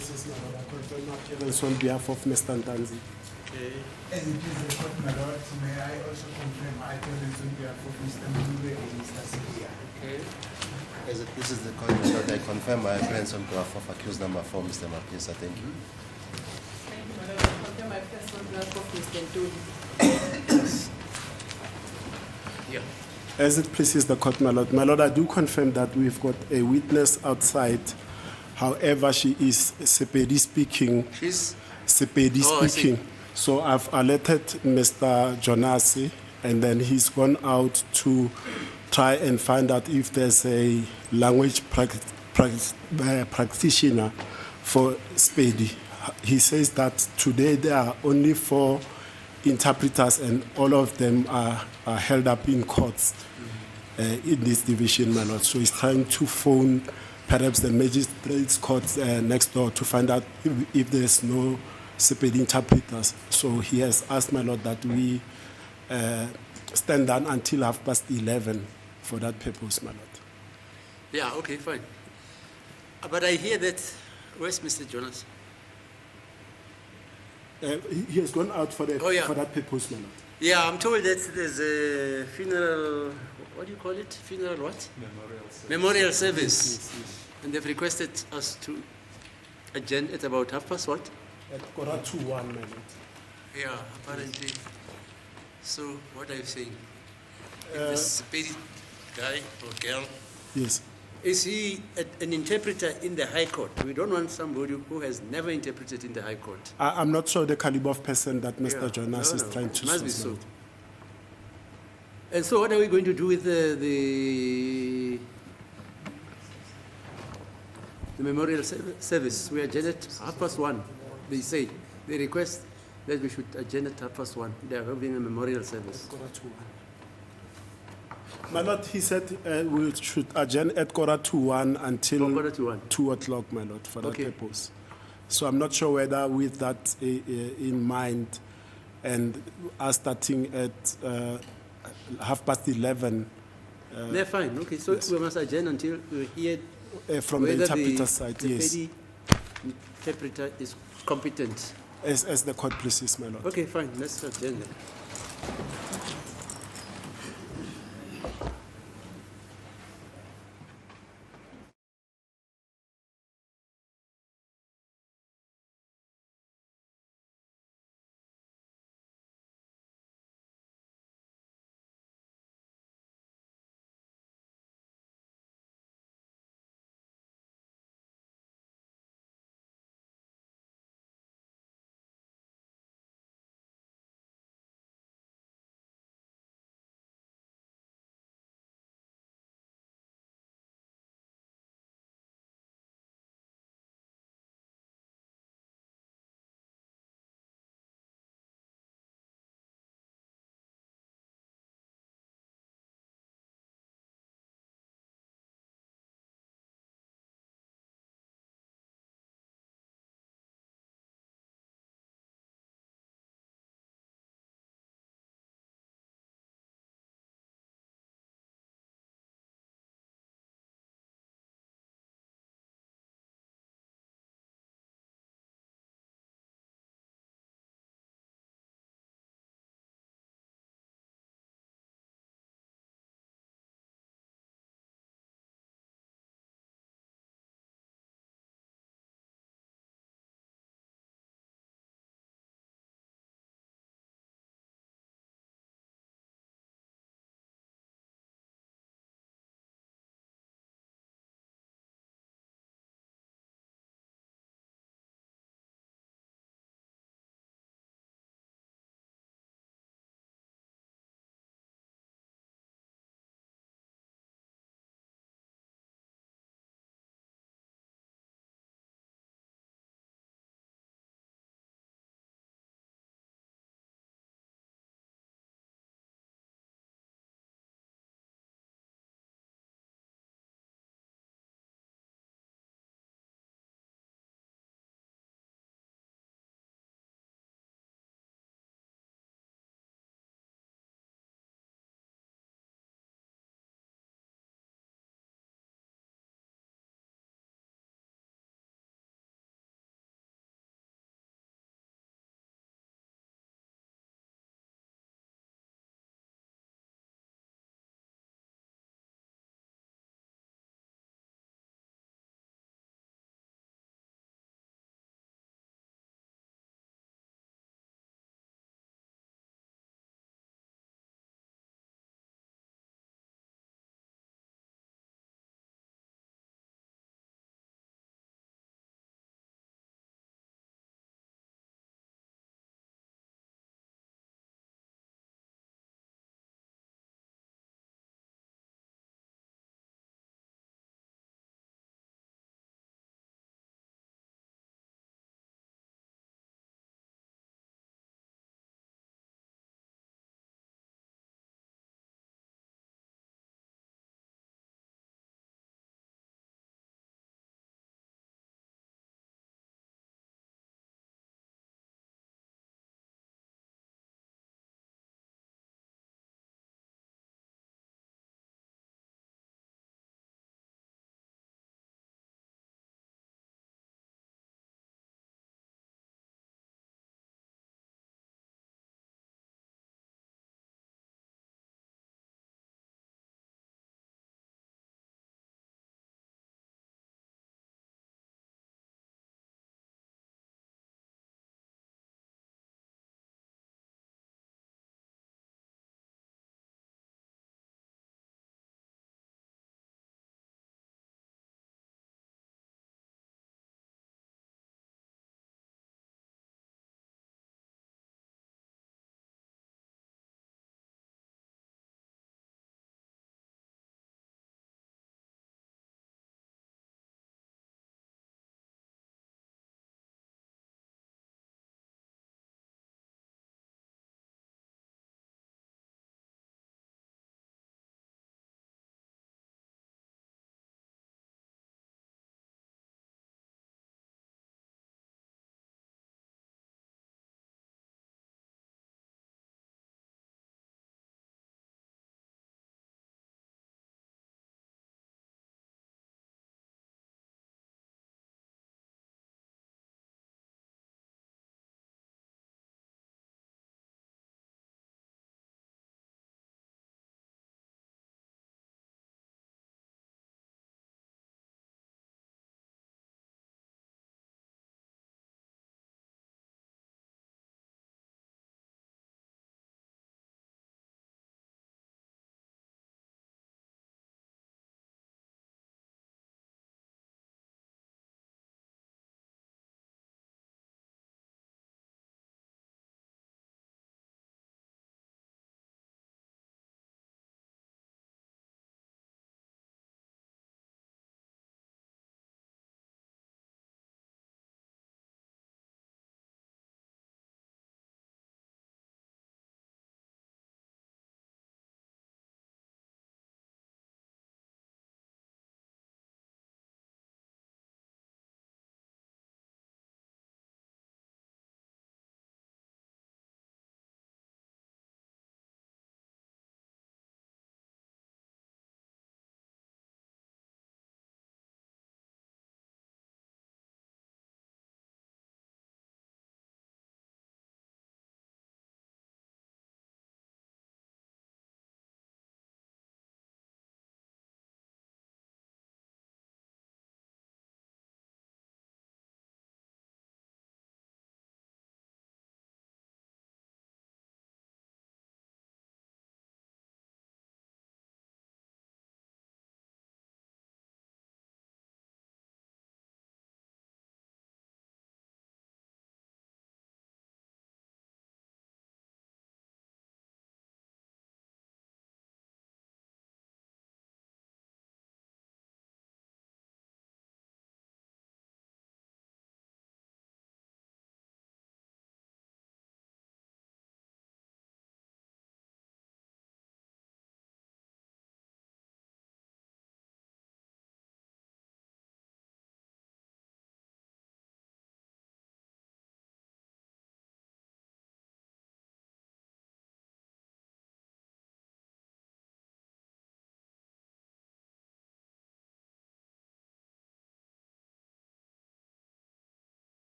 Places, my Lord, I confirm my appearance on behalf of Mr. Ntanzi. Okay. As it is the court, my Lord, may I also confirm my appearance on behalf of Mr. Meyiwa and Mr. Sebeya. Okay. As this is the court, my Lord, I confirm my appearance on behalf of accused number 4, Mr. Mapisa. Thank you. Thank you, my Lord. I confirm my appearance on behalf of Mr. Ntuli. Yeah. As it pleases the court, my Lord, I do confirm that we've got a witness outside. However, she is Sepedi speaking. She's? Sepedi Oh, speaking. So I've alerted Mr. Jonasi, and then he's gone out to try and find out if there's a language practitioner for Sepedi. He says that today there are only 4 interpreters, and all of them are held up in courts in this division, my Lord. So he's trying to phone perhaps the magistrate's court next door to find out if there's no Sepedi interpreters. So he has asked, my Lord, that we stand down until 11:30 for that purpose, my Lord. Yeah, okay, fine. But I hear that, where's Mr. Jonas? He has gone out for that purpose, my Lord. Yeah, I'm told that there's a funeral, what do you call it? Funeral what? Memorial service. Yes, yes. And they've requested us to adjourn at about 1:30. At 1:45, my Lord. Yeah, apparently. So, what are you saying? If this Sepedi guy or girl, Yes. is he an interpreter in the High Court? We don't want somebody who has never interpreted in the High Court. I'm not sure the caliber of person that Mr. Yeah. Jonas is No, trying to must be source so. out. And so what are we going to do with the memorial service? We adjourn at 1:30. They say, they request that we should adjourn at 1:30. They are having a memorial service. My Lord, he said we should adjourn at 1:45 until 1:45. 2 o'clock, my Lord, for that Okay. purpose. So I'm not sure whether with that in mind and us starting at 11:30 They're fine. Okay, so yes. we must adjourn until we hear from the whether interpreter side, the yes, Sepedi interpreter is competent. as the court pleases, my Lord. Okay, fine. Let's adjourn then.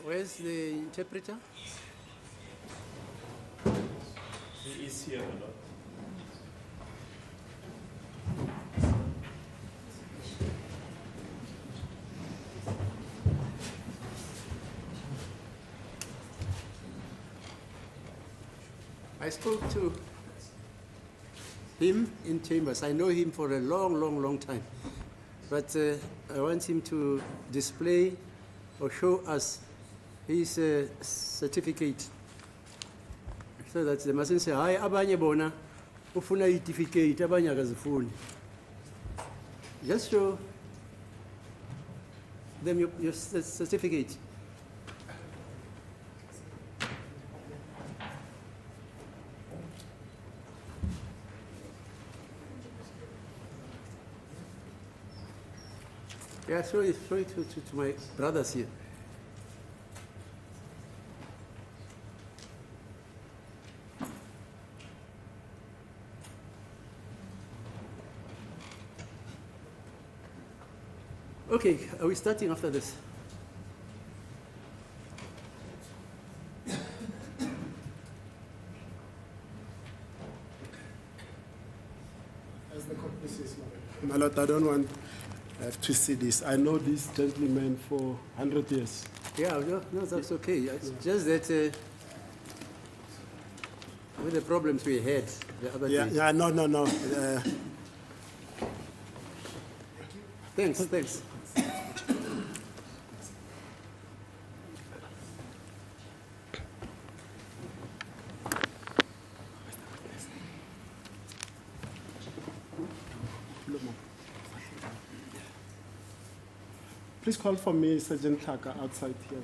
Where's the interpreter? He is here, my lord. I spoke to him in chambers. I know him for a long time. But I want him to display or show us his certificate. So that they mustn't say, "Hi, abanye bona, ufuna certificate, abanye akazifuni." Just show them your certificate. Yeah, show it to my brothers here. Okay, are we starting after this? As the company says, my lord, I don't want to see this. I know this gentleman for 100 years. Yeah, no, that's okay. It's just that with the problems we had the other day. Yeah, no. Thanks. Please call for me, Sergeant Taka, outside here.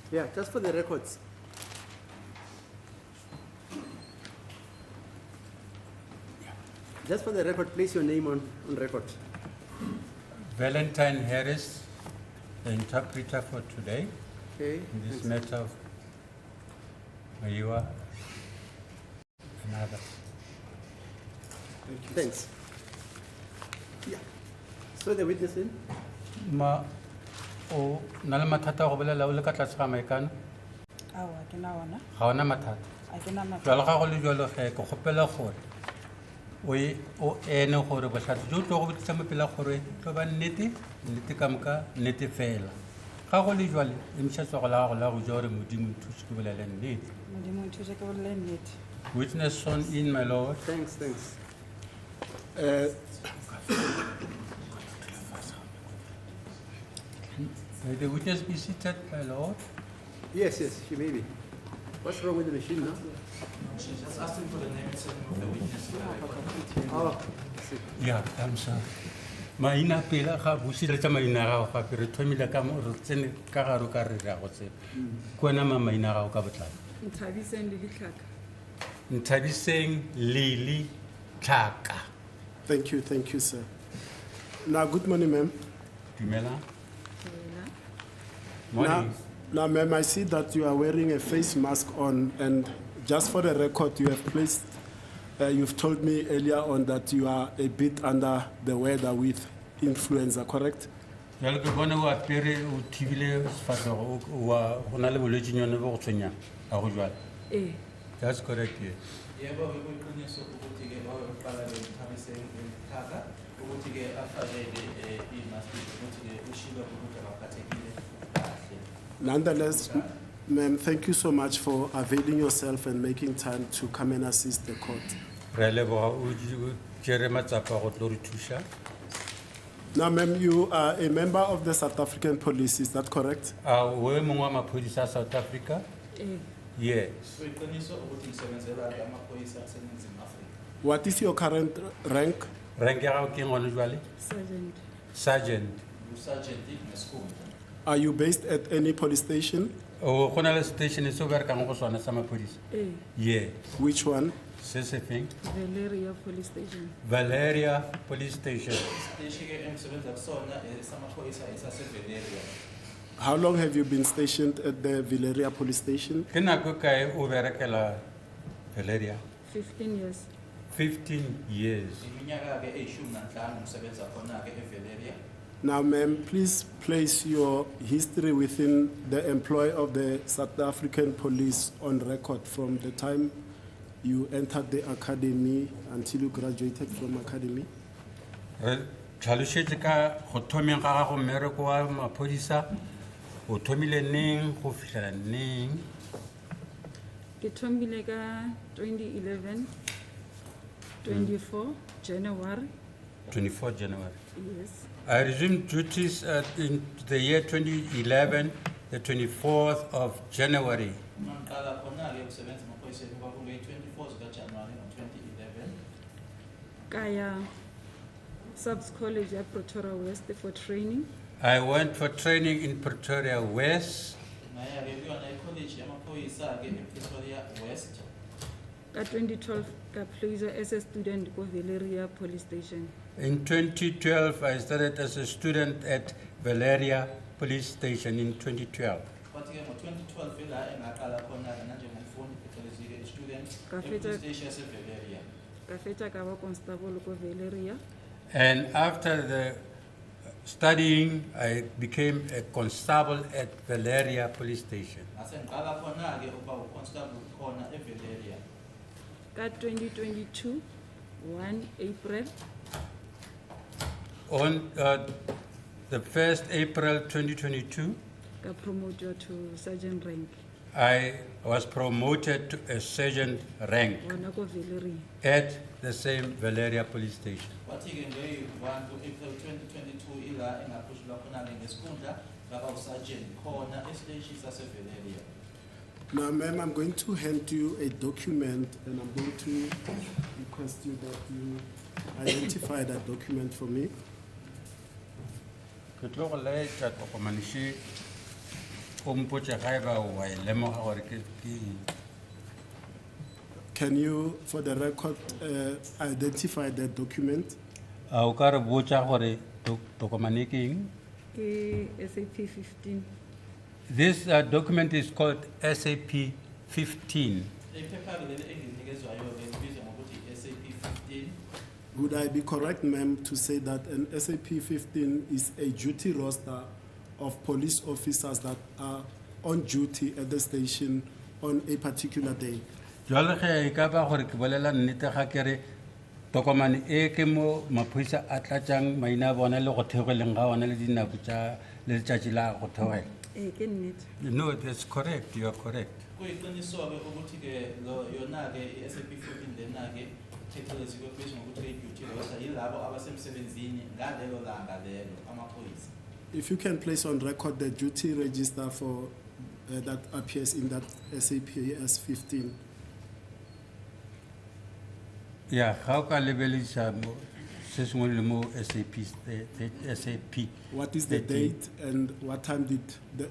Yeah, just for the records. Just for the record, place your name on record. Valentine Harris, the interpreter for today, Okay. in this thanks. matter of Meyiwa and others. Thanks. Yeah. So the witness in? Ma o na le mathata go bolela o le ka tlase ga maikano Awa, ke na ona. ga ona mathata A ke na mathata. jalo ga go le jalo ge ke kgopela gore o ene gore botlhatsi jo tlo go botlisa mo pela gore tlo ba nnete ka moka nnete fela ga go le jwale emšhatso go la gago la go ja gore modimo thuse ke bolele nnete. Modimo o nthuse ke bolele nnete. Witness sworn in, my lord. Thanks. May the witness be seated, my lord? Yes, she may be. What's wrong with the machine now? She's just asking for the name and surname of the witness. Oh, I see. Yeah, I'm sorry. Maina pela ga busile tsa maina ga go gape re thomile ka mo re tsene ka garo ka re ra go tsena kwana maina ga go ka botlalo Nthabiseng le ditlhaka. Nthabiseng Lili Tlhaka. Thank you, sir. Now, good morning, ma'am. Dumela. Morning. Now, ma'am, I see that you are wearing a face mask on, and just for the record, you have placed, you've told me earlier on that you are a bit under the weather with influenza, correct? Jalo ke bona o apere o thibile sefatlhego wa go na le bolwetse nyone bo go tshwenyang ga go jwale. Eh. That's correct, yes. Yebo, bekuyiqiniso ukuthi-ke wawuqala le Nthabiseng Tlhaka. ke afakele imaski ukuthi ke ushilo ukuthi akaphathekile kahle. Nonetheless, ma'am, thank you so much for availing yourself and making time to come and assist the court. Re leboga o tšere matsapa go tlo re thuša. Now, ma'am, you are a member of the South African Police, is that correct? A o e mongwe wa maphodisa a South Africa? Yes. Kuyiqiniso ukuthi ngisebenzela ke amaphoyisa aseNingizimu Afrika. What is your current rank? Rank ya gago ke eng gone jwale? Sergeant. Sergeant. Sergeant nesikhundla. Are you based at any police station? O go na le station se o berekang go sona sa maphodisa? Yes. Which one? Se se feng? Valeria Police Station. Valeria Police Station. Siteshi ke engisebenza kusona samaphoyisa esaseValeria. How long have you been stationed at the Valeria police station? Ke nako e kae o berekela Valeria? 15 years. 15 years. Iminyaka ke eyishumi nanhlanu ngisebenza khona ke eValeria. Now, ma'am, please place your history within the employ of the South African police on record from the time you entered the academy until you graduated from academy. Re tlhalosetse ka go thomeng ga gago mmereko wa maphodisa o thomile neng go fitlhela neng? Ke thomile ka 2011, 24 January. 24 January. Yes. I resumed duties in the year 2011, the 24th of January. Mangiqala khona ke ukusebenza emaphoyiseni kwakungeyi-24 zikaJanuwari ngo-2011. Kaya Subs College at Pretoria West for training. I went for training in Pretoria West. Ngaya ke kuyona ikholeji yamaphoyisa ke ePretoria West. Ka 2012 ka placed as a student ko Valeria Police Station. In 2012, I started as a student at Valeria Police Station in 2012. Kwathi ke ngo-2012 ila engaqala khona ke nanjengomfundi phecelezi ke student Kafeta- epolice station yaseValeria. Ka fetsa ka ba constable ko Valeria. And after the studying, I became a constable at Valeria Police Station. Ngase ngiqala khona ke ukuba uconstable khona eValeria. Ka 2022, 1 April, On the 1st April 2022, ka promoted to sergeant rank. I was promoted to a sergeant rank Wana ko Valeria. at the same Valeria Police Station. Kwathi ke ngeyi-1 April 2022 ila engaphushulwa khona ke ngesikhundla ngaba usergeant khona esiteshi saseValeria. Now, ma'am, I'm going to hand you a document and I'm going to request you that you identify that document for me. Ke tlo go laetša tokomane še o mpotše ga e ba wa e lemoga gore ke eng. Can you, for the record, identify that document? A o ka re botša gore tokomane ke eng? Ke SAP 15. This document is called SAP 15. Iphepha ke leli enginikezwayo ke libizwa ngokuthi SAP 15. Would I be correct, ma'am, to say that an SAP 15 is a duty roster of police officers that are on duty at the station on a particular day? Jwale ge e ka ba gore ke bolela nnete ga ke re tokomane e ke mo maphodisa a tlatšang maina a bona le go theogeleng ga ona le dinako tša le letšatši la go theogela. Ke nnete. No, that's correct. You are correct. Kuyiqiniso ke ukuthi ke yona ke iSAP 15 lena ke phecelezi kwebizwa ngokuthi duty roster yilabo abasemsebenzini ngalelo langa lelo amaphoyisa. If you can place on record the duty register for that appears in that SAPS 15. Yeah, how can lebelisa mo se sengwe le mo SAP? What is the 13. date and what time did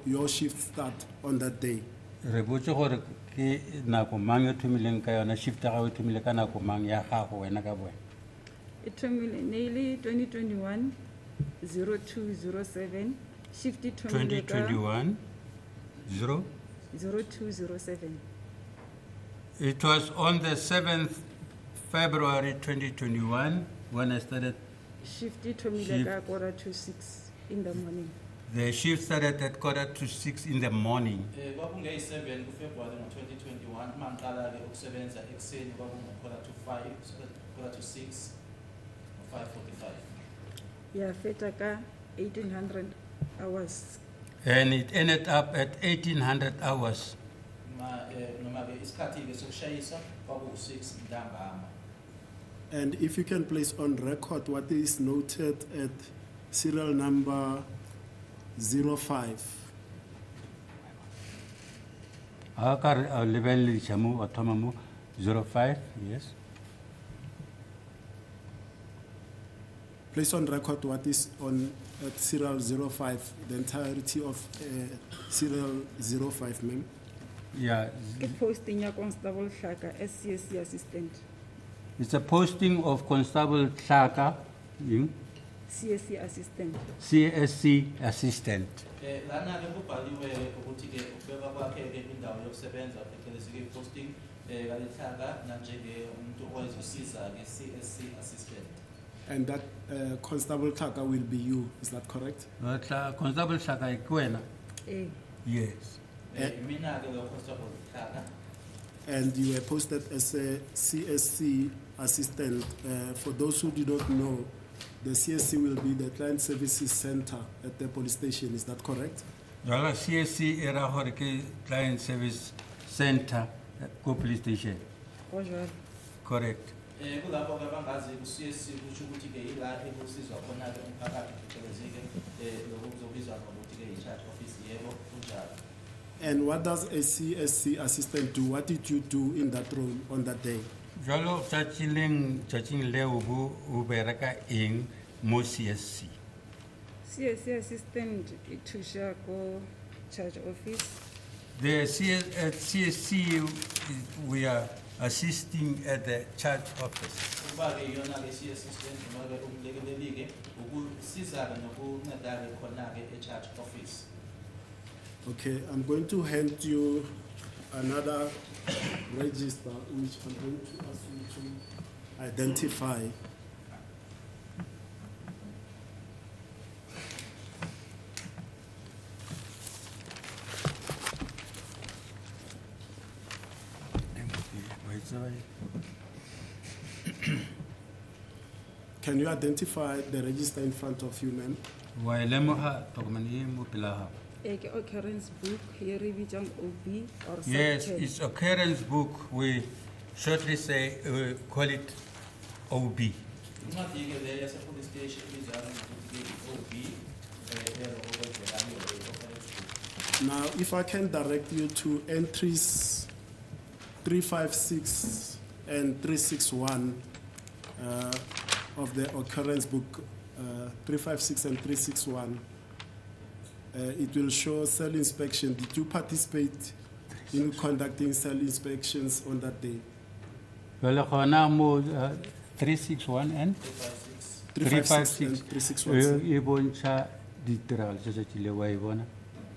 your shift start on that day? Re botse gore ke nako mang e thomileng ka yona shift ya gago e thomile ka nako mang ya gago wena ka boena? E thomile nearly 2021 0207 shift e thomile ka 2021 0. 0207. It was on the 7th February 2021 when I started. Shift e thomile Shift. ka 6:15 in the morning. The shift started at 5:45 in the morning. Kwakungeyi-7 kuFebruary ngo-2021 mangiqala ke ukusebenza ekuseni kwakungu-5:45 ngo-5:45. ya feta ka 1800 hours. And it ended up at 1800 hours. Noma-ke isikhathi-ke sokushayisa kwaku-6 ntambama. And if you can place on record what is noted at serial number 05. Akar level chamu automamu 05, yes. Place on record what is on at serial 05, the entirety of serial 05, ma'am. Yeah, Ke posting ya Constable Shaka as CSC assistant. it's a posting of Constable Shaka, CSC assistant. CSC assistant. Lana-ke kubhaliwe ukuthi-ke ukubekwa kwakhe-ke indawo yokusebenza phecelezi-ke posting kalehlaka nanjenge umuntu owayezosiza-ke CSC assistant. And that Constable Kaka will be you, is that correct? Constable Shaka ikwena? Eh, Yes. Mina-ke lo Constable Shaka. And you were posted as a CSC assistant. For those who do not know, the CSC will be the Client Services Center at the police station, is that correct? Jala CSC era hore ke Client Service Center ko police station. go jwalo. Correct. Kulapho-ke abangazi ku-CSC kusho ukuthi-ke yila ekusizwa khona-ke umphakathi phecelezi-ke lokhu kuzobizwa ngokuthi-ke i-charge office, yebo kunjalo. And what does a CSC assistant do? What did you do in that role on that day? Jalo chaching leo bu bereka ing mo CSC. CSC assistant itusha go charge office. The CSC we are assisting at the church office. Ukuba-ke iyona-ke si-assistant noma-ke umlekeleli-ke ukusiza-ke nokunceda-ke khona-ke e-charge office. Okay, I'm going to hand you another register which I'm going to ask you to identify. Can you identify the register in front of you, ma'am? Eke occurrence book here bitsang OB or Yes, subcheck. it's occurrence book. We shortly say call it OB. Incwadi-ke le yase-police station ibizwa ngokuthi-ke i-OB, yalo okwedlulayo i-offense book. Now, if I can direct you to entries 356 and 361 of the occurrence book, 356 and 361, it will show cell inspection. Did you participate in conducting cell inspections on that day? Well, khona mo 361 and 356 and 361. e bontsha ditiragalo tse tse wa e bona.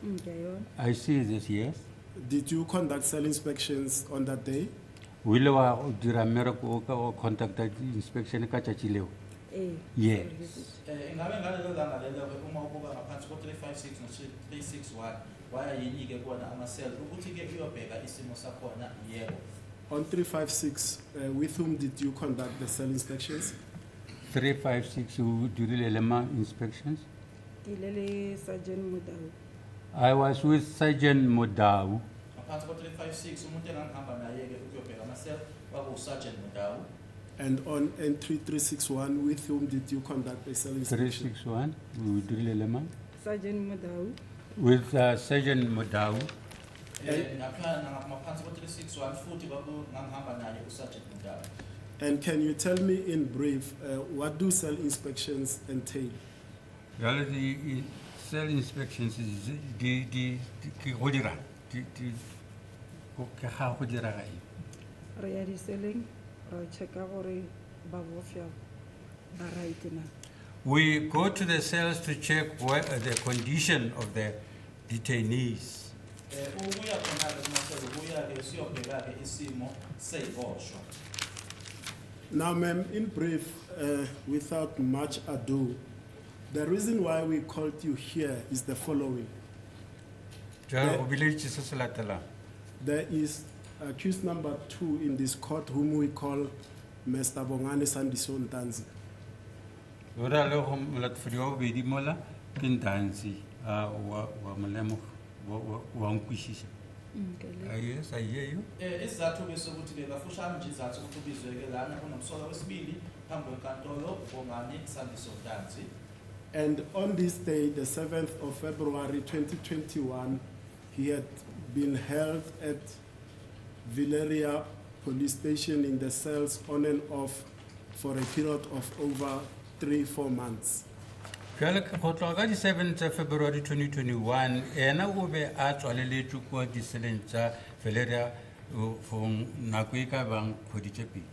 Ngayona. I see this, yes. Did you conduct cell inspections on that day? O ile wa o dira mmereko o ka o conducta inspection ka tšatši leo. Eh. Yes. Ingabe ngalelo langa lelo-ke uma ubuka ngaphansi ko-356 no-361 waya yini-ke kona ama-cell ukuthi-ke uyobheka isimo sakhona, yebo. On 356, with whom did you conduct the cell inspections? 356 who dirile lema inspections. Dilele Sergeant Mudau. I was with Sergeant Modau. Ngaphansi ko-356 umuntu engangihamba naye-ke ukuyobheka ama-cell kwaku-Sergeant Mudau. And on entry 361, with whom did you conduct a cell inspection? 361 we dirile lema Sergeant Mudau. with Sergeant Modau. Ngaphansi ko-361 futhi ngangihamba naye u-Sergeant Mudau. And can you tell me in brief, what do cell inspections entail? Jalo the cell inspections is di go dira di go ga go dira ga eng. Re ya di selling, re checka gore ba bofya ba right na. We go to the cells to check what the condition of the detainees. Ukuya khona-ke kuma-cell ukuya-ke siyobheka-ke isimo sey'boshwa. Now, ma'am, in brief, without much ado, the reason why we called you here is the following. Jalo go bileditse se se latelang. There is accused number 2 in this court, whom we call Mr. Bongani Sandiso Ntanzi. ora le go molat frio be di mola ke ntanzi wa molemo wa nkwishisha. Yes, I hear you. Isizathu ke sokuthi ke kafushane nje izathu ukuthi ubizwe ke lana kunomsola wesibili phambi kwenkantolo uBongani Sandiso Mdansi. And on this day, the 7th of February 2021, he had been held at Villeria police station in the cells on and off for a period of over 3-4 months. Jwale go tloga ka di 7th of February 2021 ena o be a tswaleletswe kwa diseleng tsa Valeria for nako e ka bang kgwedi tse pedi.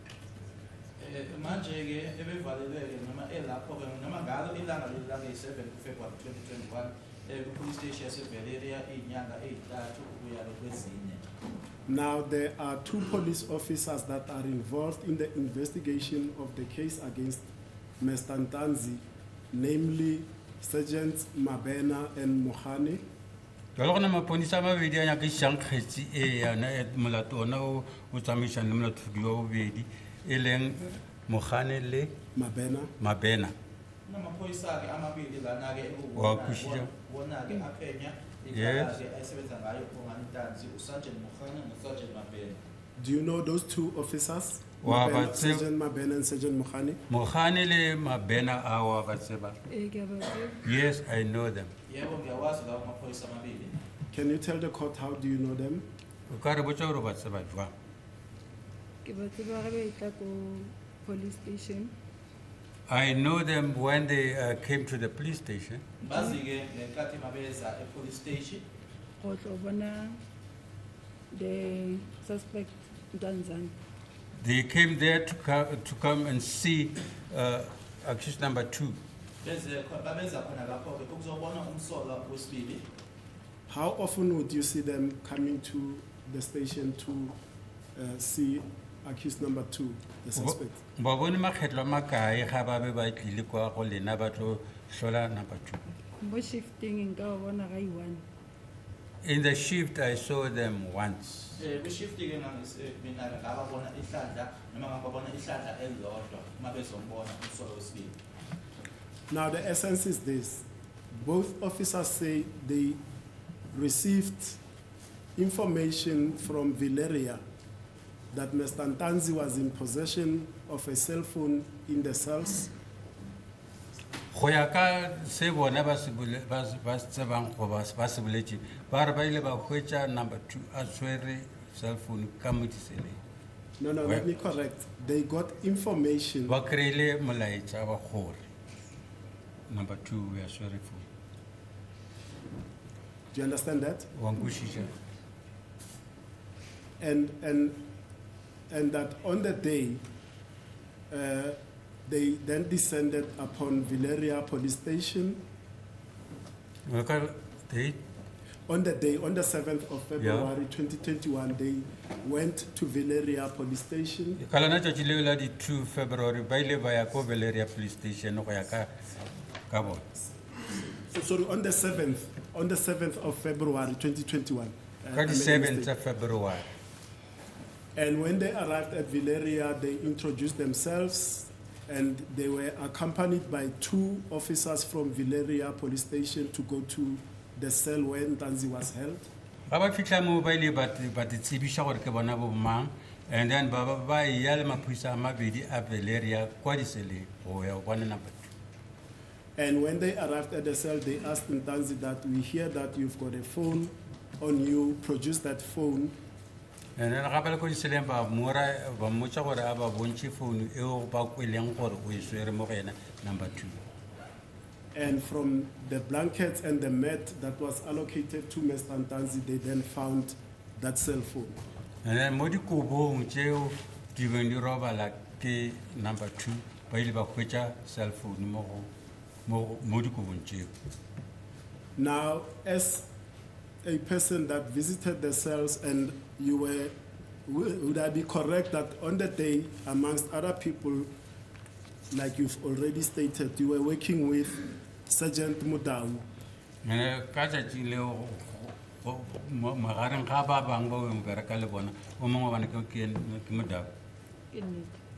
Manje ke ebevaleleke noma elapho ke noma ngalo ilanga lelanga i7 February 2021 ku-police station yaseValeria inyanga ey'ntathu ukuya kwezinye. Now, there are 2 police officers that are involved in the investigation of the case against Mr. Ntanzi, namely Sergeants Mabena and Mohane. Jwale go na maponisa a mabedi a nyakisang kgetsi e yana molato ona o tsamaisanang le molatodi wa bobedi e leng Mohane le Mabena. Namaphoyisa ke amabili lana ke Wakushija. wona ke aphenya indlela ke ayisebenza ngayo uBongani Ntanzi uSergeant Mohane noSergeant Mabena. Do you know those 2 officers? Sergeant Mabena and Sergeant Mohane? Mohane le Mabena awa batseba. Yes, I know them. Yebo ngiyawazi lawo maphoyisa amabili. Can you tell the court how do you know them? O ka re botsa gore ba tseba jwang. Ke ba tseba ga ba itla ko police station. I know them when they came to the police station. Bazi ke ngenkathi mabeza e-police station. Go tlo bona the suspect Ntanzana. They came there to come and see accused number 2. How often would you see them coming to the station to see accused number 2, the suspect? Babone makgetlo makae ga ba be ba tlile kwa go lena ba tlo hlola number 2. Mo shifting in ka bona ga i1. In the shift, I saw them once. Now, the essence is this. Both officers say they received information from Valeria that Mr. Ntanzi was in possession of a cell phone in the cells. Go ya ka se bona ba se tsebang go ba se boletse ba re ba ile ba hwetša number 2 a tshwere cell phone ka mo diseleng. No, let me correct. They got information. Ba kreile molaetsa wa gore number 2 we are sorry for. Do you understand that? Wa nkushija. And that on the day they then descended upon Valeria police station. On the day, on the 7th of February 2021, they went to Valeria police station. Kalana tšatši leo la di 2 February ba ile ba ya ko Valeria police station go ya ka bona. Sorry, on the 7th of February 2021. Ka di 7th of February. And when they arrived at Valeria, they introduced themselves. And they were accompanied by 2 officers from Valeria police station to go to the cell where Ntanzi was held. Ba fitla mo ba ile ba tsebisha gore ke bona bo mang, and then ba ya le maphodisa a mabedi a Valeria kwa diseleng go ya bona number 2. And when they arrived at the cell, they asked Ntanzi that we hear that you've got a phone on you, produce that phone. And then ga ba le ko diseleng ba mmotsa gore a ba bontše phone eo ba kweleng gore o e swere mo go ena number 2. And from the blankets and the mat that was allocated to Mr. Ntanzi, they then found that cell phone. And then mo dikobong tšeo di beng di robala ke number 2 ba ile ba hwetša cell phone mo dikobong tšeo. Now, as a person that visited the cells, and you were, would I be correct that on the day, amongst other people, like you've already stated, you were working with Sergeant Mudau? Ka tšatši leo magareng ga ba bang ba o bereka le bona o mongwe bane ke Mudau.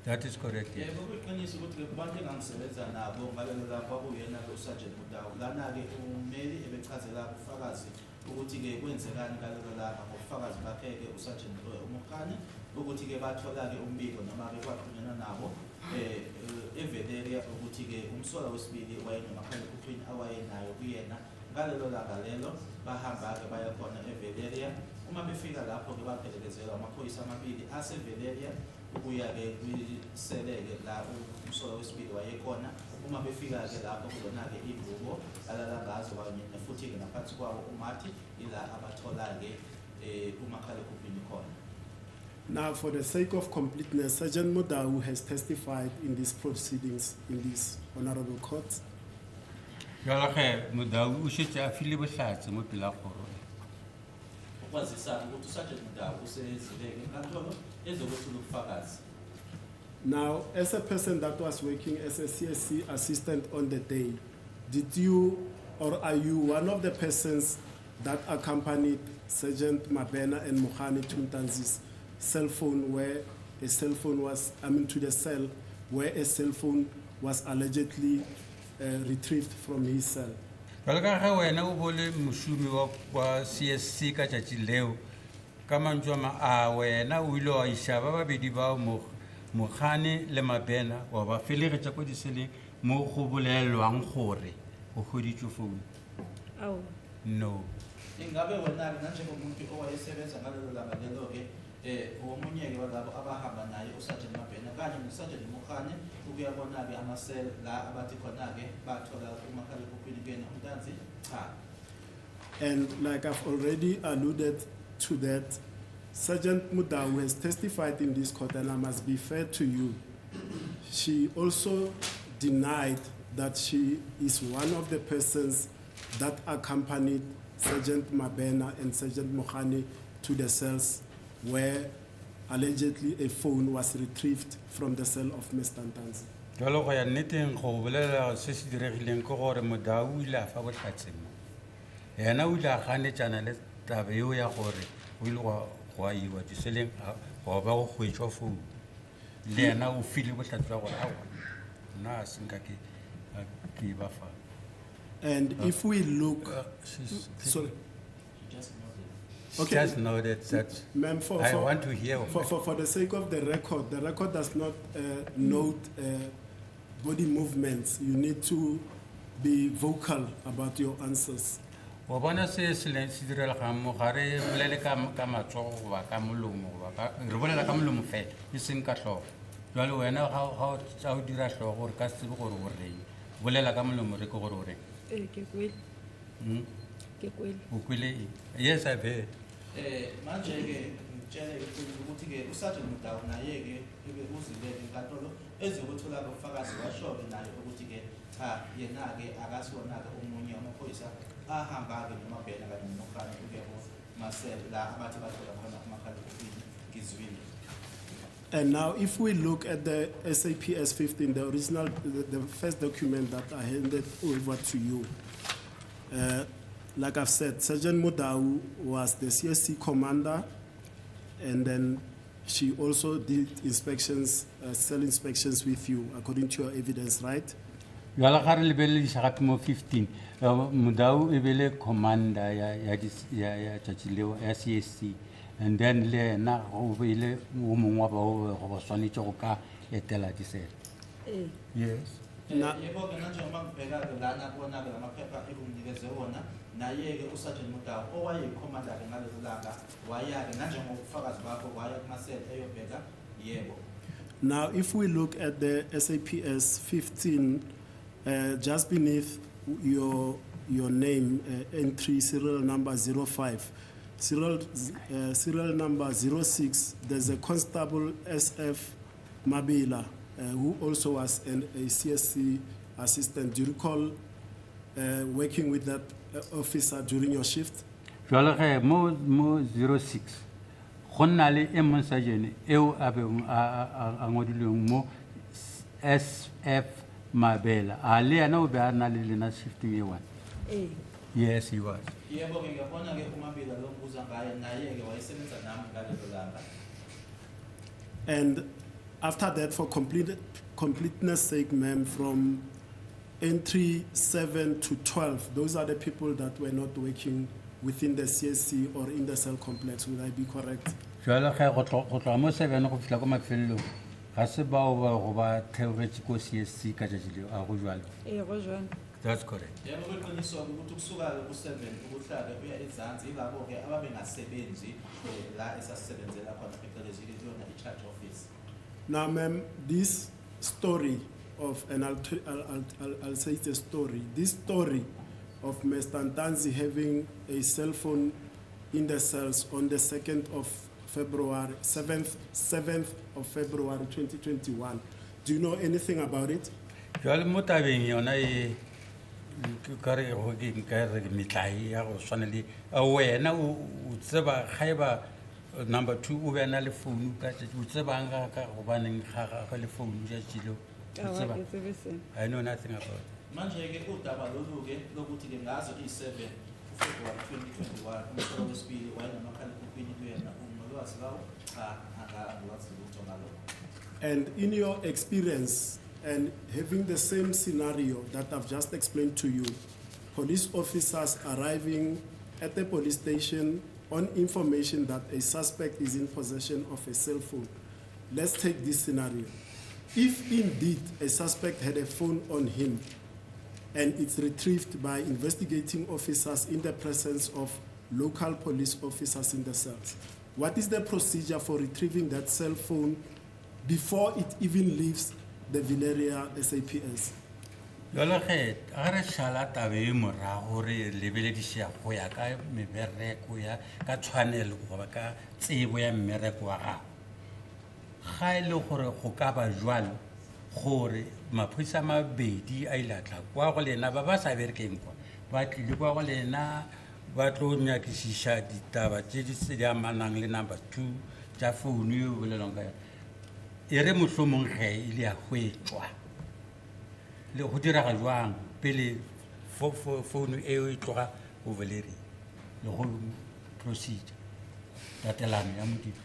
That is correct. Yes. Yebo kuyiqiniso ukuthi ke kubantu engangisebenza nabo ngalelo lapho akuyena lo Sergeant Mudawu lana ke ummeli ebechazela ubufakazi ukuthi ke kwenzekani ngalelo lapha ngobufakazi bakhe ke uSergeant Mukhane ukuthi ke bathola ke umbiko noma ke kwaxhunyana nabo eVeleria ukuthi ke umsola wesibili wayenamakhala ekhuphini awayenayo kuyena ngalelo langa lelo bahamba ke baya khona eVeleria uma befika lapho ke baphelekezelwa amaphoyisa amabili aseVeleria ukuya ke kwiseleke la umsola wesibili wayekhona uma befika ke lapho kulona ke ibhuko alala ngazo kanye futhi ke ngaphansi kwawo uMathi ila abathola ke umakhala ekhuphini khona. Now, for the sake of completeness, Sergeant Mudawu has testified in these proceedings in this honorable court. Jwale ge Mudawu o shetse a file bohlatse mo pela kgoro. Ukwazisa ukuthi uSergeant Mudawu usezileke enkantolo ezokwethula ubufakazi. Now, as a person that was working as a CSC assistant on the day, did you or are you one of the persons that accompanied Sergeant Mabena and Mukhane to Ntanzi's cell phone where a cell phone was, to the cell where a cell phone was allegedly retrieved from his cell? Jwale ka ge wena o bole mošomi wa CSC ka tšatši leo ka mantšu a ma a wena o ile wa iša ba babedi bao Mukhane le Mabena wa ba felegetša ko diseleng mo go bolelelwang gore go hweditšwe phone? Awu. No. Ingabe wena ke nanjengomuntu owayesebenza ngalelo langa lelo ke omunye ke walabo abahamba naye uSergeant Mabena kanye noSergeant Mukhane ukuyabona ke amasel la abathi khona ke bathola umakhala ekhuphini kena uNtanzi cha. And like I've already alluded to that, Sergeant Mudawu has testified in this court, and I must be fair to you. She also denied that she is one of the persons that accompanied Sergeant Mabena and Sergeant Mukhane to the cells where allegedly a phone was retrieved from the cell of Mr. Ntanzi. Jwale go ya nneteng go bolela se se diregileng ke gore Mudawu o ile a fa bohlatse mo. Yena o ile a ganetšana le taba eo ya gore o ile go a iwa diseleng go ba go hwetšwa phone. Le yena o file bohlatse jwa gore awa nna a senka ke ba fa. And if we look, sorry. Okay. Just know that Ma'am, I want to hear. For the sake of the record does not note body movements. You need to be vocal about your answers. Wa bona se se direla mo gare bolele ka matsogo ba ka molomo ba re bolela ka molomo fe e seng ka hlogo. Jwale wena ga o dira hlogo gore ka se gore o reng bolela ka molomo re ke gore o reng. Ke kwele. Ke kwele. O kwele. Yes, I've heard. Manje ke ngitshele ukuthi ke uSergeant Mudawu naye ke uzileke enkantolo ezokuthola ubufakazi washo ke naye ukuthi ke cha yena ke akasibona ke omunye amaphoyisa ahamba ke noMabena kanye noMukhane ukuyabo masel la abathi bathola khona amakhala ekhuphini ngizwile. And now if we look at the SAPS 15, the original, the first document that I handed over to you, like I've said, Sergeant Mudawu was the CSC commander, and then she also did inspections, cell inspections with you, according to your evidence, right? Jwale ga re lebelelisa gape mo 15 Mudawu e bele commander ya tšatši leo ya CSC, and then le ena go bele o mongwe wa bao go swanetše go ka etela disele. Yes. Yebo ke nanjengoba ngibheka ke lana kubona ke lamaphepha ekunginikeze wona naye ke uSergeant Mudawu owayeyikhomanda ke ngalelo langa waya ke nanjengobufakazi bakho waya kumasel eyobheka yebo. Now if we look at the SAPS 15, just beneath your name, entry serial number 05, serial number 06, there's a Constable SF Mabila, who also was a CSC assistant. Do you recall working with that officer during your shift? Jwale ge mo 06 go nna le e mong sergeant eo a be a ngodilweng mo SF Mabela a le yena o be a na le lena shifting e one. Yes, he was. Yebo ke ngiyabona ke uMabila lo mbuza ngaye naye ke wayesebenza nami ngalelo langa. And After that, for completeness sake, ma'am, from entry 7 to 12, those are the people that were not working within the CSC or in the cell complex. Would I be correct? Jwale ge go tloga mo 7 go fihla ko mafelelong ga se bao ba go ba theogetse ko CSC ka tšatši leo a go jwalo. Go jwalo. That's correct. Yebo kweqiniswa ukuthi kusuka ku7 ukuhlala uya eZansi ilabo ke ababengasebenzi la esasebenzela khona phecelezi yona i-charge office. Now, ma'am, this story of, and I'll say it's a story, this story of Mr. Ntanzi having a cell phone in the cells on the 2nd of February, 7th of February 2021. Do you know anything about it? Jwale mo tabeng yona e ka re go ke nka re metlai ya go swana le wena o tseba ga eba number 2 o be na le phone ka o tsebang ka go baneng ga le phone ja tshilo I know nothing about it. Manje ke udaba lolu ke lokuthi ke ngazo i7 February 2021 umhlolo wesibili wayenamakhala ekhukhwini kuyena umolwazi lawo angazi lutho ngalo. And in your experience and having the same scenario that I've just explained to you, police officers arriving at the police station on information that a suspect is in possession of a cell phone. Let's take this scenario. If indeed a suspect had a phone on him and it's retrieved by investigating officers in the presence of local police officers in the cells, what is the procedure for retrieving that cell phone before it even leaves the Valeria SAPS? Jwale ge a re šala tabe e morago re lebelediša go ya ka mebereko ya ka tshwanelo goba ka tsebo ya mmereko wa gago ga e le gore go ka ba jwalo gore maphodisa mabedi a ile a tla kwa go lena ba ba sa berekeng kwa ba tlile kwa go lena ba tlo nyakišiša ditaba tše di amanang le number 2 tša founu eo bolelong ka yona e re mohlomong ge e le ya hwetšwa le go diraga jwang pele founu eo e tloga go Valeria le go procedure tatelano ya modiro.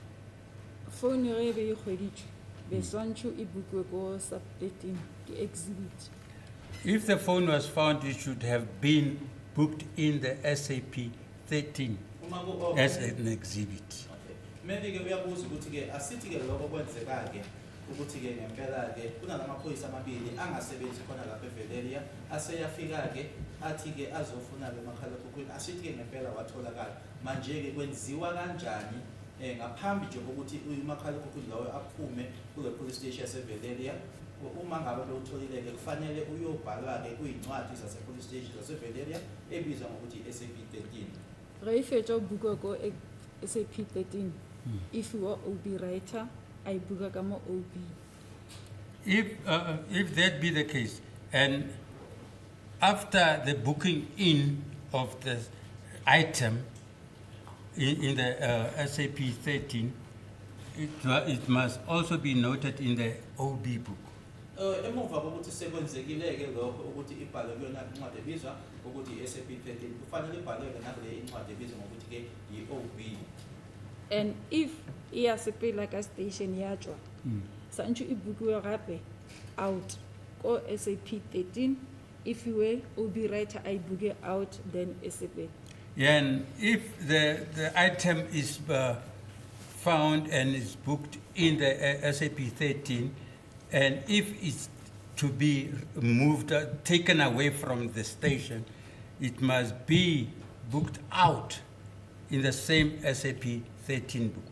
Phone ge be e hweditšwe be swantšho e bukwe ko sub 13 ke exhibit. If the phone was found, it should have been booked in the SAP 13 as an exhibit. Maybe ke uyabuza ukuthi ke asithi ke lokho kwenzeka ke ukuthi ke ngempela ke kunalamaphoyisa amabili angasebenzi khona lapha eValeria aseyafika ke athi ke azofuna le makhala kokweni asithi ke ngempela watholakala manje ke kwenziwa kanjani ngaphambi nje ukuthi umakhala kokweni lawo aphume kule police station yaseValeria uma ngabe bewutholile ke kufanele uyobhala ke kuyincwadi zase police station yaseValeria ebizwa ngokuthi SAP 13 Re fetša bukwa ko SAP 13 if you are OB writer I buka ka mo OB. If that be the case, and after the booking in of the item in the SAP 13, it must also be noted in the OB book. Emuva kokuthi sekwenzekile ke lokho ukuthi ibhalwe kuyona incwadi ebizwa ukuthi SAP 13 kufanele ibhalwe nakule incwadi ebizwa ngokuthi ke yi-OB. And if iya sepela ka station ya tswa santšho e bukiwe gape out ko SAP 13 if you were OB writer I buke out then SAP. Yeah, and if the item is found and is booked in the SAP 13 and if it's to be moved taken away from the station it must be booked out in the same SAP 13 book.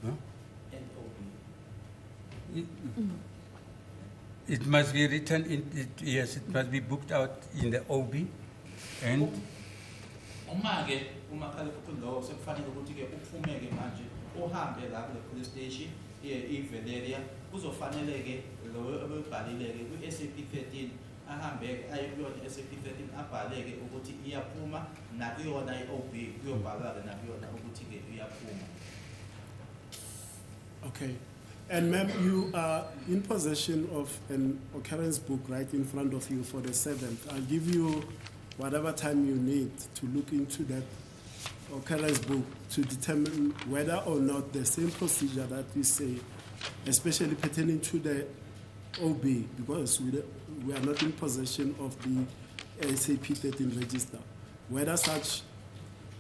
Huh? It must be written in yes, it must be booked out in the OB and uma ke umakhala kokweni lo sekufanele ukuthi ke uphumeke manje uhambe la kule police station eValeria kuzofanele ke lo obebhalile ke ku SAP 13 ahambe aye kuyona SAP 13 abhaleke ukuthi iyaphuma na kuyona iOB kuyobhalwa ke na kuyona ukuthi ke iyaphuma. Okay. And ma'am, you are in possession of an occurrence book right in front of you for the 7th. I'll give you whatever time you need to look into that occurrence book to determine whether or not the same procedure that we say, especially pertaining to the OB, because we are not in possession of the SAP 13 register, whether such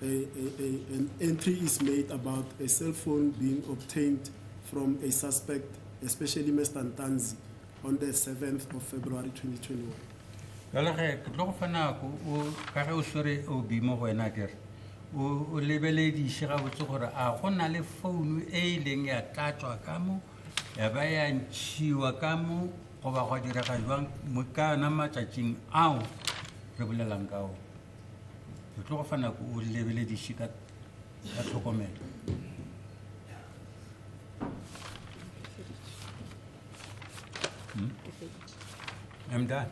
an entry is made about a cell phone being obtained from a suspect, especially Mr. Ntanzi, on the 7th of February 2021. Jalo ge ke tlo go fana ko o ka ge o swere o bimo go ena kere o lebelediše gabotse gore a go na le founu e ileng ya tlatswa ka mo ya ba ya ntšhiwa ka mo goba go direga jwang mo ka ona matšatšing ao re bolelang ka o ke tlo go fana ko o lebelediše ka tlhokomelo. I'm done.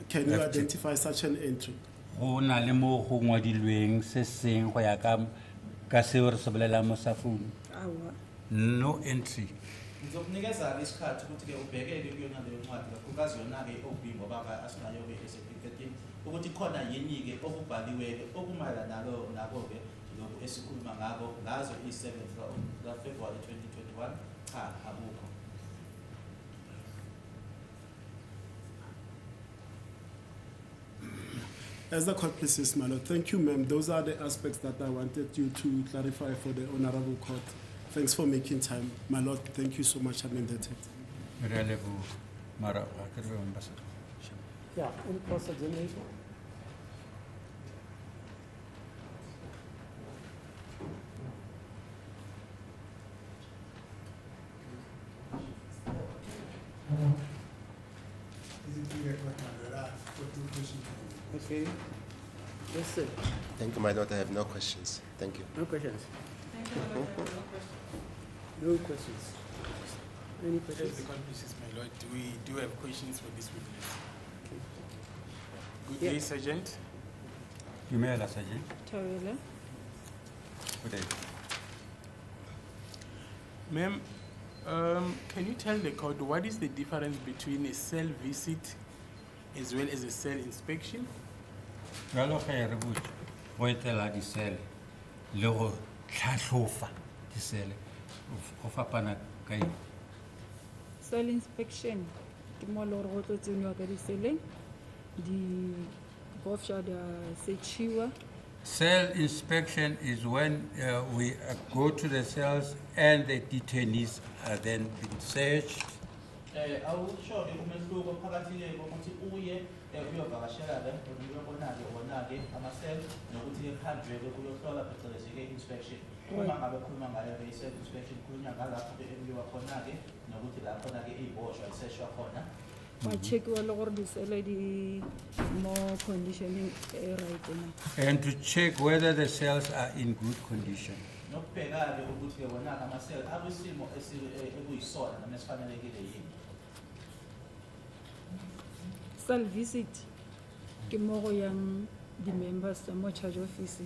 Can you identify such an entry? Go na le mo go ngwadilweng se seng go ya ka seo re se bolelang mo sa founu. No entry. Ngizokunikeza isikhathi ukuthi ke ubhekeke kuyona leyo ncwadi kakhulukazi yona ke OB ngoba asinayo ke SAP 13 ukuthi khona yini ke okubhaliwe ke okumayelana nako ke lokhu esikhuluma ngako ngazo i7 February 2021 cha akukho. As the court pleases, my lord. Thank you, ma'am. Those are the aspects that I wanted you to clarify for the honorable court. Thanks for making time, my lord. Thank you so much. I'm indebted. Yeah, in course of generation. Is it clear, Court, my lord? I have got two questions. Okay. Yes, sir. Thank you, my lord. I have no questions. Thank you. No questions. Thank you, my lord. No questions. No questions. Any As questions? the court pleases, my lord, we do have questions for this witness. Good Yeah. day, Sergeant. Dumela Sergeant. Tawela. Good day. Ma'am, can you tell the court what is the difference between a cell visit as well as a cell inspection? Jalo ge re botse go etela disele le go tlhatlhofa disele go fapana ka eng? Cell inspection ke mo le gore go tlo tseniwa ka diseleng di bofša di a searchiwa. Cell inspection is when we go to the cells and the detainees are then being searched. Awusho ke umehluko phakathi ke ukuthi uye uyovakashela ke uyobona ke wona ke ama-cell nokuthi ke kuhanjwe ke uyohlola phecelezi ke inspection. Uma ngabe khuluma ngayo ke i-cell inspection khulunywa ngalapho ke ekuyiwa khona ke nokuthi la khona ke iboshwa iseshwa khona. Wa checkiwa le gore disele di mo conditioning e right na. And to check whether the cells are in good condition. Nokubheka ke ukuthi ke wona ama-cell akwisimo ekuyisona noma esifanelekile yini. Cell visit ke mo go yang di-members tsa mo charge office.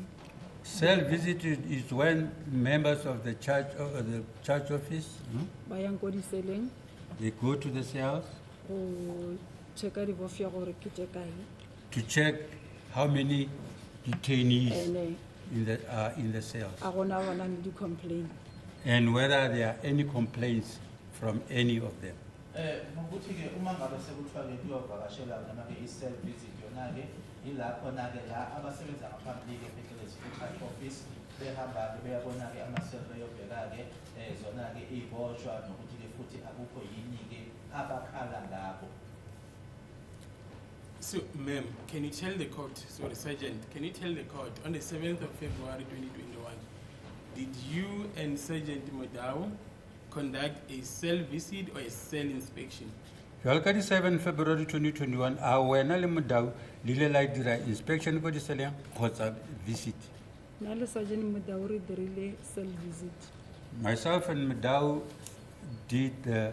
Cell visit is when members of the church office, Ba yang ko diseleng they go to the cells go checka di bofša gore ke tše kae. to check how many detainees Ene are in the cells a gona bona le di-complain. and whether there are any complaints from any of them. Ukuthi ke uma ngabe sekuthiwa ke kuyovakashela noma ke i-cell visit yona ke ila khona ke la abasebenza ngaphambi ke phecelezi ku-charge office behamba ke beyabona ke ama-cell beyobheka ke zona ke iboshwa nokuthi ke futhi akukho yini ke abakhala ngabo. So, ma'am, can you tell the court, sorry, Sergeant, can you tell the court on the 7th of February 2021, did you and Sergeant Modao conduct a cell visit or a cell inspection? Jwalo ka di 7 February 2021, a wena le Modau le ile la dira inspection ko diseleng kgotsa visit. Na le Sergeant Modau re dirile cell visit. Myself and Modau did the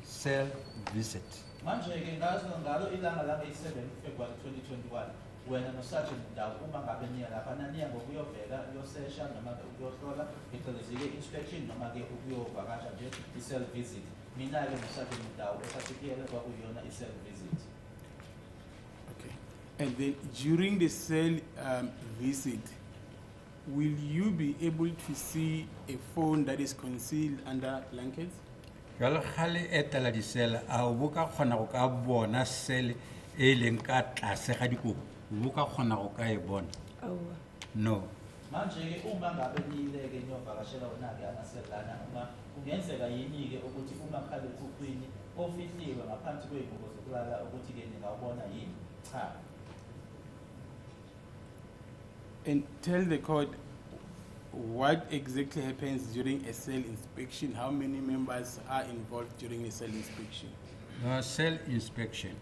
cell visit. Manje ke ngalo ilanga la 7 February 2021 wena no-Sergeant Modau uma ngabe niya lapha naniya ngokuyobheka uyosesha noma ke ukuyohlola phecelezi ke inspection noma ke ukuyovakasha nje i-cell visit. Mina ke no-Sergeant Modau esasikiyele kwakuyona i-cell visit. Okay. And then during the cell visit, will you be able to see a phone that is concealed under blankets? Jalo khale etela di sela a o boka khona go ka bona sele e leng ka tlase ga dikobo o boka khona go ka e bona Awa. no Manje-ke uma ngabe niyileke niyovakashela wona-ke amaselana uma kungenzeka yini-ke ukuthi umakhalekhukhwini ofihliwe ngaphansi kwey'ngubo zokulala ukuthi-ke ningawubona yini? Cha. And tell the court what exactly happens during a cell inspection. How many members are involved during a cell inspection? no cell inspection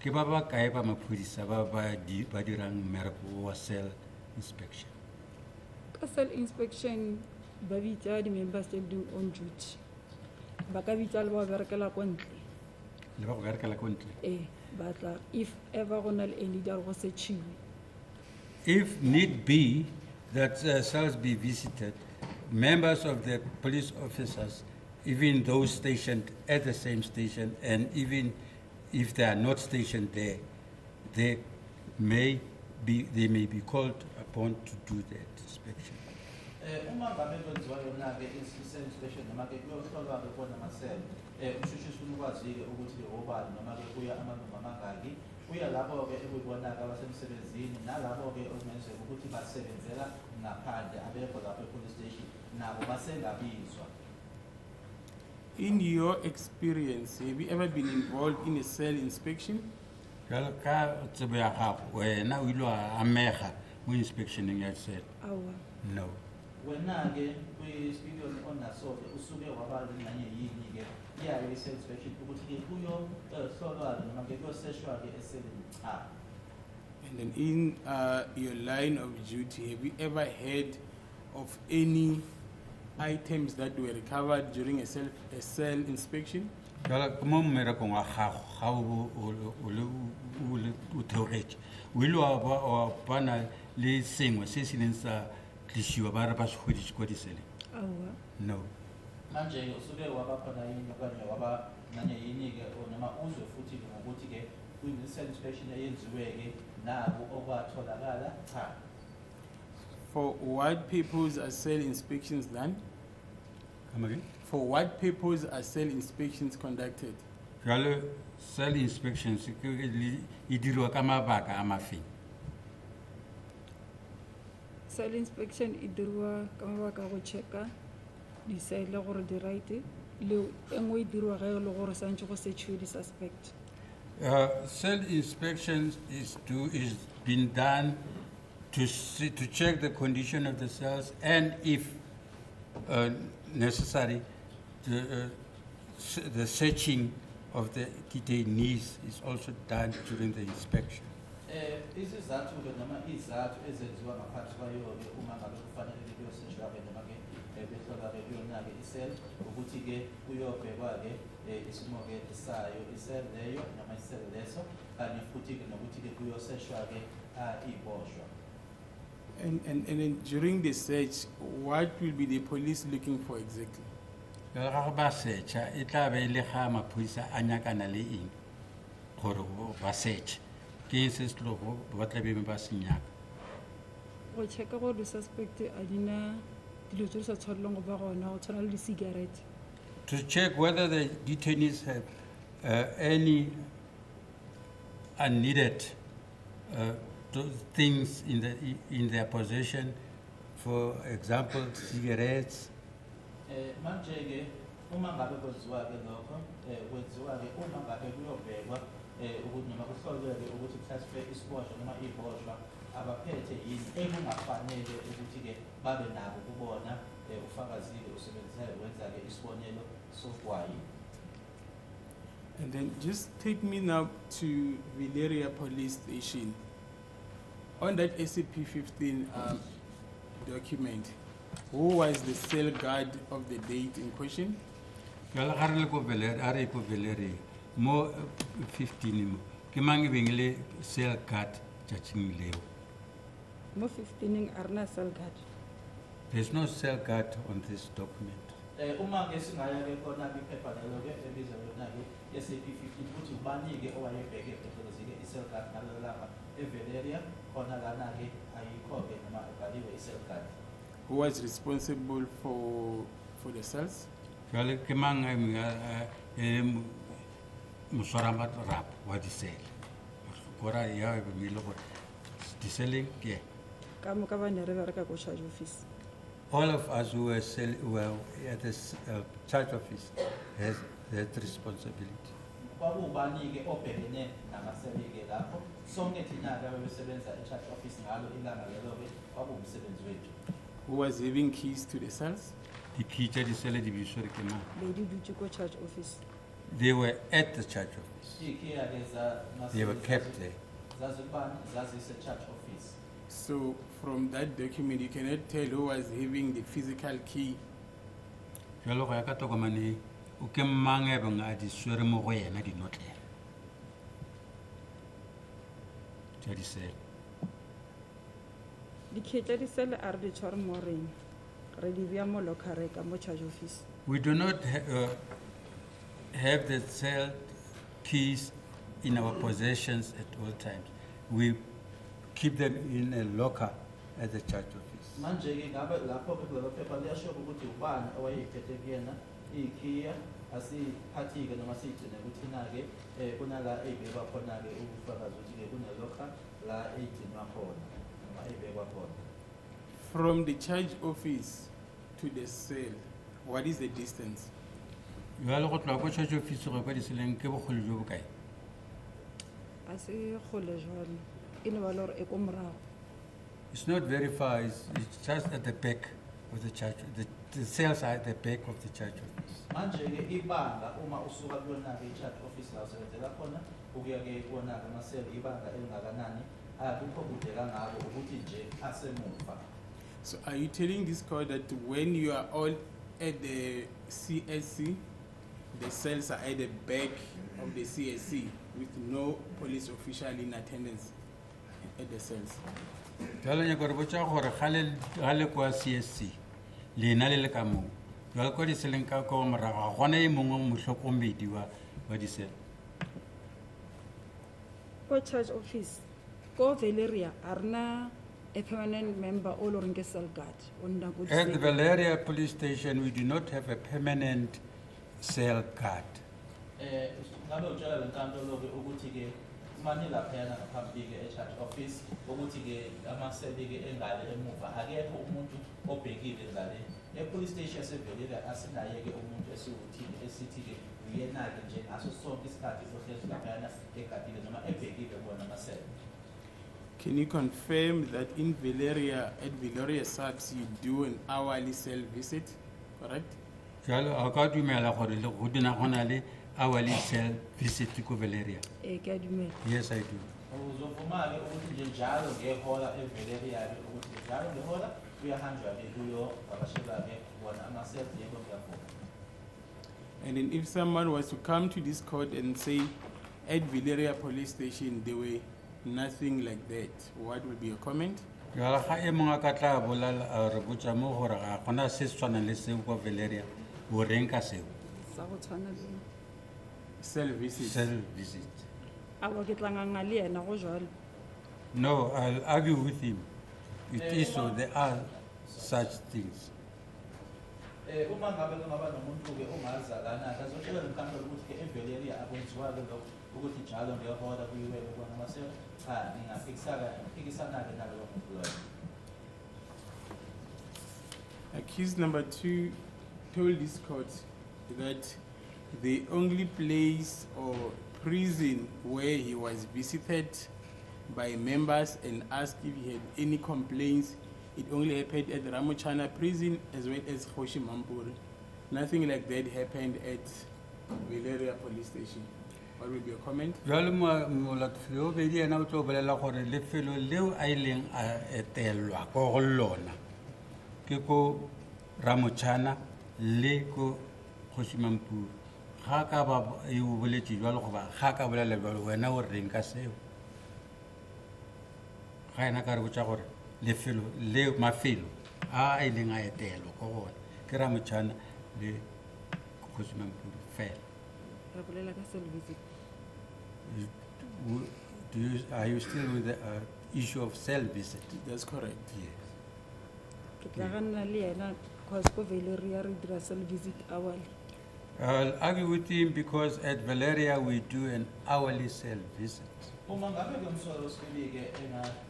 ke ba ba kae ba maphodisa ba dirang mmereko wa cell inspection Ka cell inspection, ba bitsa di members tse di on duty. Ba ka bitsa le ba berekela kwa ntle. le ba go berekela ko ntle Batla if ever go na le any di a go searchiwe. if need be that cells be visited, members of the police officers, even those stationed at the same station, and even if they are not stationed there, they may be called upon to do that inspection. Uma ngabe kwenziwa yona-ke i-cell inspection noma-ke kuyohlolwa-ke khona amasela umshushu ufuna ukwazi-ke ukuthi-ke obani noma-ke kuya amalungu amangaki kuya labo-ke ekuyibona-ke abasemsebenzini nalabo-ke okungenzeka ukuthi basebenzela ngaphandle abekho lapho e-police station nabo basengabizwa. In your experience, have you ever been involved in a cell inspection? Jalo ka tsebo ya gago wena o ile wa amega mo inspectioneng ya cell Awa. no Wena-ke kwi-experience onaso-ke usuke waba ngxenye yini-ke yayo i-cell inspection ukuthi-ke kuyohlolwa-ke noma-ke kuyoseshwa-ke eseleni? Cha. And then in your line of duty, have you ever heard of any items that were recovered during a cell inspection? jalo ke mo mmerekong wa gago ga o theogetse o ile wa bana le sengwe se se leng sa tlisiwa ba re ba se goditse kwa diseleng Awa. no Manje usuke waba khona yini okanye waba ngxenye yini-ke noma uzwe futhi-ke ngokuthi-ke kwi-cell inspection eyenziwe-ke nabo okwatholakala? Cha. For what purpose are cell inspections done? come again For what purpose are cell inspections conducted? jalo cell inspections e dirwa ka mabaka a mafeng Cell inspection e dirwa ka mabaka a go checka di cell gore di right le engwe e dirwa ga e le gore santse go searchiwe di suspect. Cell inspections is been done to check the condition of the cells and if necessary the searching of the detainees is also done during the inspection. Isizathu-ke noma izathu ezenziwa ngaphansi kwayo-ke uma ngabe kufanele kuyoseshwa-ke noma-ke behlolwa-ke kuyona-ke i-cell ukuthi-ke kuyobhekwa-ke isimo-ke sayo i-cell leyo noma i-cell leso kanye futhi-ke nokuthi-ke kuyoseshwa-ke iboshwa. And then during the search, what will be the police looking for exactly? Jalo ga ba searcha e tla be le ga maphodisa a nyakana le eng gore ba search ke eng se se tlo ba tla be ba se nyaka Go checka gore di suspect a dina dilo tse di sa tshwanelang go ba gona go tshwana le di-cigarette. to check whether the detainees have any unneeded things in their possession, for example, cigarettes. Manje-ke uma ngabe kwenziwa-ke lokho kwenziwa-ke uma ngabe kuyobhekwa ukuthi noma kuhlolwe-ke ukuthi mhlawumbe isiboshwa noma iboshwa abaphethe yini ekungafanele ukuthi-ke babe nabo kubona ufakazi-ke usebenzisayo wenza-ke isibonelo sogwayi. And then just take me now to Valeria Police Station. On that SCP-15 document, who was the cell guard of the date in question? Jalo ga re le ko Valeria mo 15 mo ke mang beng le cell guard tšatšing leo. Mo 15 a rena cell guard. There's no cell guard on this document. Uma-ke singaya-ke khona-ke iphepha lelo-ke ebizwa yona-ke SAP 15 ukuthi ubani-ke owayebheke phecelezi-ke i-cell card ngalelo langa eValeria khona lana-ke ayikho-ke noma ibhaliwe i-cell card. Who was responsible for the cells? Jwale ke mang muswarama rap wa di-cell kora ya be le gore di-celling ke ka moka ba ne re bereka ko charge office. all of us who were at the charge office has that responsibility. Kwakubani-ke obhekene namaseli-ke lapho sonke thina-ke abebesebenza e-charge office ngalo ilanga lelo-ke kwakuwumsebenzi wethu. Who was having keys to the cells? The key to the cell division ke mang? Be di dutse ko charge office. They were at the charge office. Iy'khiya-ke They were kept there. zazibani zazise-charge office. So from that document, you cannot tell who was having the physical key. Jwalo go ya ka tokomane o ke mang e beng a di swere mo go yena di notlele tša di-cell. Dikhetla di sele a re di tshware mo reng re di bea mo lockere ka mo charge office. We do not have the cell keys in our possessions at all times. We keep them in a locker at the charge office. Manje-ke ngabe lapho-ke kulelo phepha liyasho ukuthi ubani owayeyiphethe kuyena iy'khiya asiphathi-ke noma siyigcine kuthina-ke kunala ey'bekwa khona-ke ubufakazi ukuthi-ke kunelokha la ey'gcinwa khona noma ey'bekwa khona. From the charge office to the cell, what is the distance? Jwale go tloga ko charge office go kwa di-celleng ke bogolo jo bokae? A se gole jwalo e ne ba le gore e ko morago. It's not very far, it's just at the back of the church. The cells are at the back of the church office. Manje-ke ibanga uma usuka kuyona-ke i-charge office la usebenzela khona ukuya-ke kuwona-ke amaseli ibanga elingakanani akukho kude kangako ukuthi nje asemuva. So are you telling this court that when you are all at the CSC, the cells are at the back of the CSC with no police official in attendance at the cells? Jwale nyaka re botsa gore gale kwa CSC lena le le ka moo jwale kwa di-celleng ka ko morago ga gona e mongwe motlhokomedi wa di-cell. Ko charge office ko Valeria a rena a permanent member o lo reng ke cell guard o nna ko At the di-cell. Valeria police station, we do not have a permanent cell guard. Ngabe utshela le nkantolo-ke ukuthi-ke manje laphayana ngaphambili-ke e-charge office ukuthi-ke amaseli-ke engale emuva akekho umuntu obhekile ngale e-police station yaseValeria asinaye-ke umuntu esiwuthini esithi-ke uyena-ke nje ngaso sonke isikhathi sohlezi laphayana egadile noma ebhekile kuwona amaseli. Can you confirm that in Valeria, at Valeria SABC, you do an hourly cell visit, correct? Jwale a ka dumela gore le go dina go na le hourly cell visit ko Valeria? E ke a dumela. Yes, I do. Uzovuma-ke ukuthi nje njalo ngehola eValeria-ke ukuthi njalo ngehola kuyahanjwa-ke kuyovakashela-ke wona amaseli yebo ngiyavuma. And then if someone was to come to this court and say, at Valeria police station, there were nothing like that, what would be your comment? Jwale ga e mongwe a ka tla bolela a re botsa mo gore ga gona se se tshwanang le seo kwa Valeria o reng ka seo Sa go tshwana le Cell visit. cell visit. a wa ke tlanganga le ena go jwalo. No, I'll argue with him. It is so, there are such things. Uma ngabe kungaba nomuntu-ke ongaza lana azotshela lenkantolo ukuthi-ke eValeria akwenziwa-ke lokho ukuthi njalo ngehola kuyiwele kona amaseli cha ngingaphikisana-ke naloyo muntu loyo. Accused number 2 told this court that the only place or prison where he was visited by members and asked if he had any complaints, it only happened at the Ramochana prison as well as Hoshi Mampuri. Nothing like that happened at Valeria police station. What will be your comment? Jwale molatofedi o bedi ena o tlo bolela gore lefelo leo a ileng a etelwa ko go lona ke ko Ramochana le ko Kgošimampuru. Ga ka ba e o boletse jwalo goba ga ka bolela jwalo wena o reng ka seo ga ena ka re botsa gore lefelo le mafelo a ileng a etelwa ko gona ke Ramochana le Kgošimampuru fela. Re bolela ka cell visit. Are you still with the issue of cell visit? That's correct. Yes. Ke tla ga nna le yena cause ko Valeria re dira cell visit hourly. I'll argue with him because at Valeria we do an hourly cell visit. Uma ngabe ke umsolo wesibili ke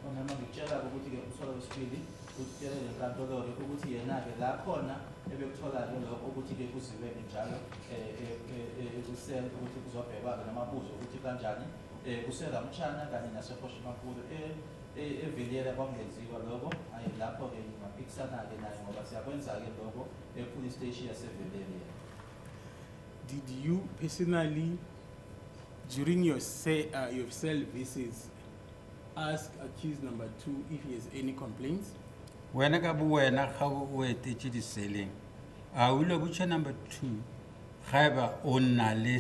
noma ngitshela ukuthi ke umsolo wesibili utshele lenkantolo ke ukuthi yena ke la khona ebekuthola ke lokho ukuthi ke kuziwe njalo kusel ukuthi kuzobhekwa namabuzo ukuthi kanjani kuseramtshana kanye nasePhoshimakhulu eVilera kwangenziwa lokho ayi lapho ke ngaphikisana ke naye ngoba siyakwenza ke lokho epolice station yaseVilera. Did you personally, during your cell visits, ask accused number 2 if he has any complaints? Wena ka bo wena ga o etetse di selling. A o ile botša number 2 ga eba o na le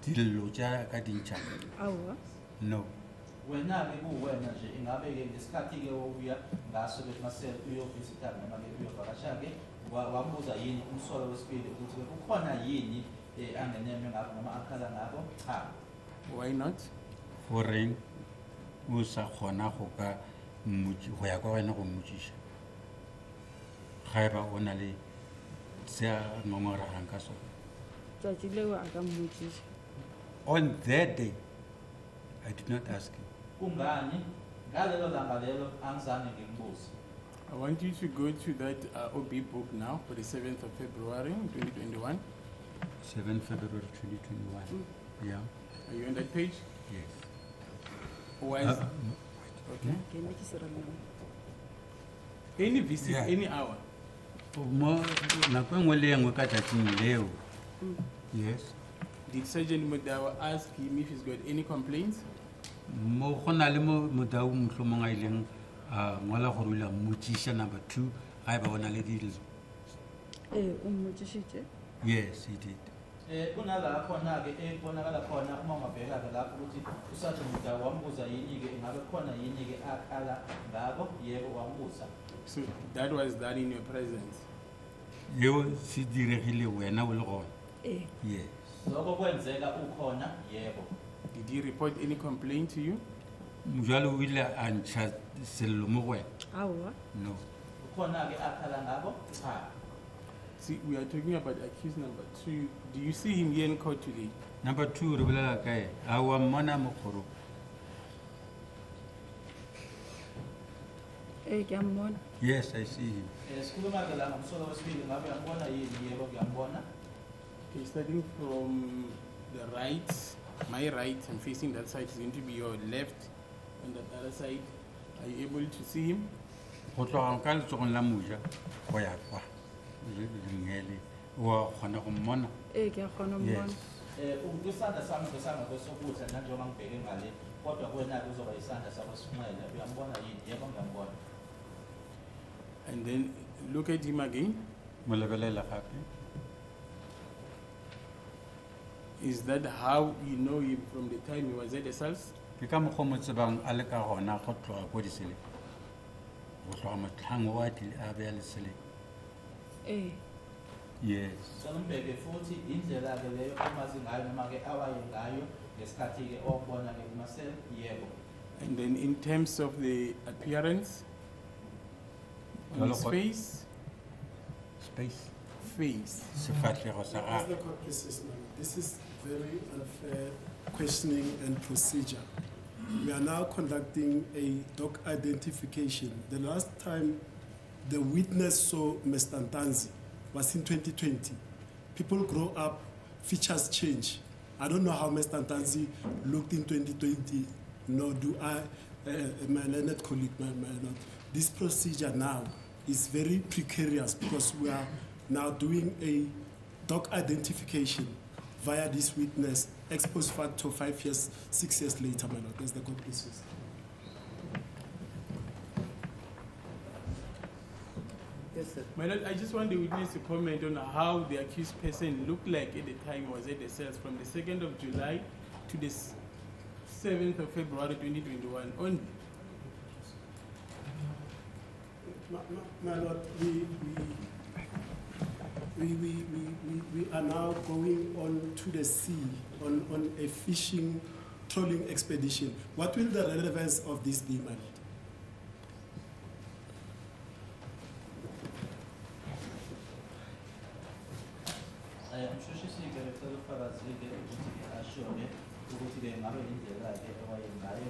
dillo tša ka dintšha. Awa. No. Wena ke kuwena nje ingabe ke ngesikhathi ke ubuya ngaso bemasel uyovisita noma ke uyovakasha ke wambuza yini umsolo wesibili ukuthi ke kukhona yini angeneme ngakho noma akhala ngakho cha. Why not? Goreng o sa kgona go ka go ya kwa wena go mmotšiša ga eba o na le se a ngongoregang ka sone. Tšatši leo a ka mmotšiša. On that day I did not ask him. Kungani ngalelo langa lelo angizange ngimbuze. I want you to go to that OB book now for the 7th of February 2021. 7 February 2021. Yeah. Are you on that page? Yes. Why is okay. Ke nne ke se ramela. Any visit, Yeah. any hour. Mo nako engwe le engwe ka tšatšing leo. Yes. Did Sergeant Modawa ask him if he's got any complaints? Mo go na le mo Modau mohlomong a ileng a ngola gore o ile a mmotšiša number 2 ga eba o na le dillo. O mmotšišitše. Yes, he did. Kunala khona ke ebonakala khona uma ungabheka ke lapho ukuthi usathi Modawa wambuza yini ke ngabe khona yini ke akhala ngabo yebo wambuza. So that was done in your presence. Yeo se diregile wena o le gona. Yes. Lokho kwenzeka ukhona yebo. Did he report any complaint to you? Jalo o ile a ntšha sello mo go wena. Awa. No. Khona ke akhala ngabo cha. See, we are talking about accused number 2. Do you see him here in court today? Number 2 re bolela kae a wa mmona mo kgoro. Ke a mmona. Yes, I see him. Sikhuluma ke la ngomsolo wesibili ngabe uyambona yini yebo ngiyambona. Okay, starting from the right, my right, I'm facing that side, is going to be your left, and the other side. Are you able to see him? Go tloga ka letsogong la moja go ya kwa lengele wa kgona go mmona. Ke a kgona mmona. Ukwisandla sami ngesandla kwesokudla njengoba ngibheke ngale kodwa kuwena kuzoba isandla sakwesinxele uyambona yini yebo ngiyambona. And then look at him again. Mo lebelela gape. Is that how you know him from the time he was at the cells? Ke ka mokgwa mo tsebang a le ka gona go tloga ko diseleng. Go tloga motlhang o a beya leseleng. Yes. Sanombheke futhi indlela ke leyo amazi ngayo noma ke awaye ngayo ngesikhathi ke okubona ke kumasel yebo. And then in terms of the appearance, on his face, face. Sefatlego sa As the gagwe. court says, ma'am, this is very unfair questioning and procedure. We are now conducting a dog identification. The last time the witness saw Mr. Ntanzi was in 2020. People grow up, features change. I don't know how Mr. Ntanzi looked in 2020, nor do I, my learned colleague, my not. This procedure now is very precarious because we are now doing a dog identification via this witness, ex post facto 5 years, 6 years later, my lord, as the court says. Yes, sir. My lord, I just want the witness to comment on how the accused person looked like at the time he was at the cells from the 2nd of July to the 7th of February 2021 only. My lord, we we are now going on to the sea on a fishing trawling expedition. What will the relevance of this be, my lord? Umshushisi-ke becela ufakazi-ke ukuthi ashone ukuthi-ke ngabe indlela-ke owayengayo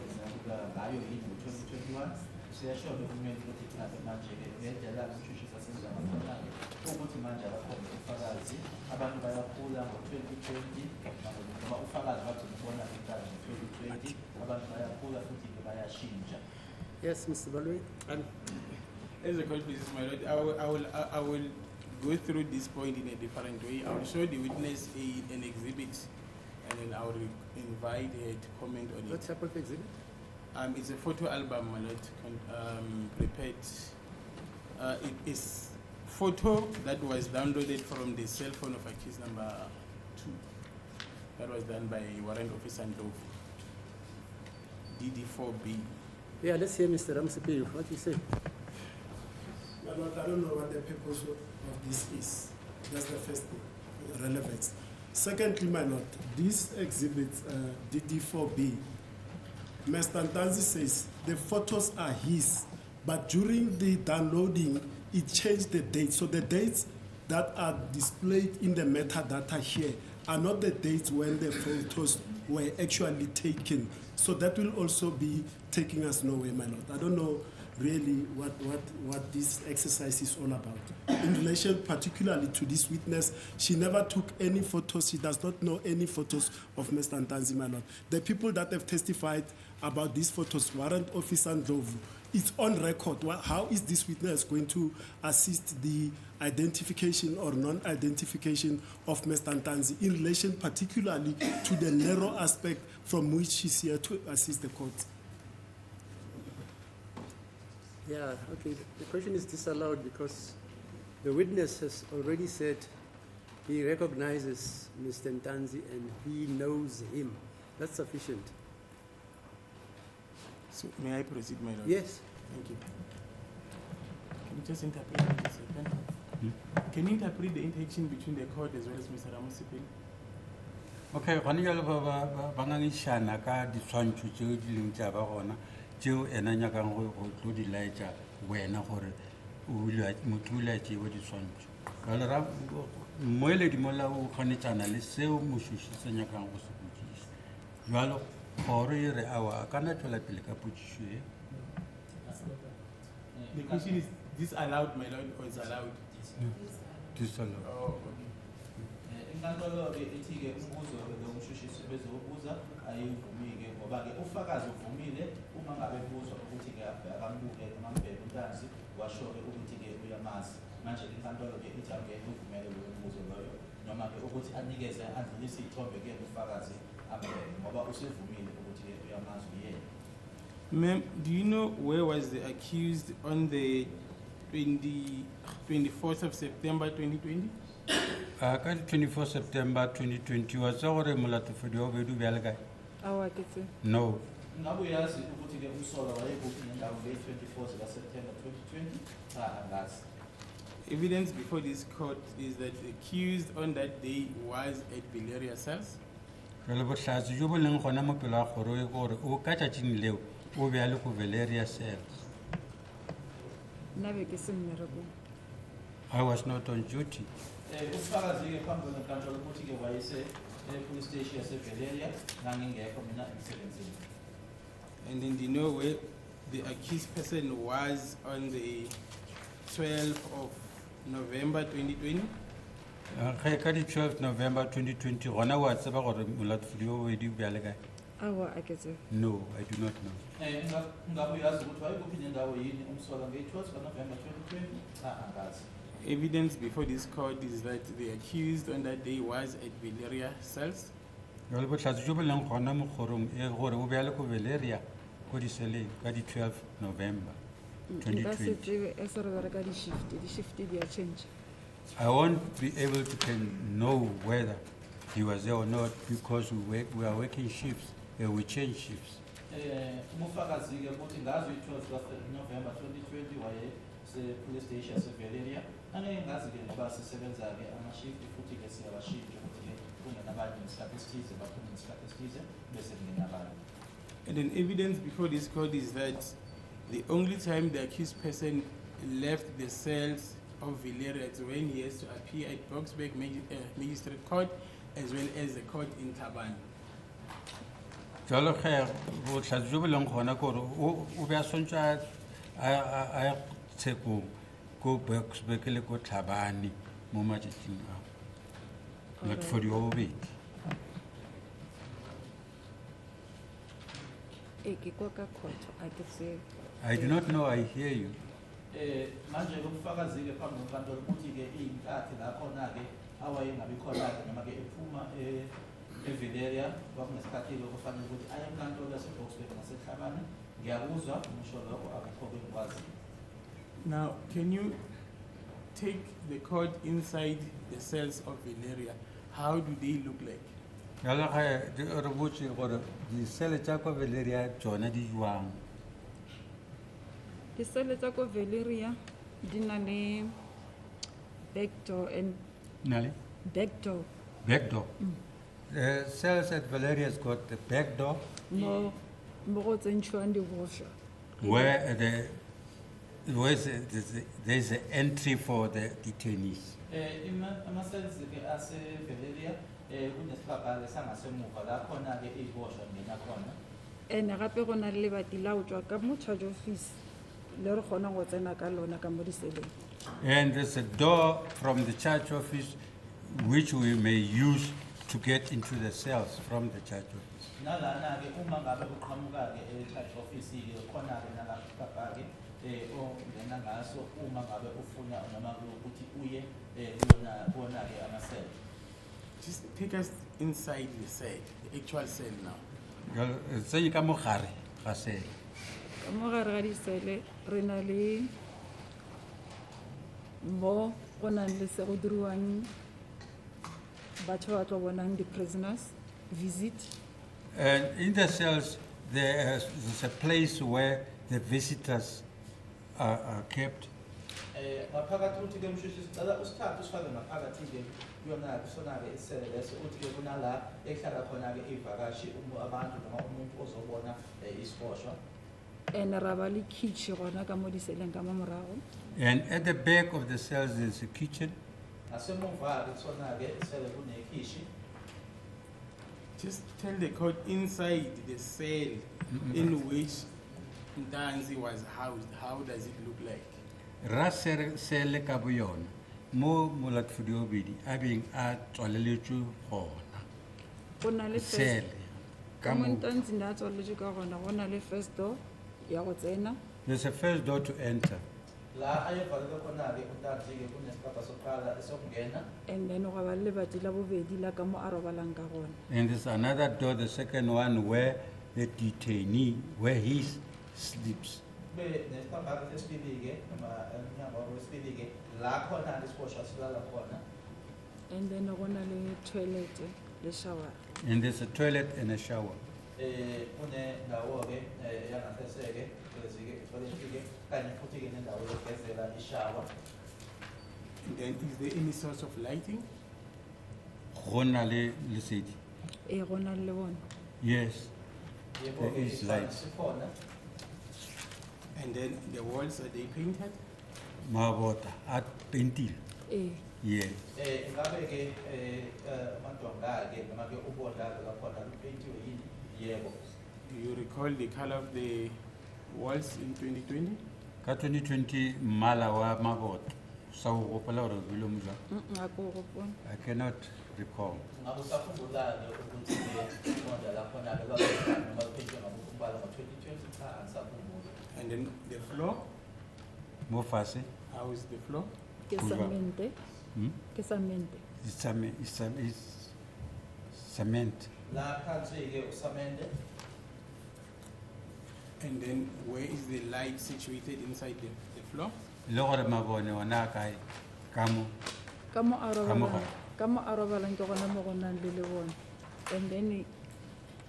ngayo yini ngo-2021 siyashona kumele ukuthi mhlawumbe manje-ke ngendlela umshushisi asenza ngakhona-ke ukuthi manje abakhona ufakazi abantu bayakhula ngo-2020 noma ufakazi bathi ngibona inkalo ngo-2020 abantu bayakhula futhi-ke bayashintsha. Yes, Mr. Balwe. As a court basis, my lord, I will go through this point in a different way. I will show the witness an exhibit, and then I will invite her to comment on What it. type of exhibit? It's a photo album, my lord, prepared. It is photo that was downloaded from the cell phone of accused number 2. That was done by Warrant Officer Ndlovu, DD4B. Yeah, let's hear Mr. Ramsepe. What you say? My lord, I don't know what the purpose of this is. That's the first thing, relevance. Secondly, my lord, this exhibit, DD4B, Mr. Ntanzi says the photos are his, but during the downloading, it changed the date. So the dates that are displayed in the metadata here are not the dates when the photos were actually taken. So that will also be taking us nowhere, my lord. I don't know really what this exercise is all about. In relation particularly to this witness, she never took any photos. She does not know any photos of Mr. Ntanzi, my lord. The people that have testified about these photos, Warrant Officer Ndlovu, it's on record. How is this witness going to assist the identification or non-identification of Mr. Ntanzi in relation particularly to the narrow aspect from which she's here to assist the court? Yeah, okay. The question is disallowed because the witness has already said he recognizes Mr. Ntanzi and he knows him. That's sufficient. So may I proceed, my lord? Yes. Thank you. Can you just interpret it a second? Can you interpret the interaction between the court as well as Mr. Ramosipeli? Okay, gona jalo ba ngangišana ka diswantšho tšeo di leng tša ba gona tšeo ena nyakang go tlo di laetša wena gore motho o laetšewa diswantšho jalo mmoeledi mola o kgonetšana le seo mošoši se nyakang go se botšiša jalo kgoro e re awa a kana tšwela pele ka potšišo e. The question is disallowed, my lord, or is allowed? Disallowed. Oh, okay. Inkantolo-ke ithi-ke umbuzo-ke lo mshushisi bezowubuza ayivumi-ke ngoba-ke ufakazi uvumile uma ngabe buzwa ukuthi-ke akambuke amambhele uNtanzi washo-ke ukuthi-ke uyamazi manje inkantolo-ke ithi angeke uvumele loyo mbuzo loyo noma-ke ukuthi anikeze adlulise iy'thombe-ke ufakazi ambhele ngoba usevumile ukuthi-ke uyamazi uyena. Ma'am, do you know where was the accused on the 24th of September 2020? Ka 24 September 2020 wa tsa gore molatofedi wa bobedi o bjale kae? Awa ke tse. No. Ngabe uyazi ukuthi-ke umsolwa wayekuphi ngendawo ngeyi-24 zikaSeptember 2020? Angazi. Evidence before this court is that the accused on that day was at Valeria cells. Jalo bohlatsi jo bo leng gona mo pelo a kgoro e gore o ka tšatšing leo o bjale ko Valeria cells. Nna be ke se mmerekong. I was not on duty. Ufakazi-ke phambi kwenkantolo ukuthi-ke wayese police station yaseValeria ngangingekho mina emsebenzini. And then do you know where the accused person was on the 12th of November 2020? Ka di 12 November 2020 gona wa tseba gore molatofedi wa bobedi o bjale kae? Awa a ke tse. No, I do not know. Ngabe uyazi ukuthi wayekuphi nendawo yini umsolwa ngeyi-12 kaNovember 2020? Angazi. Evidence before this court is that the accused on that day was at Valeria cells. Jalo bohlatsi jo bo leng gona mo kgorong e gore o bjale ko Valeria ko diseleng ka di 12 November Nka se 2020. tsebe e se re bereka di-shift di a change. I won't be able to know whether he was there or not because we are working shifts. We change shifts. Umufakazi-ke ukuthi ngazo i-12 kaNovember 2020 wayese police station yaseValeria Angeke ngazi-ke ngoba sisebenza-ke ama-shift futhi-ke siyabashintsha ukuthi-ke kungenabanye ngesikhathi esithize baphume ngesikhathi esithize bese kungena abanye. And an evidence before this court is that the only time the accused person left the cells of Valeria is when he has to appear at Boksburg Magistrate Court as well as the court in Taban. Jalo ge bo tlhatso bo leng gona gore o be a sontša a tshekong ko Boksburg le ko Tlhabane mo matšatšing ao not for the bobedi. I do not know, I hear you. Manje ubufakazi-ke phambi konkantolo ukuthi-ke iy'nkathi la khona-ke awayengabi khona-ke noma-ke ephuma eVileria kwakunesikhathi-ke kufanele ukuthi aye enkantolo yaseBoksburg naseTlhabane. Ngiyakuzwa umusho lokho akukho-ke ngikwazi. Now, can you take the court inside the cells of Valeria? How do they look like? Jalo ge re botse gore disele tša kwa Valeria tsona di jwang. Disele tsa ko Valeria di na le back door and Nale? back door. Back door. The cells at Valeria has got the back door Mo go tsentšhwang dibošwa. where there's an entry for the detainees. Ama-cells-ke ase-Valeria kunesibhabhale sangasemuva la khona-ke iy'boshwa ngena khona. And gape go na le lebati la o tswa ka mo charge office le re kgona go tsena ka lona ka mo diseleng. And there's a door from the church office which we may use to get into the cells from the church office. Nalana-ke uma ngabe uqhamuka-ke e-church office-ke khona-ke nalabhabhake ongena ngaso uma ngabe ufuna noma ukuthi uye kuwona-ke ama-cell. Just take us inside the cell, the actual cell now. Tse ka mo gare ga sele. Ka mo gare ga disele re na le mo go nang le se go diriwang batho ba tlo bonang di-prisoners visit. And in the cells, there's a place where the visitors are kept. Ngaphakathi ukuthi-ke mshushi sicela usithathe usifake ngaphakathi-ke kuyona-ke kusona-ke isele leso uthi-ke kunala ehlala khona-ke iy'vakashi abantu noma umuntu ozobona isiboshwa. And ra ba le kitchen gona ka mo diseleng ka mo morago. And at the back of the cells, there's a kitchen. Ngasemuva-ke kusona-ke isele kunekhishi. Just tell the court inside the cell in which Ntanzi was housed, how does it look like? Ra sele ka bo yona mo molatofodi o bedi a beng a tswaleletswe gona. Go na le first Sele ka ka mo mo. Ntanzi na tswaletswe ka gona go na le first door ya go tsena. There's a first door to enter. La ayevalele khona-ke uNtanzi-ke kunesigaba sokuqala esokungena. And then go ba le lebati la bobedi la ka mo a robalang ka gona. And there's another door, the second one, where the detainee, where he sleeps. Kube nesibhabhane sesibili-ke noma umnyango wesibili-ke la khona-ke isiboshwa silala khona. And then go na le toilet le shower. And there's a toilet and a shower. Kunendawo-ke yangasese-ke phecelezi-ke itoilet-ke kanye futhi-ke nendawo yokugezela ishawa. And then is there any source of lighting? Go na le lesedi. Go na le bona. Yes. Yebo-ke There is light. sikhona. And then the walls, are they painted? Mabota at pentil. Yes. Ngabe-ke amadwangala-ke noma-ke ubodla-ke lakhona lupeyintiwe yini? Yebo. Do you recall the color of the walls in 2020? Ka 2020 mala wa mabota. Sa o gopola gore o bile mo jang? I cannot recall. Ngabe usakhumbula-ke ukuthi-ke ubodla lakhona-ke lwabekhala noma lupeyintiwe ngokumbala ngo-2020 cha angisakhumbuli. And then the floor, Mo fase. how is the floor? Ke samente. Ke samente. It's cement. La phansi-ke usamende. And then where is the light situated inside the floor? Le gore mabone ona kae ka mo. Ka mo a Ka mo robalang- ka mo a robalang ke gona mo go nang le lebone. And then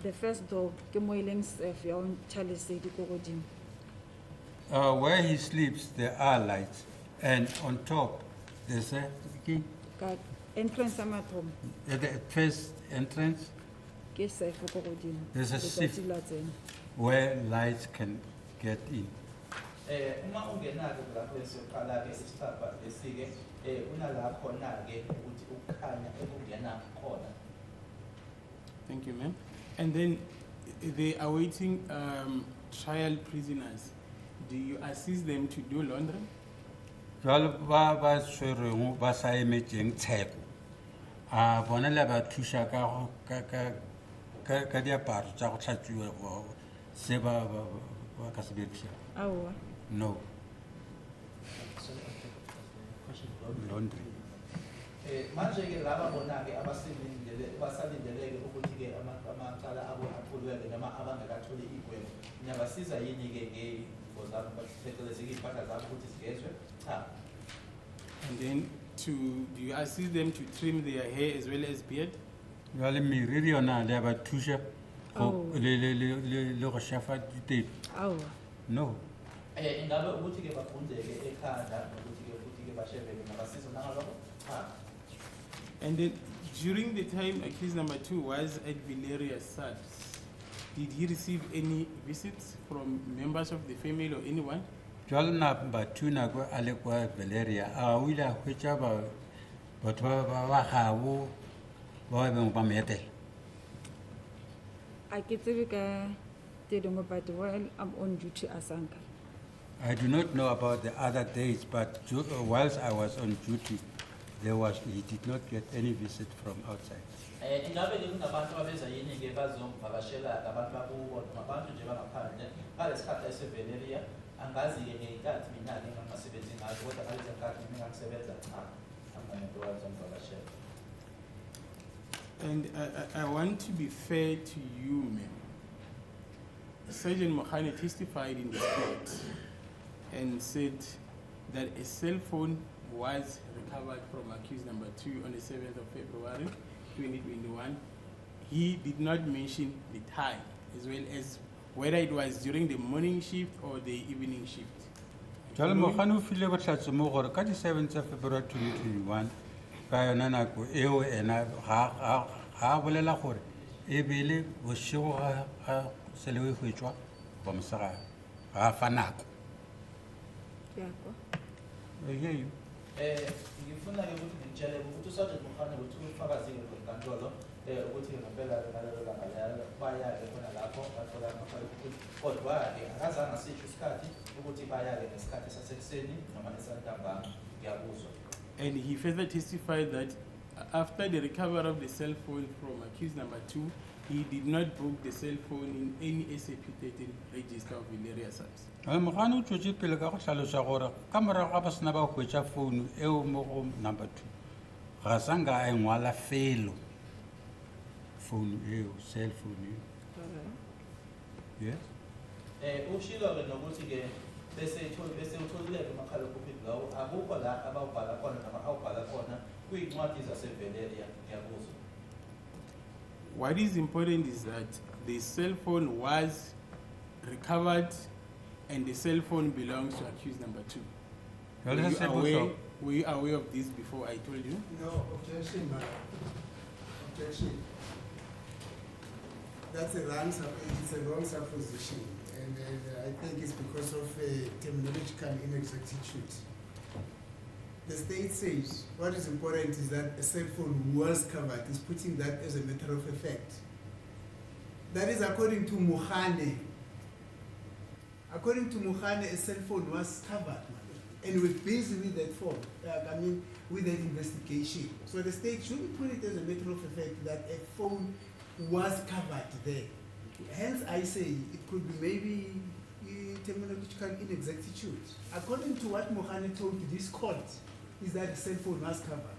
the first door ke mo e leng safe ya go ntšha lesedi ko godimo. Where he sleeps, there are lights. And on top, There's a key Ka entrance ya mathomo at the first entrance ke safe ko godimo. There's a Letsatsi shift. la tsena. where lights can get in. Uma ungenake lapho esiyoqala ke sisithapha lesike unala khona ke ukuthi ukukhanya ekungena khona. Thank you, ma'am. And then they are waiting trial prisoners. Do you assist them to do laundry? Jwale ba tshwerweng ba sa emetseng tsheko a bona le ba thusa ka diaparo tsa go tlhatswiwa se ba ka se berekisang. Aowa. No. Laundry. Manje ke laba bona ke abasalindeleke ukuthi ke amacala abo aqhubeke noma abangakatholi igwebo. Niyabasiza yini ke ngey'nto zabo phecelezi iy'mpahla zabo ukuthi zigezwe? Cha. And then do you assist them to trim their hair as well as beard? Jwale meriri yona le ba thusa Oh. le go shafa ditedu. Aowa. No. Ingabe ukuthi ke bafundeke ekhanda nokuthi ke futhi ke bashebeke nabasiza nangalokho? Cha. And then during the time accused number 2 was at Valeria SABC, did he receive any visits from members of the family or anyone? Jwale number 2 na kwa ale kwa Valeria a o ile a hwetša batho ba gabo ba beng ba meetela. A ke tsebe ka tse dingwe, but while I'm on duty as uncle. I do not know about the other days, but whilst I was on duty, he did not get any visit from outside. Ingabe ke kunabantu abeza yini ke bazomvakashela abantu bakubo noma abantu nje bangaphandle ngalesikhathi eseValeria angazi ke ngey'nkathi mina ke ngingasebenzi ngazo kodwa ngalezi nkathi mina ngisebenza cha angamuntu wazomvakashela. And I want to be fair to you, ma'am. Sergeant Mokhane testified in the court and said that a cell phone was recovered from accused number 2 on the 7th of February 2021. He did not mention the time, as well as whether it was during the morning shift or the evening shift. Jwale Mokhane o file bohlatse mo gore ka di 7th of February 2021 ka yona nako eo ena ga bolela gore e bele bošego ga selewe e hwetšwa ba mosegare ga fa nako. Ya kwa. I hear you. Ngifuna ke ukuthi ngitshele ukuthi uSergeant Mokhane ukuthi ufakazile kwenkantolo ukuthi ngempela ngalelo langa lelo baya-ke khona lapho bathola amakhalekhukhwini kodwa-ke akazange asisho isikhathi ukuthi baya-ke ngesikhathi sasekuseni noma esantambama ngiyakuzwa. And he further testified that after the recovery of the cell phone from accused number 2, he did not book the cell phone in any SAP13 register of Valeria SABC. Mokhane o tšwetše pele ka go hlaloša gore ka morago ga ba sena ba hwetša founu eo mo go number 2 ga sanka a engwala felo founu eo cell phone eo. Yes. Ushilo-ke nokuthi-ke bese utholile-ke umakhalekhukhwini lawo akukho la abawubhala khona noma awubhala khona kuy'ncwadi zaseValeria ngiyakuzwa. What is important is that the cell phone was recovered and the cell phone belongs to accused number 2. Well, Were you aware of this before I told you? No, objection, madam. Objection. That's it's a wrong supposition, and I think it's because of terminological inexactitude. The state says what is important is that a cell phone was covered, is putting that as a matter of effect. That is according to Mokhane. According to Mokhane, a cell phone was covered, and we're busy with that phone, with that investigation. So the state shouldn't put it as a matter of effect that a phone was covered there. Hence, I say it could be maybe terminological inexactitude. According to what Mokhane told this court, is that the cell phone was covered.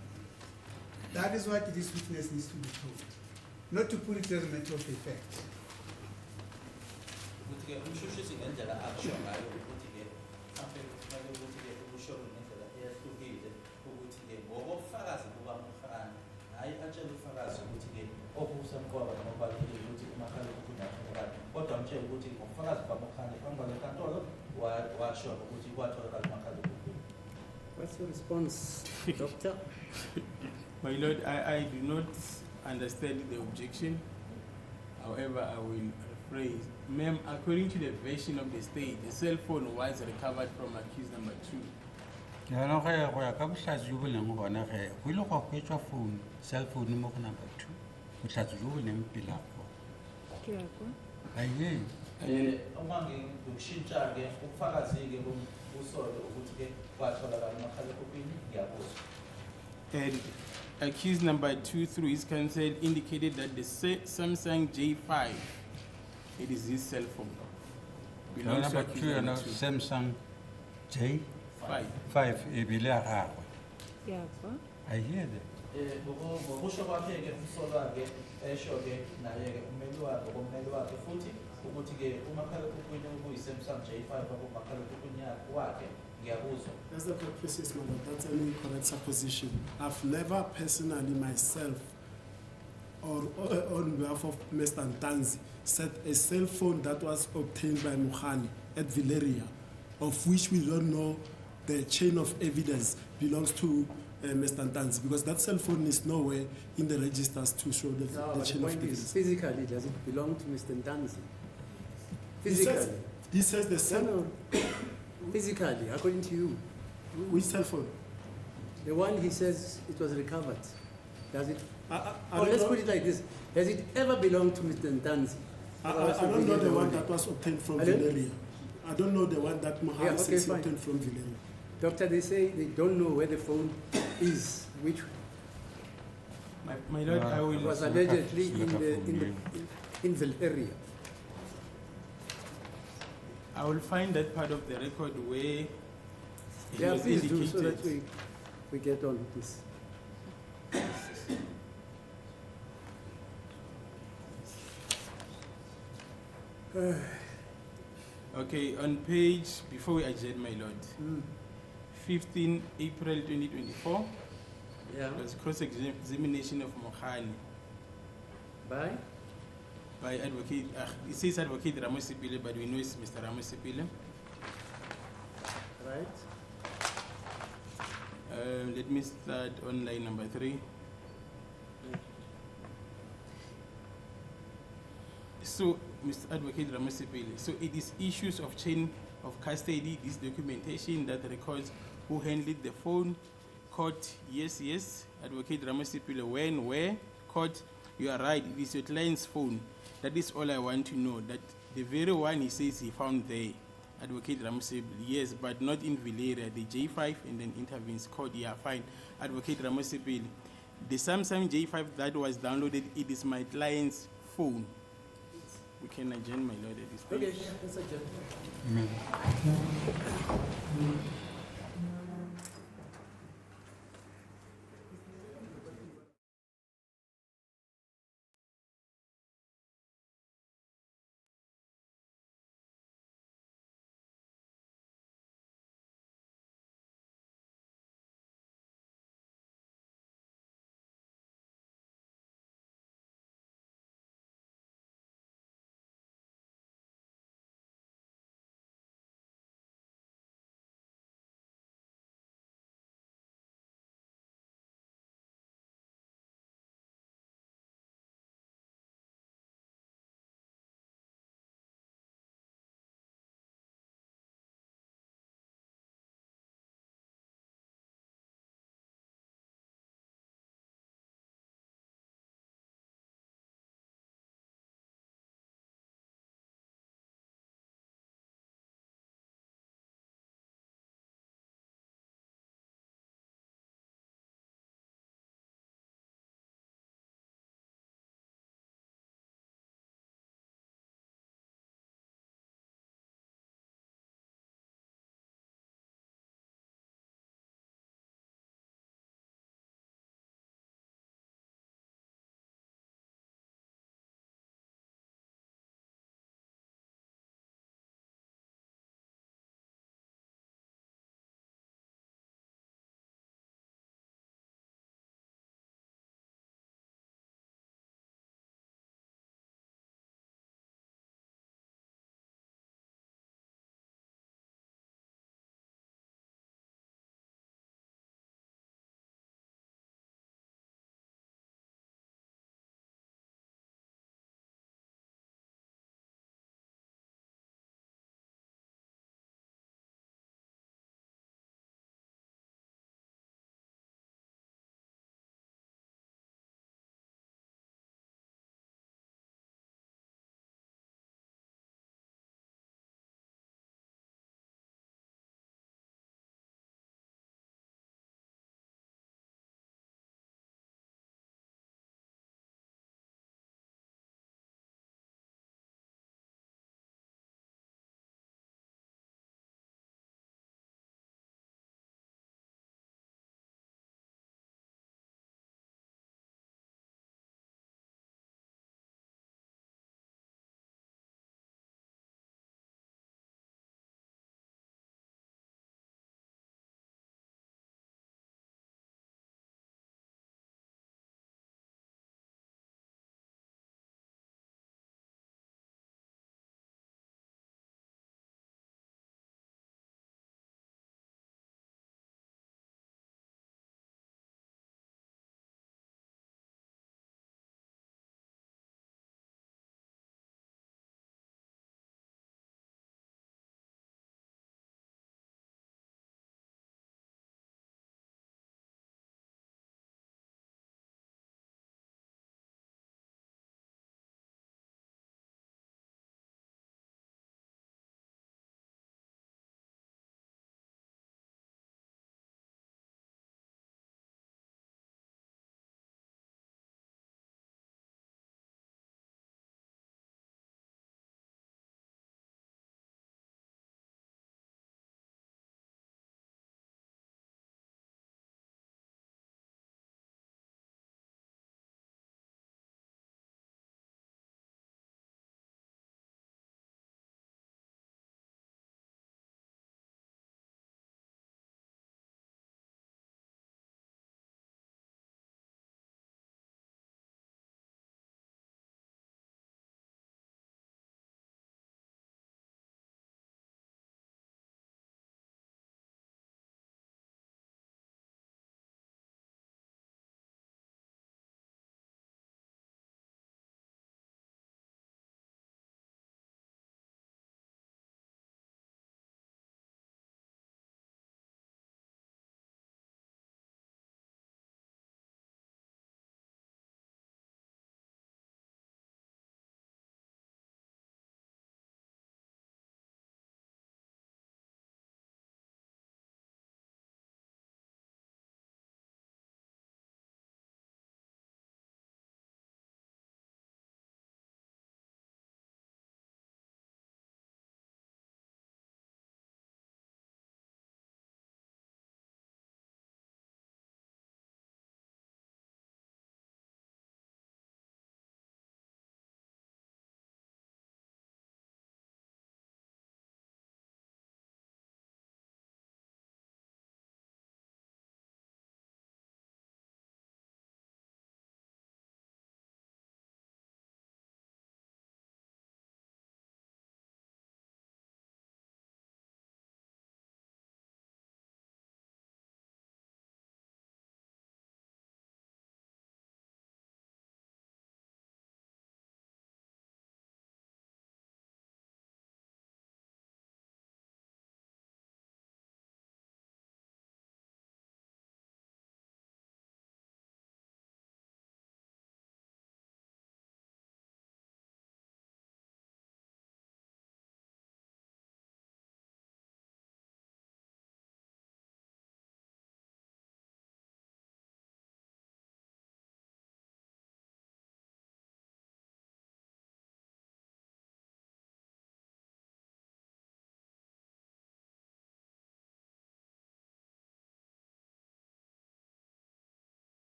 That is what this witness needs to be told, not to put it as a matter of effect. Ukuthi-ke umshushisi ngendlela akusho ngayo ukuthi-ke kufanele ukuthi-ke ukusho ngendlela eyahlukile ukuthi-ke ngokobufakazi bukaMokhane, hhayi atshele ufakazi ukuthi-ke okusemqoka noma kubalulekile ukuthi umakhalekhukhwini atholakale, kodwa amtshele ukuthi ngobufakazi bukaMokhane phambi kwalenkantolo washo ukuthi kwatholakala umakhalekhukhwini. What's your response, Doctor? My Lord, I do not understand the objection. However, I will rephrase. Ma'am, according to the version of the state, the cell phone was recovered from accused number 2. ke yana ge go ya ka bohlatsi jo bo leng gona ge go ile go hwetšwa phone cell phone mo go number 2 bohlatsi jo bo leng pela go Ke a kwa. aye Ngokushintsha-ke ubufakazi-ke busole ukuthi-ke kwatholakala umakhalekhukhwini ngiyabuzwa. And accused number 2, through his counsel, indicated that the Samsung J5, it is his cell phone. Belongs to number accused 2 yana number 2. Samsung J5 5. e bile a gagwe Ke a kwa. I hear that Ngokusho kwakhe-ke umsolwa-ke esho-ke naye-ke ummeli wakhe kommeli wakhe futhi ukuthi-ke umakhalekhukhwini okuyi-Samsung J5 akumakhalekhukhwini wakhe ngiyabuzwa. That's not a precise number. That's an incorrect supposition. I've never personally myself or on behalf of Mr. Ntanzi said a cell phone that was obtained by Mukhani at Villeria, of which we don't know the chain of evidence belongs to Mr. Ntanzi, because that cell phone is nowhere in the registers to show the No, the chain of point is, evidence. physically, does it belong to Mr. Ntanzi? He says the No, cell, no. Physically, according to you, which cell phone? the one he says it was recovered, does it? I Let's don't put it like this: has it ever belonged to Mr. Ntanzi? I don't know the one that was obtained from Pardon? Villeria. I don't know the one that Mukhani Yeah, okay, says he fine. obtained from Villeria. Doctor, they say they don't know where the phone is, which My Lord, I will. was allegedly in Villeria. I will find that part of the record where it Yeah, was please do, indicated. so that we get on with this. Okay, on page, before we adjourn, my Lord, 15 April 2024, Yeah. was cross-examination of Mokhani Bye. by Advocate, it says Advocate Ramosipile, but we know it's Mr. Ramosipile. Right. Let me start on line number 3. So, Mr. Advocate Ramosipile, so it is issues of chain of custody, this documentation that records who handled the phone, court, yes, Advocate Ramosipile, when, where, court, you are right, it is your client's phone. That is all I want to know, that the very one he says he found there, Advocate Ramosipile, yes, but not in Villeria, the J5 and then intervenes, court, yeah, fine. Advocate Ramosipile, the Samsung J5 that was downloaded, it is my client's phone. We can adjourn, my Lord, at this stage. Okay, let's adjourn. Amen.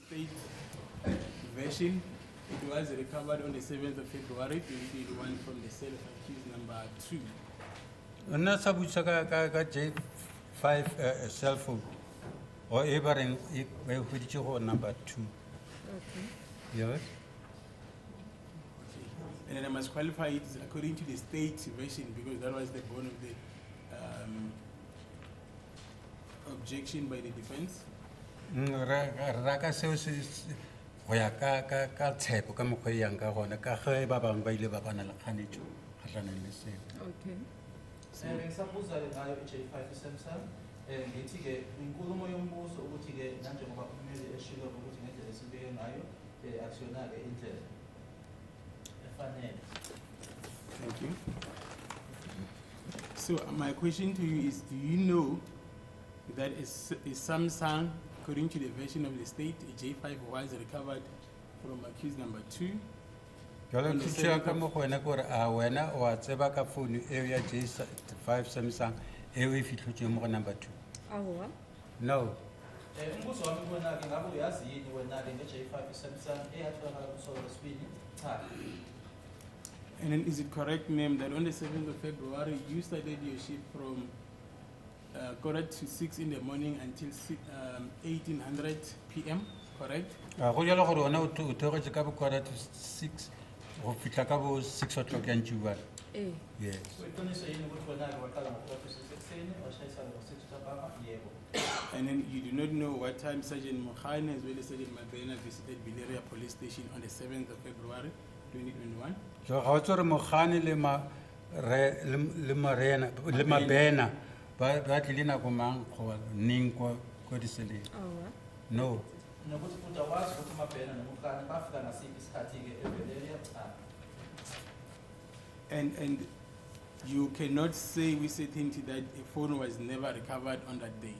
state version. It was recovered on the 7th of February 2021 from the self-accused number 2. Nna sa butsa ka J5 cell phone. Or everything, we hweditse go number 2. Okay. Yes? And then I must qualify it according to the state version because that was the bone of the objection by the defense. Raka seo se go ya ka tshepo ka mokgwa e yang ka gona ka ge ba bangwe ba ile ba bana le kganetso kgatlhanong le seo. Okay. Ngisabuza-ke ngayo i-J5 Samsung. Ngithi-ke inkulumo yombuso ukuthi-ke nanjengoba umele eshilo ukuthi ngendlela esibeke ngayo akusiyona-ke indlela efanele. Thank you. So my question to you is, do you know that a Samsung, according to the version of the state, a J5 was recovered from accused number 2? Jalo tshia ka mo go wena gore a wena wa tseba ka phone eo ya J5 Samsung eo e fitlhotseng mo go number 2? Awa. No. Umbuzo wami kuwena-ke ngabe uyazi yini wena-ke nge-J5 Samsung eyatholakala kuSolo lwesibili? Cha. And then is it correct, ma'am, that on the 7th of February, you started your shift from 5:45 in the morning until 1800 p.m., correct? Go jalo gore wena o theogetse ka bo 5:45 go fitlha ka bo 6 o'clock ya ntšiuba. Eh. Yes. Iqiniso yini ukuthi wena-ke waqala ngo-5 ekuseni washayisana ngo-6 ntambama? Yebo. And then you do not know what time Sergeant Mokhane as well as Sergeant Mabena visited Bileria Police Station on the 7th of February 2021? So ga o tsore mogane le mabena ba tlile nako mang go ning ko diseleng? Awa. No. Nokuthi futhi awazi ukuthi uMabhena noMokhane bafika ngasiphi isikhathi-ke eBileria? Cha. And you cannot say with certainty that a phone was never recovered on that day.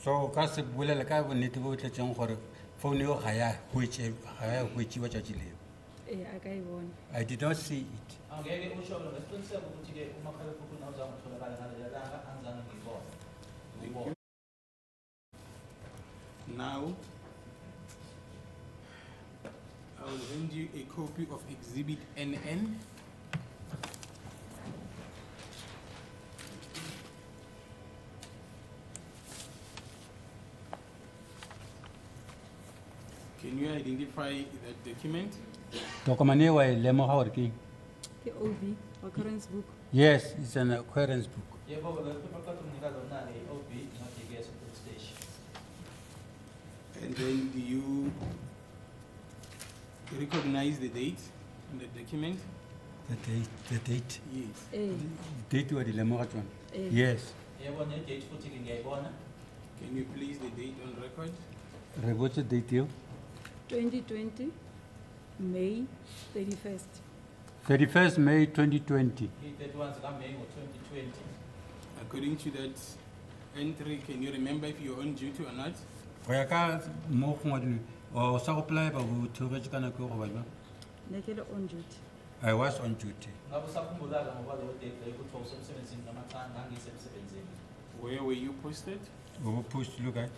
So ka se bolele ka bonnete bo tletseng gore phone eo ga ya hwetšiwa tšatši leo. Eh, a ka e bona. I did not see it. Angeke usho ngesiqiniseko ukuthi-ke umakhalekhukhwini awuzange utholakale ngalelo langa angizange ngiyibone. Thank you. Now, I will hand you a copy of Exhibit NN. Can you identify that document? Tokomane wa e lemoga gore ke eng? Ke OB, occurrence book. Yes, it's an occurrence book. Yebo-ke le phepha umnikazi wona-ke i-OB noDGS police station. And then do you recognize the date on the document? The date. Yes. Eh. Date wa di lemoga tsone? Eh. Yes. Yebo ne-date futhi-ke ngiyayibona. Can you please the date on record? Re botse date eo? 2020, May 31st. 31st May 2020. I-31 zikaMeyi ngo-2020. According to that entry, can you remember if you're on duty or not? Go ya ka mo go ngwadilwe o sa go apply ba go theogetse ka nako go bana? Ne ke le on duty. I was on duty. Ngabe usakhumbula-ke ngoba leyo date leyo ukuthi wawusemsebenzini noma cha ngangisemsebenzini? Where were you posted? Go push look at.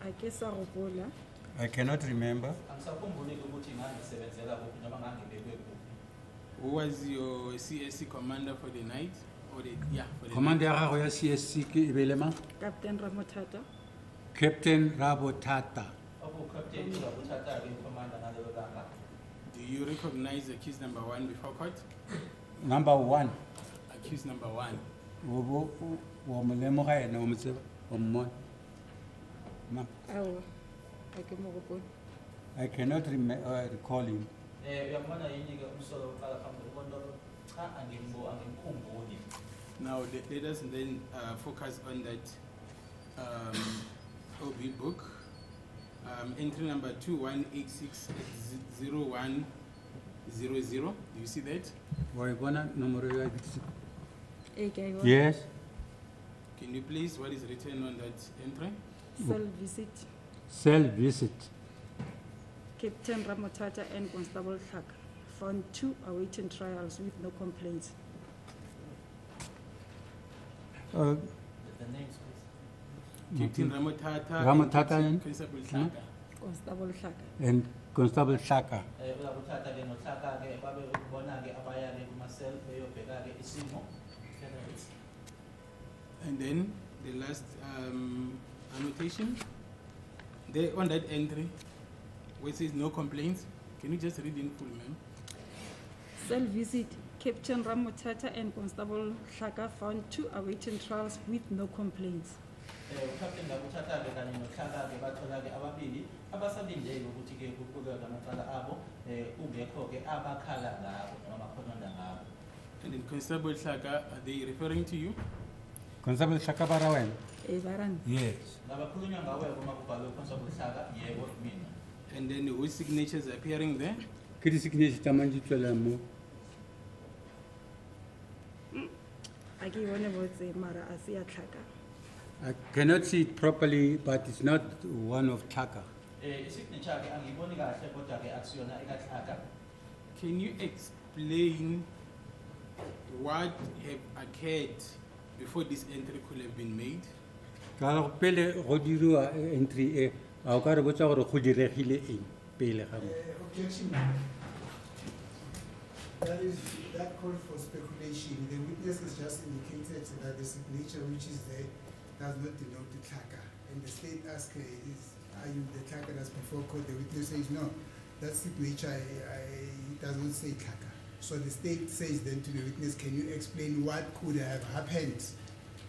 A ke sa gopola. I cannot remember. Angisakhumbuli-ke ukuthi ngangisebenzela kuphi noma ngangibekwe kuphi. Who was your CSC commander for the night? Or the, for the Commander ya gago ya CSC ke e be le mang? Captain Ramotata. Captain Rabotata. Oku-captain uzakuthatha-ke i-commander ngalelo langa. Do you recognize accused number 1 before court? Number 1. Accused number 1. Wo mo lemoga ena o mo tseba o mmona? Awa. A ke mo gopole. I cannot recall him. Uyambona yini-ke umsolo oqala phambili kontolo? Cha angimkhumbuli. Now let us then focus on that OB book. Entry number 21860100. Do you see that? Wa e bona nomoro ya bitsiko? Eh, ke a e bona. Yes. Can you please, what is written on that entry? Cell visit. Cell visit. Captain Ramotata and Constable Tlhaka found 2 awaiting trials with no complaints. The names, please. Captain Ramotata, Ramotata and- Constable Hlaka. Constable Hlaka. and Constable Shaka. uyakuthatha ke nohlaka ke babe ukubona ke abaya ke kuma-cell beyobheka ke isimo. And then the last annotation, there on that entry, where it says no complaints, can you just read in full, ma'am? Cell visit, Captain Ramotata and Constable Hlaka found 2 awaiting trials with no complaints. uCaptain ngakuthatha ke kanye nohlaka ke bathola ke ababili abasalindele ukuthi ke kuqhubeke amacala abo ungekho ke abakhala ngabo noma khononda ngabo. And then Constable Hlaka, are they referring to you? Constable Shaka Barawen? Baran. Yes. Ngabakhulunywa ngawe uma kubhalwe uConstable Hlaka yebo mina. And then whose signatures are appearing there? Kiri signature tamanji tswela mo. Aki yone botse mara asiya Hlaka. I cannot see it properly, but it's not one of Chaka. Isignature ke angiboni kahle kodwa ke akusiyona ekaHlaka. Can you explain what have occurred before this entry could have been made? Ka pele go dirwa entry e a ka re botsa gore go diregile eng pele ga mo. Objection. That call for speculation. The witness has just indicated that the signature which is there does not denote the Hlaka. And the state asks, are you the Hlaka that's before court? The witness says, no, that signature it does not say Hlaka. So the state says then to the witness, can you explain what could have happened?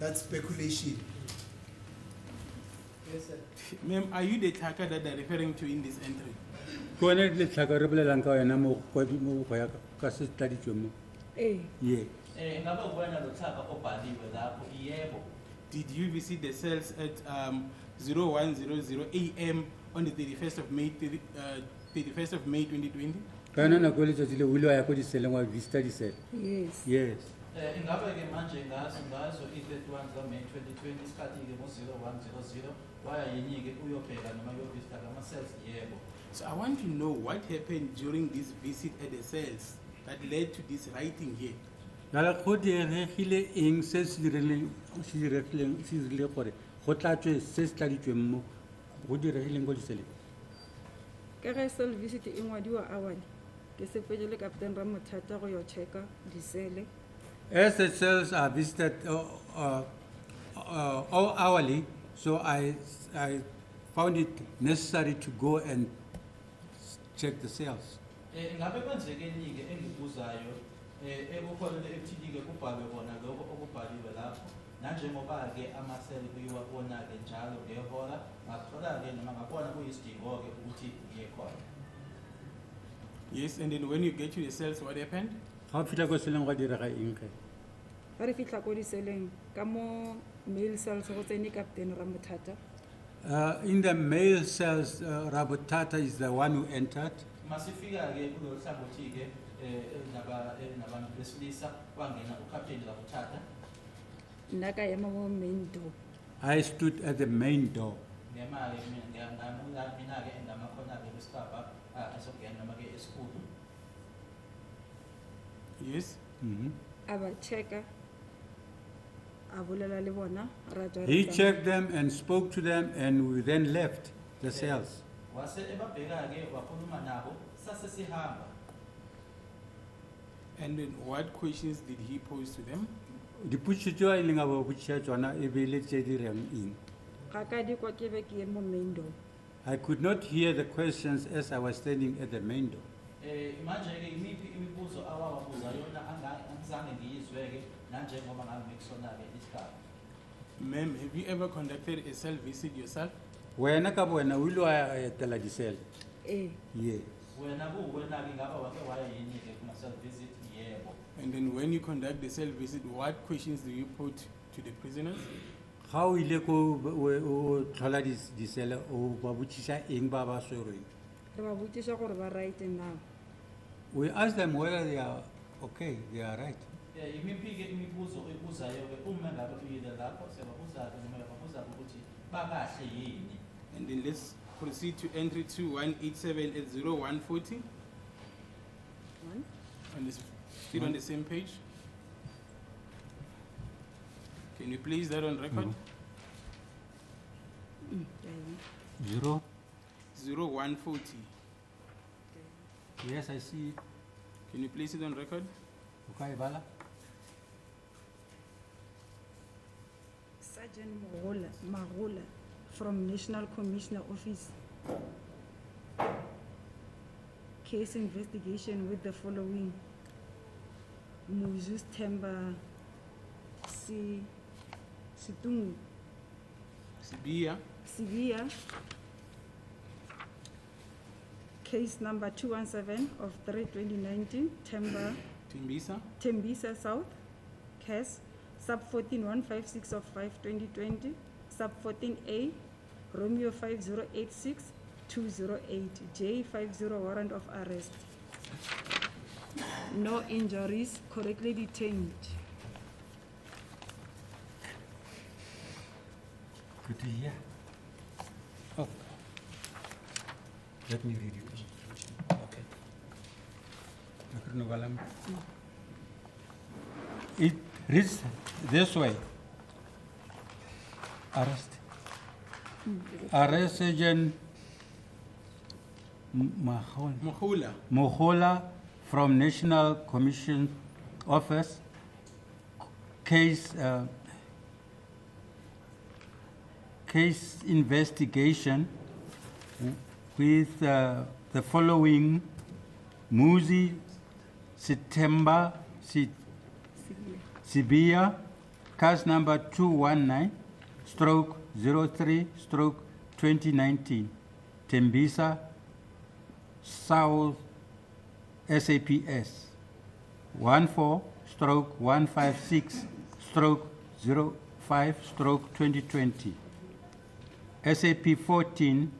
That's speculation. Yes, sir. Ma'am, are you the Hlaka that they're referring to in this entry? Ko ne le tlhaka re bolelang ka wena mo go ya ka se tladitswe mo. Yes. Ngabe ubona lo hlaka obhaliwe lapho yebo. Did you visit the cells at 0100 AM on the 31st of May, 31st of May 2020? Ka yona nako le tsatsi le o ile wa ya ko diseleng wa vista disele. Yes. Yes. Ingabe ke manje ngazo i-31 May 2020 isikhathi ke ngo-0100 waya yinye ke uyobheka noma uyovista kama-cells yebo. So I want to know what happened during this visit at the cells that led to this writing here. Dala go diregile eng se se diregile gore go tlatswe se se tladitsweng mo go diregileng go diseleng. Ka ge cell visit e ngwadiwa awali, ke sepetse le Captain Ramotata go yo checka disele. As the cells are visited all hourly, so I found it necessary to go and check the cells. Ingabe kwenzekeni ke engikubuzayo ekukhona ekuthini ke kubhalwe kona lokho okubhaliwe lapho nanjengoba ke ama-cell kuyiwa kona ke njalo ngehora ngathola ke noma ngabona kuyisidingo ke ukuthi ngiye khona. Yes, and then when you get to the cells, what happened? Ga o fitlha ko seleng go direga eng ge? Ga re fitla ko diseleng ka mo male cells go tsene Captain Ramotata. In the male cells, Rabotata is the one who entered. Masifika ke kulolu hlangothi ke nabantu besilisa kwangena uCaptain Ramotata. Nna ka ema mo main door. I stood at the main door. Ngema ke mina ke engamakhona ke kwisigaba asogena noma ke esikhulu. Yes. Aba checka. Abolela le bona ra tswa. He checked them and spoke to them, and we then left the cells. Wase ebabheka ke wakhuluma nabo sase sihamba. And then what questions did he pose to them? Dipotšišo tšeo a ileng a ba botšiša tšona e be le tše di reng eng. Ga ka di kwa ke be ke ye mo main door. I could not hear the questions as I was standing at the main door. Manje ke imiphi imibuzo awawabuza yona angizange ngiyizwe ke nanjengoba ngabe ngikusona ke isigaba. Ma'am, have you ever conducted a cell visit yourself? Wena ka wena o ile wa etela disele. Yes. Wena kuwena ke ngaba wake waya yini ke kuma-cell visit yebo. And then when you conduct the cell visit, what questions do you put to the prisoners? Ga o ile ko o tlhola disele o ba botšiša eng ba ba swerweng. Re ba botsisa gore ba right now. We asked them whether they are okay, they are right. Imiphi ke imibuzo oyibuzayo ke uma ngabe uyile lapho sebabuza ke noma babuza ukuthi bakahle yini. And then let's proceed to entry 2187 at 0140. And it's still on the same page. Can you place that on record? Zero. 0140. Yes, I see it. Can you place it on record? Okay, Bala. Sergeant Magola from National Commissioner Office. Case investigation with the following. Muzus Temba Situngu Sibia. Case number 217 of 3/2019, Tembisa South. Case sub 14156 of 5/2020, sub 14A, Romeo 5086 208, J50 warrant of arrest. No injuries, correctly detained. Good to hear. Oh. Let me read it. Okay. It reads this way. Arrest Sergeant Mohola from National Commission Office. Case investigation with the following: Muzi September Sibia, case number 219/03/2019, Tembisa South SAPS 14/156/05/2020, SAP 14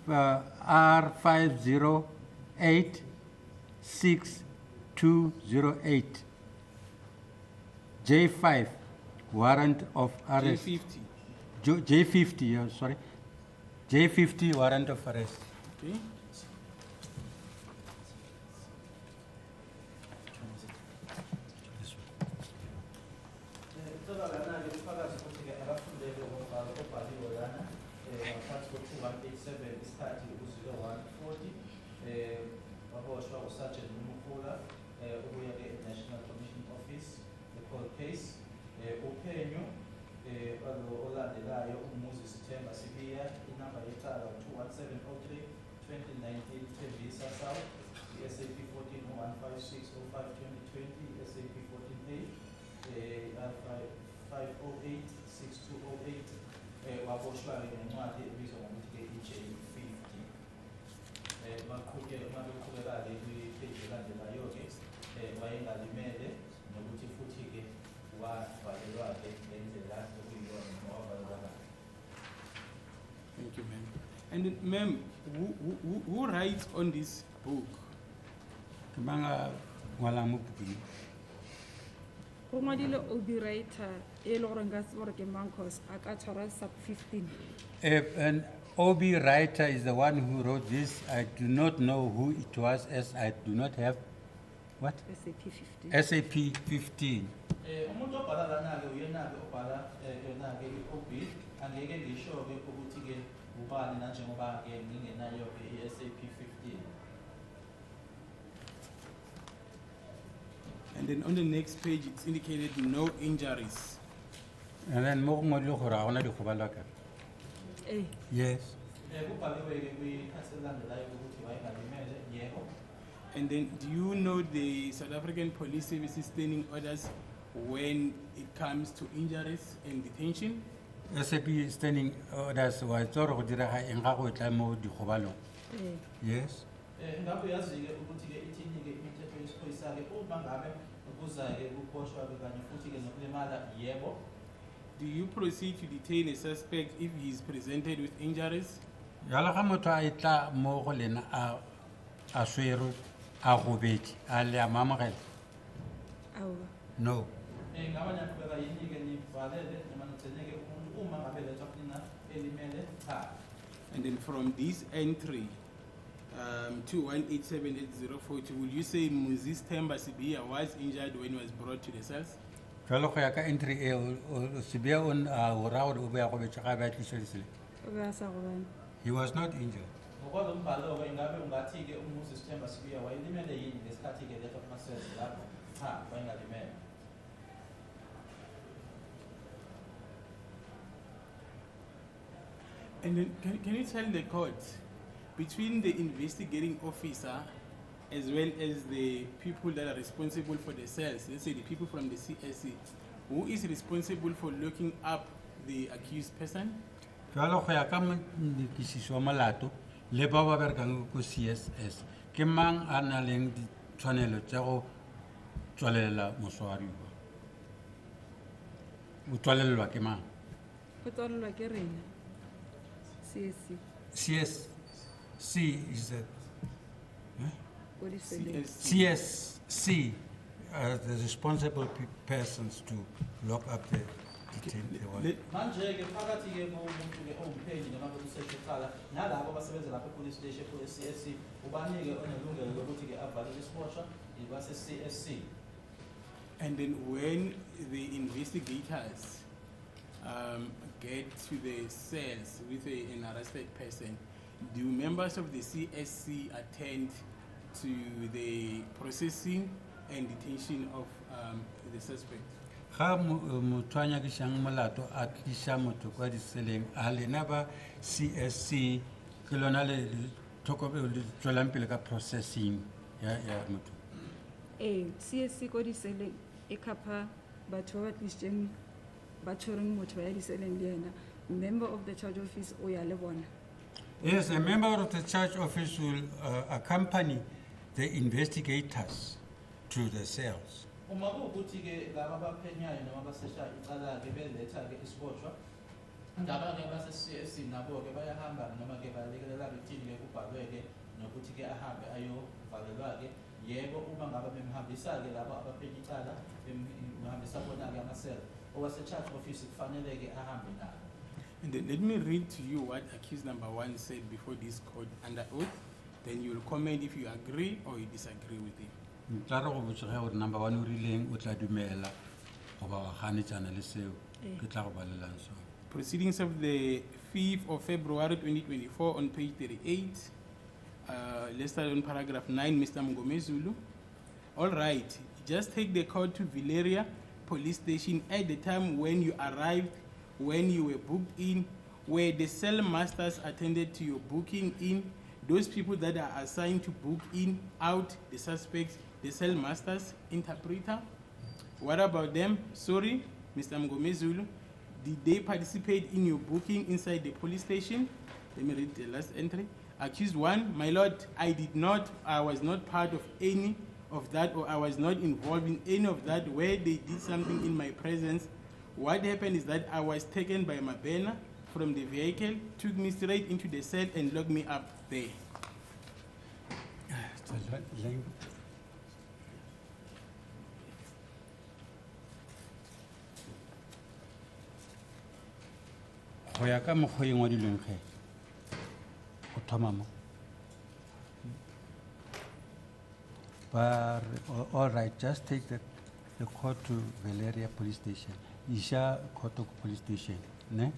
R5086/208, J5 warrant of arrest. J50, yeah, sorry. J50 warrant of arrest. Okay. Sergeant Mohola, ubuya National Commission Office, the cold case, uphenyo olandelayo umuzi Sithemba Sibia, inamba yecala 21703/2019, Tembisa South, SAP 14/156/05/2020, SAP 14A, 508/6208, waboshwa ngencwadi ebizwa ngokuthi J50. Maqhubeka-ke kwi-page elandelayo-ke wayengalimele nokuthi futhi-ke wavalelwa-ke ngendlela okuyiyona noma wavalelwa kahle. Thank you, ma'am. And ma'am, who writes on this book? Kemanga ngwalang mo bukeng. Go ngwadile OB writer e le gore nka se gore ke mang cause a ka tshwara sub 15. An OB writer is the one who wrote this. I do not know who it was, as I do not have what? SAP 15. SAP 15. Umuntu obhala lana-ke uyena-ke obhala yona-ke i-OB, angeke ngisho-ke ukuthi-ke ubani nanjengoba-ke ngingenayo-ke i-SAP 15. And then on the next page, it's indicated no injuries. And then mo ngolo gore ga gona dikgobalo ka. Yes. And then do you know the South African Police Service standing orders when it comes to injuries and detention? SAP standing orders wa tsoro go dira ga eng ga go tla mo dikgobalo. Yes. Ngabe yazi-ke ukuthi-ke ithini-ke imithetho yesiphoyisa-ke uma ngabe kuza-ke ukuboshwa-ke kanye futhi-ke nokulimala, yebo. Do you proceed to detain a suspect if he is presented with injuries? Yala ga motho a etla mo go lena a swere a gobetse a le a mamogela. No. Ngabanye aqhubeka yini-ke nivalele noma nigcineke umuntu uma ngabe lethwa kina elimele, cha. And then from this entry, 21878040, will you say Moses Temba Sibia was injured when he was brought to the cells? Jwale go ya ka entry e o se be on o ra gore o be ya go betša ga be a tliša disele. o be a sa gobane. He was not injured. Ngokwalo mbhalo-ke ingabe ungathi-ke uMoses Themba Sibiya wayelimele yini ngesikhathi-ke death of Marcel lapho? Cha, wayengalimele. And then can you tell the court, between the investigating officer as well as the people that are responsible for the cells, let's say the people from the CSC, who is responsible for looking up the accused person? Jwale go ya ka mokišiši wa molato le bao ba berekang ko CSS ke mang a na leng ditshwanelo tša go tswalelela moswariwa o tswalelelwa ke mang? Go tswalelwa ke rena CSC CSC is a ko diseleng. CSC are the responsible persons to lock up the detained one. Manje-ke phakathi-ke kumuntu-ke owumphenyi noma kumseshi eqala nalabo abasebenza lapha e-police station kule-CSC ubanike onelungelo lokuthi-ke avalele isiboshwa base-CSC. And then when the investigators get to the cells with an arrested person, do members of the CSC attend to the processing and detention of the suspect? Ga motho a nyakišang molato a tliša motho kwa diseleng a lena ba CSC ke lona le tswelang pele ka processing ya motho. CSC ko diseleng e khapha batho ba ba tlišitšeng ba tshwereng motho ba ya diseleng le ena member of the charge office o ya le bona. Yes, a member of the charge office will accompany the investigators to the cells. Uma kuwukuthi-ke laba abaphenyayo noma abasesha icala-ke beletha-ke isiboshwa ndaba-ke base-CSC nabo-ke bayahamba noma-ke balekelela ekuthini-ke kubhalwe-ke nokuthi-ke ahambe ayovalelwa-ke yebo uma ngabe bemhambisa-ke labo abaphenya icala bemhambisa bona-ke amasela owase-charge office kufanele-ke ahambe nabo. And then let me read to you what accused number 1 said before this court under oath. Then you will comment if you agree or you disagree with him. Tla re go botsa ge gore number 1 o rileng o tla dumela goba wa ganetšana le seo ke tla go balelang sone. Proceedings of the 5th of February 2024 on page 38. Let's start on paragraph 9, Mr. Mngomezulu. All right, just take the court to Valeria police station at the time when you arrived, when you were booked in, where the cell masters attended to your booking in, those people that are assigned to book in, out, the suspects, the cell masters, interpreter. What about them? Sorry, Mr. Mngomezulu. Did they participate in your booking inside the police station? Let me read the last entry. Accused 1, my lord, I was not part of any of that, or I was not involved in any of that where they did something in my presence. What happened is that I was taken by Mabena from the vehicle, took me straight into the cell and locked me up there. Go ya ka mokgwa e ngwadilweng ge go thoma mo ba all right, just take the court to Valeria police station. Isha Koto police station, ne?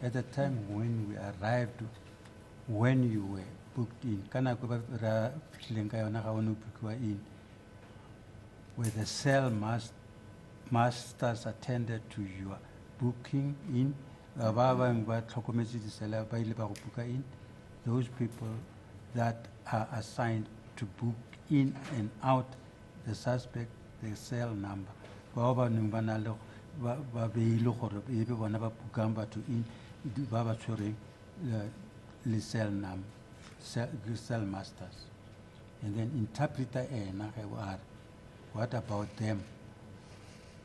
At the time when we arrived, when you were booked in, kana ko ba ra fitleng ka yona ga o ne bookiwa in, where the cell masters attended to your booking in, ba bang ba tlhokometse disela ba ile ba go booka in, those people that are assigned to book in and out the suspect, the cell number. Ba ba neng ba na le ba beile gore e be bona ba bukang batho in ba ba tshwereng le cell number, cell masters. And then interpreter ena ge o are, what about them?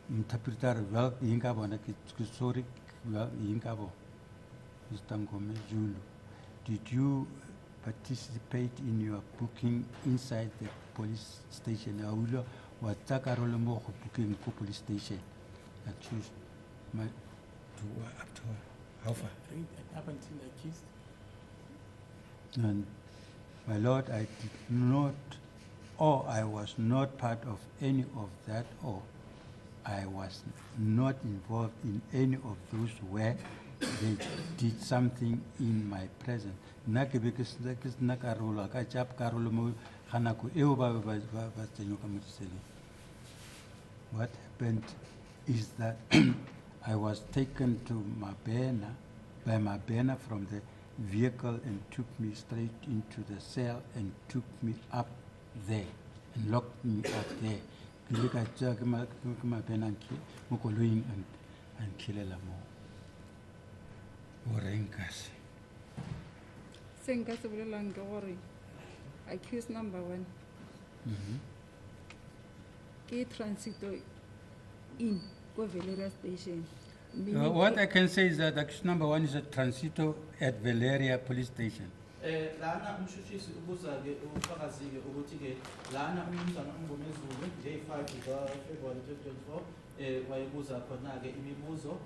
Interpreter, well, inga bona ke sorry, well, inga bo. Mr. Mngomezulu, did you participate in your booking inside the police station? Aulo wa takarolo mo go booking ko police station. Accused, my up to how far? Up until accused. And my lord, I did not, or I was not part of any of that, or I was not involved in any of those where they did something in my presence. Nna ke be ke sena karolo, ka tšea karolo mo ga nako eo ba tsenyo ka mo diseleng. What happened is that I was taken to Mabena, by Mabena from the vehicle and took me straight into the cell and took me up there and locked me up there. Ke ile ka tšea ke Mabena mo koloing and khilela mo. O reng ka se? Se nka se bolelang ke gore accused number 1 ke transito in go Valeria station. Meaning What I can say is that accused number 1 is a transito at Valeria police station. Lana umshushisi ubuza-ke ufakazi-ke ukuthi-ke lana umnumzana uMngomezulu nge-5 February 2024 wayebuza khona-ke imibuzo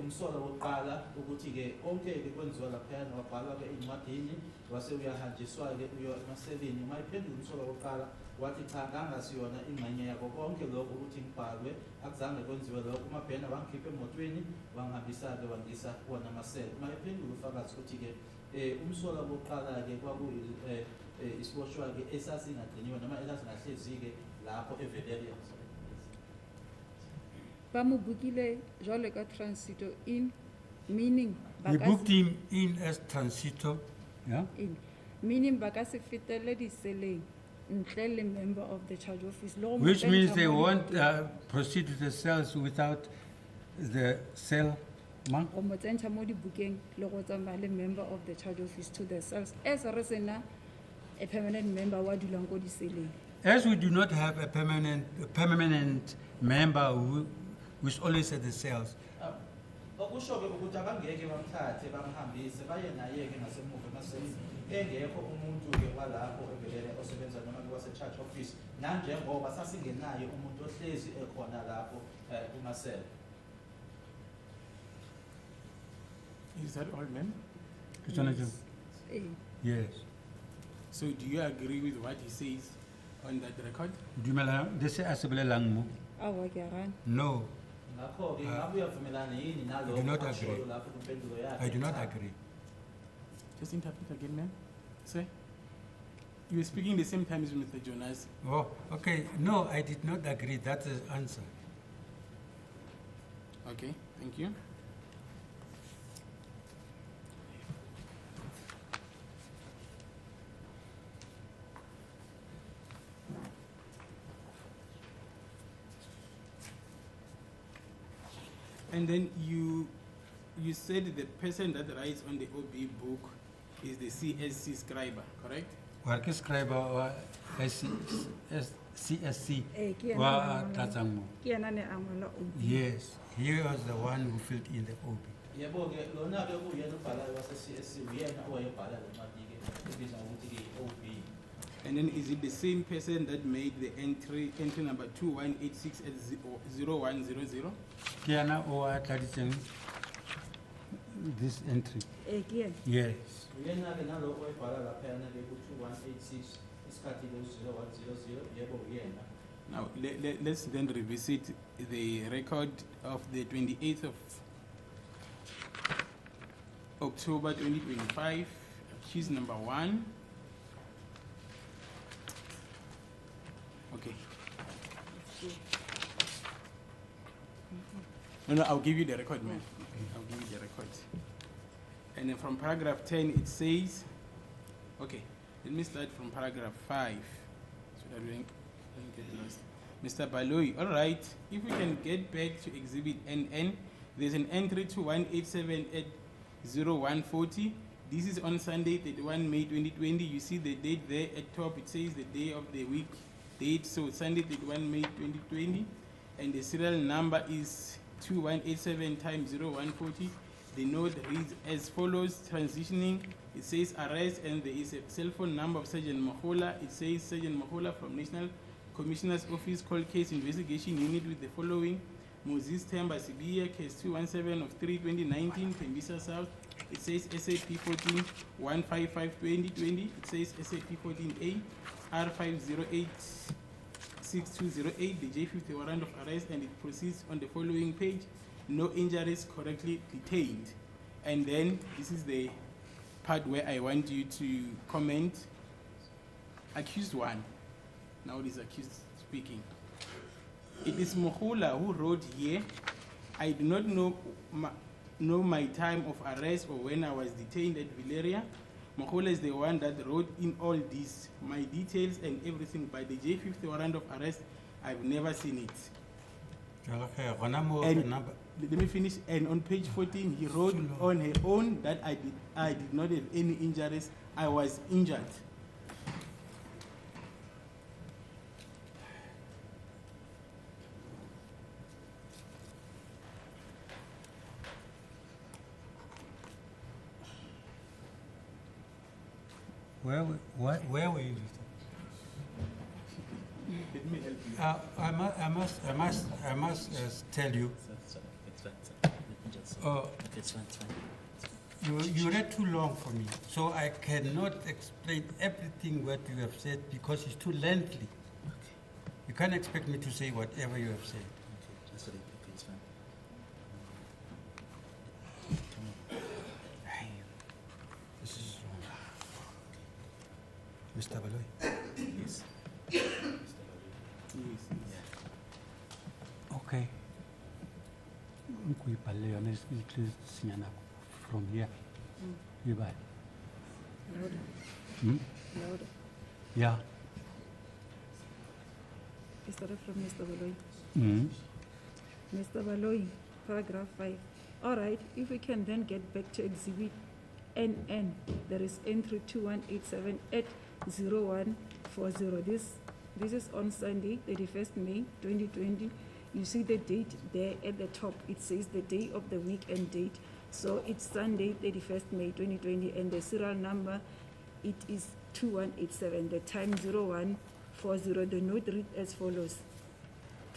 umsola wokuqala ukuthi-ke konke-ke kwenziwa laphayana wabhalwa-ke encwadini wase uyahanjiswa-ke uyo emaseleni. Uma iphendula umsola wokuqala wathi cha kangasiyona ingxenye yakho konke lokho ukuthi ngibhalwe akuzange kwenziwe lokho. uMabhena wangikhipha emotweni wangihambisa-ke wangisa wona amasela. Uma iphendula ufakazi ukuthi-ke umsola wokuqala-ke isiboshwa-ke esasingagciniwe noma esasingahlezi-ke lapho eValeria. ba mo bookile jwalo ka transito in, meaning We booked him in as transito, yeah? in, meaning ba ka se fetele diseleng ntle le member of the charge office. Le go mo Which means kentsha they mo won't dibukeng. proceed to the cells without the cell man. Go mo tsentšha mo dibukeng le go tsamaya le member of the charge office to the cells as re sena a permanent member wa dulang ko diseleng. As we do not have a permanent member who is always at the cells, Okusho-ke ukuthi abangeke bamthathe bamhambise baye naye-ke ngasemuva emaseleni engekho umuntu-ke walapho eValeria osebenza noma kwase-charge office nanjengoba sasingenaye umuntu ohlezi ekhona lapho kumasela. Is that all, ma'am? Eh, yes. So do you agree with what he says on that record? Dumela, de se a se bolelang mo? awa ke a gana. No, Ngakho-ke ngabe uyavumelana yini I nalokho do not akushoyo agree. lapho kwimpendulo yakhe? I do not Cha. agree. Just interpret again, ma'am. Sir? You were speaking the same time as Mr. Jonas. Oh, okay. No, I did not agree. That's the answer. Okay, thank you. And then you said the person that writes on the OB book is the CSC scriber, correct? Work scriber or CSC Eh, ke yena wa a ngolang- tlatsang mo. ke yena ne a ngola OB. Yes, he was the one who filled in the OB. Yebo-ke lona-ke kuyena ubhalayo wase-CSC uyena owayebhala le ncwadi-ke ebizwa ngokuthi-ke i-OB. And then is it the same person that made the entry number 2186 at 0100? Ke yena o a tladitseng this entry. Eh, ke yena. Yes. Uyena-ke nalo owayebhala laphayana-ke ku-2186 isikhathi-ke u-0100 yebo uyena. Now, let's then revisit the record of the 28th of October 2025, accused number 1. Okay. No, I'll give you the record, man. I'll give you the record. And then from paragraph 10, it says, okay, let me start from paragraph 5. So that we don't get lost. Mr. Baloyi, all right, if we can get back to exhibit NN, there's an entry to 187 at 0140. This is on Sunday, 31 May 2020. You see the date there at top. It says the day of the week date. So Sunday, 31 May 2020. And the serial number is 2187 times 0140. The note reads as follows, transitioning. It says arrest, and there is a cell phone number of Sergeant Mahola. It says Sergeant Mahola from National Commissioner's Office, Cold Case Investigation Unit with the following. Moses Temba Sibiya, case 217 of 3/2019, Tembisa South. It says SAP 14 155 2020. It says SAP 14A R508 6208, the J50 warrant of arrest, and it proceeds on the following page: no injuries, correctly detained. And then this is the part where I want you to comment. Accused one. Now it is accused speaking. It is Mohula who wrote here, I do not know my time of arrest or when I was detained at Valeria. Mohula is the one that wrote in all this, my details and everything. By the J50 warrant of arrest, I've never seen it. And let me finish. And on page 14, he wrote on her own that I did not have any injuries. I was injured. Where were you? Let me help you. I must tell you. You read too long for me, so I cannot explain everything what you have said because it's too lengthy. You can't expect me to say whatever you have said. This is wrong. Mr. Baloy. Yes. Okay. From here. You buy. Louder. Hmm? Louder. Yeah. Is that from Mr. Baloy? Mm. Mr. Baloy, paragraph 5. All right, if we can then get back to exhibit NN, there is entry 2187 at 0140. This is on Sunday, 31st May 2020. You see the date there at the top. It says the day of the week and date. So it's Sunday, 31st May 2020, and the serial number, it is 2187. The time 0140. The note read as follows.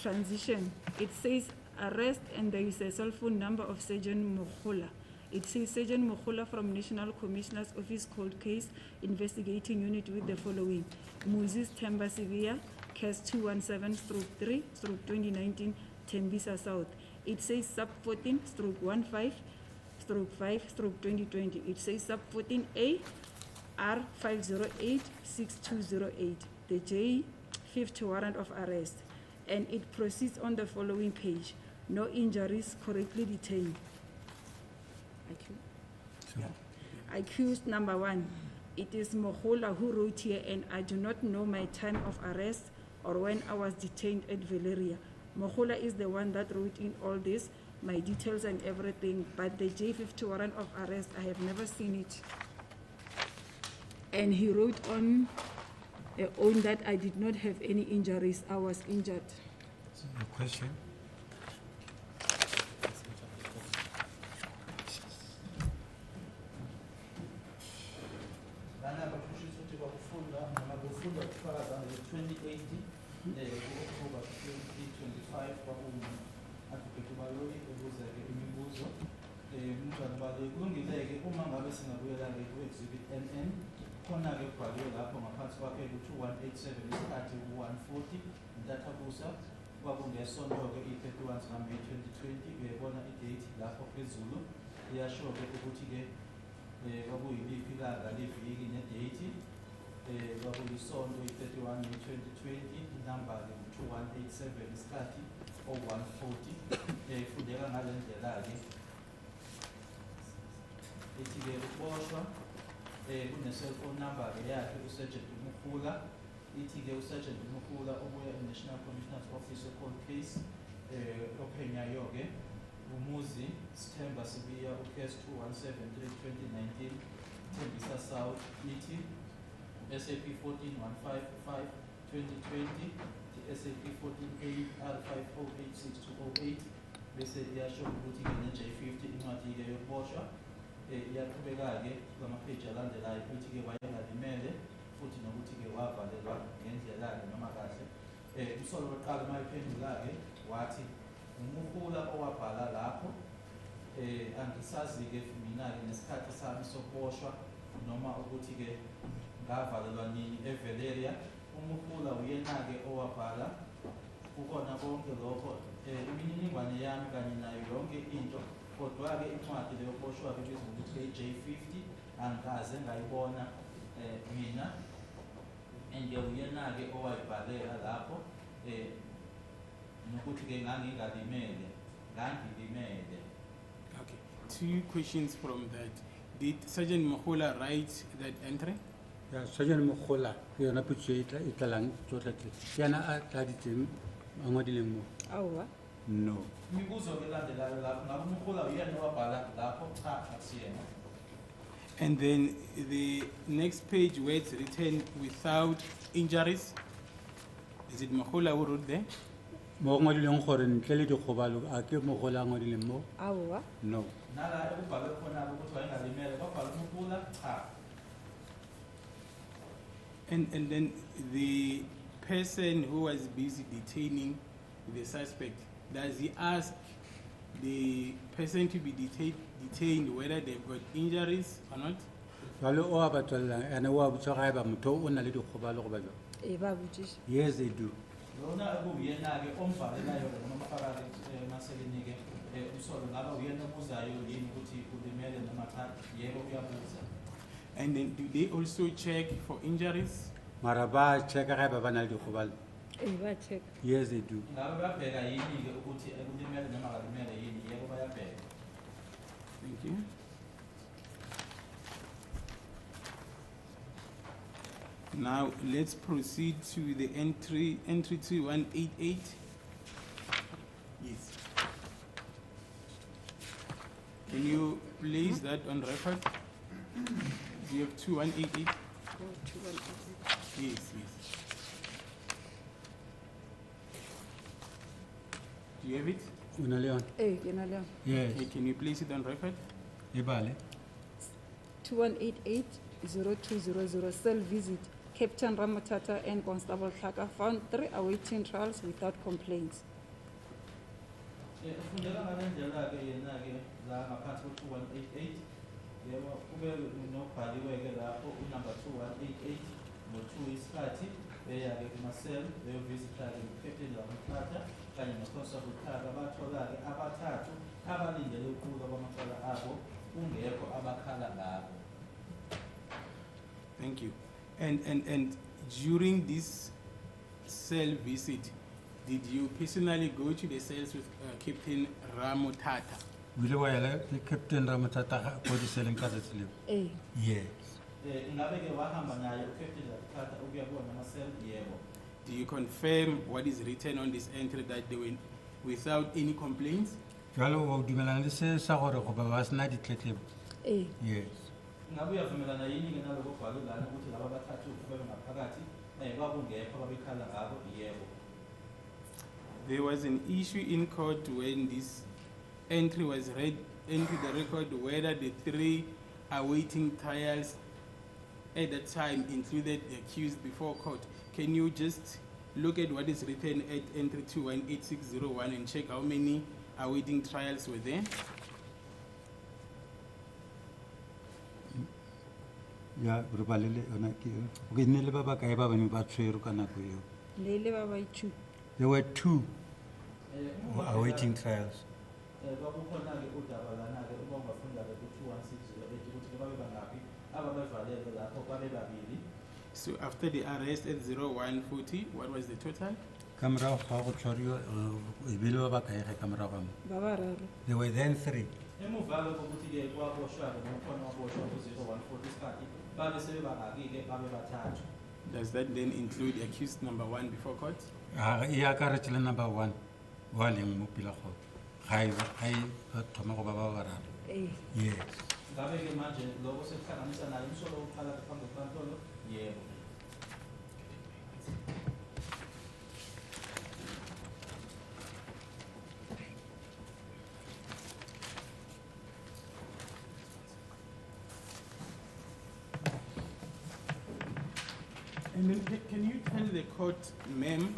Transition. It says arrest, and there is a cell phone number of Sergeant Mohula. It says Sergeant Mohula from National Commissioner's Office, Cold Case Investigating Unit with the following: Moses Temba Sevilla, case 217/3/2019, Tembisa South. It says sub 14/15/5/2020. It says sub 14A R5086208, the J50 warrant of arrest, and it proceeds on the following page: no injuries, correctly detained. Accused number 1. It is Mohula who wrote here, and I do not know my time of arrest or when I was detained at Valeria. Mohula is the one that wrote in all this, my details and everything, but the J50 warrant of arrest, I have never seen it. And he wrote on that I did not have any injuries, I was injured. A question? October 2025 advocate Baloyi ebuza-ke imibuzo mnumzane Baloyi kulungile-ke uma ngabe singabuyela-ke ku-exhibit NN khona-ke kubhaliwe lapho ngaphansi kwakhe ku-2187 isikhathi ku-140 intathabusa kwakungesonto-ke i-31 May 2020 uyayibona idate lapho phezulu iyasho-ke ukuthi-ke kwakuyiliphi ilanga leviki nedate kwakuyisonto i-31 May 2020 inamba-ke ngu-2187 isikhathi o-140 fundeka ngale ndlela-ke ithi-ke ukuboshwa kune-cellphone number-ke yakhe uSergeant Mohula. Ithi-ke uSergeant Mohula obuya e-National Commissioner's Office e-Cold Case ophenyayo-ke umuzi Sithemba Sibiya ucase 217/3/2019 Tembisa South. Ithi SAP 14-155/2020, SAP 14A R5086208, bese iyasho ukuthi-ke ne-J50 incwadi-ke yokuboshwa iyaqhubeka-ke kulama-page alandelayo ukuthi-ke wayengalimele futhi nokuthi-ke wavalelwa ngendlela-ke noma kahle. Umsolo wokuqala uma iphendula-ke wathi uMohula owabhala lapho angisazi-ke mina-ke nesikhathi sami sokuboshwa noma ukuthi-ke ngavalelwa nini eValeria. umukula uyena-ke owabhala kukhona konke lokho imininingwane yami kanye nayo yonke into, kodwa-ke incwadi leyo kuboshwa-ke ibizwa ngokuthi J50 angikaze ngayibona mina, and uyena-ke owayibhalela lapho nokuthi-ke ngangilimele. Okay. 2 questions from that. Did Sergeant Mahula write that entry? ya Sergeant Mokgola yona putso e tlalang tsotlhe yana a tladitseng a ngwadileng mo Aowa. no Imibuzo-ke elandelayo lapho, ngabe umukula uyena owabhala lapho? Cha, akusiyena. And then the next page where it's written without injuries, is it Mahula who wrote there? mo ngwadileng gore ntle le dikgobalo a ke Mokgola a ngwadileng mo Aowa. no Nala ekubhalwe khona-ke ukuthi wayengalimele, kwabhalwa umukula? Cha. And then the person who was busy detaining the suspect, does he ask the person to be detained whether they've got injuries or not? jalo o a ba tswelelang ene o a botsa ga e ba motho o na le dikgobalo go ba jalo Ba botsisa. yes they do Lona ekuyena-ke ombhalelayo noma omfakayo emaseleni-ke umsolo ngaba uyena obuzayo yini ukuthi ulimele noma cha? Yebo, uyabuza. And then do they also check for injuries? mara ba checka ga e ba ba na le dikgobalo Ba check. yes they do Ngabe bayabheka yini-ke ukuthi ulimele noma akalimele yini? Yebo, bayabheka. Thank you. Now let's proceed to the entry 2188. Yes. Can you place that on record? Do you have 2188? Go to 188. Yes, yes. Do you have it? o na le yona Ke na le yona. yes Okay, can you place it on record? e bale 2188-0200 cell visit. Captain Ramotata and Constable Tlhaka found 3 awaiting trials without complaints. Ufundela ngale ndlela-ke yena-ke la ngaphansi ko-2188. Yebo, kube nobhaliwe-ke lapho unumber 2188 no-2 isikhathi beya-ke kuma-cell beyovisitha-ke uCaptain Ramotata kanye noConstable Tlhaka bathola-ke abathathu abalindele ukuqulwa kwamacala abo kungekho abakhala ngabo. Thank you. And during this cell visit, did you personally go to the cells with Captain Ramotata? o ile wa yala ke Captain Ramotata ko diseleng ka tsatsi leo yes Ngabe-ke wahamba naye uCaptain Ramotata ukuyabona ama-cell? Yebo. Do you confirm what is written on this entry that they were without any complaints? jalo o dumelana le se sa gore go ba ba sena ditletlebo yes Ngabe uyavumelana yini-ke naloko okubhalwe lana ukuthi laba bathathu bebe ngaphakathi kwakungekho ababekhala ngabo? Yebo. There was an issue in court when this entry was read into the record whether the 3 awaiting trials at that time included the accused before court. Can you just look at what is written at entry 218601 and check how many awaiting trials were there? ya re balele yona ke ke ne le ba ba kae ba bane ba tshwero ka nako eo Lele ba ba 2. there were 2 awaiting trials Kwakukhona-ke udaba lana-ke uma ungafunda-ke ku-2160 ukuthi babe bangaphi ababevalelwe lapho babe babili. So after the arrest at 0140, what was the total? ka morago ga go tshwariwa ebile ba ba kae ge ka morago ga mo Ba bararo. there were then 3 Emuva-ke kokuthi-ke kwaboshwa-ke nomkhona waboshwa ku-0140 isikhathi babe sebebangaki-ke babe bathathu. Does that then include accused number 1 before court? e akaretse le number 1 wa leng mo pila go ga e ba thoma go ba ba bararo yes Ngabe-ke manje lokho sekuhlanganisa naye umsolo wokuqala phambi kwenkantolo? Yebo. And then can you tell the court, ma'am,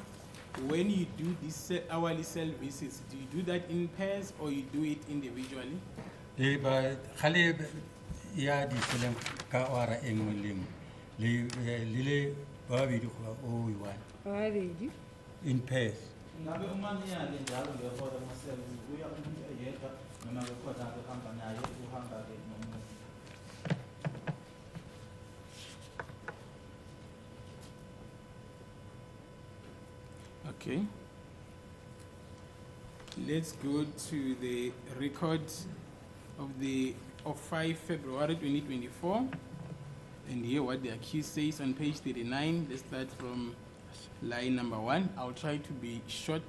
when you do these hourly cell visits, do you do that in pairs or you do it individually? e ba gale ya di seleng ka ora engwe lengwe le babedi goba o one ba babedi. in pairs. Ngabe umanyake njalo ngehora ama-7 uya umuntu eyedwa noma bekhona akuhamba naye uhamba-ke nomuntu. Okay. Let's go to the record of 5 February 2024 and hear what the accused says on page 39. Let's start from line number 1. I'll try to be short.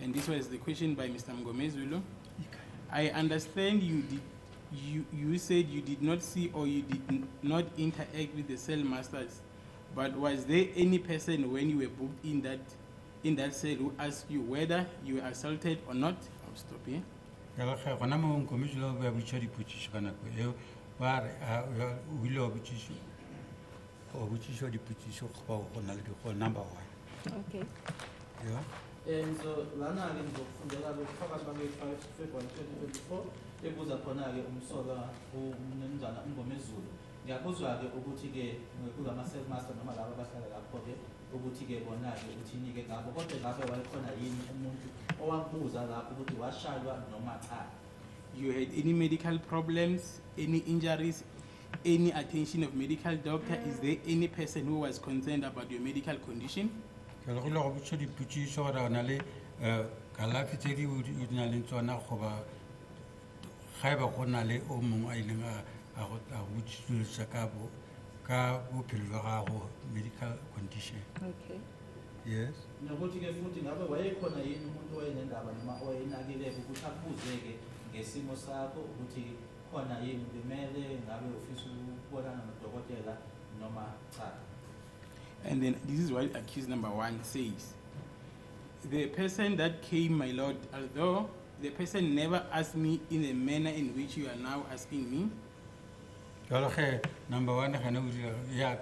And this was the question by Mr. Mgomezulu. I understand you said you did not see or you did not interact with the cell masters, but was there any person when you were booked in that cell who asked you whether you were assaulted or not? I'll stop here. Gona mo nkomishilo ba butša dipotšišo ka nako eo ba re o ile wa botšišwa dipotšišo goba go na le go number 1. Okay. Yeah. So lana-ke ngizokufundela-ke phakathi kwake-5 February 2024 ebuza khona-ke umsola umnumzana uMngomezulu. Ngiyakuzwa-ke ukuthi-ke kulama-cell master noma laba abahlala lapho-ke ukuthi-ke bona-ke uthini-ke ngabo, kodwa ngabe wayekhona yini umuntu owakubuza lapho ukuthi washaywa noma cha? You had any medical problems, any injuries, any attention of medical doctor? Is there any person who was concerned about your medical condition? Ke le go botša dipotšišo gore na le kalafi tse di na leng tsona goba ga eba go na le o mongwe a ileng a botšišiša ka bophelo jwa gago, medical condition. Okay. Yes. Nokuthi-ke futhi ngabe wayekhona yini umuntu owayenendaba noma owayenakileke ukuthi akubuzeke ngesimo sakho ukuthi khona yini limele ngabe ufisa ukubonana nodokotela noma cha? And then this is what accused number 1 says. The person that came, my lord, although the person never asked me in the manner in which you are now asking me. Number 1 ga no ya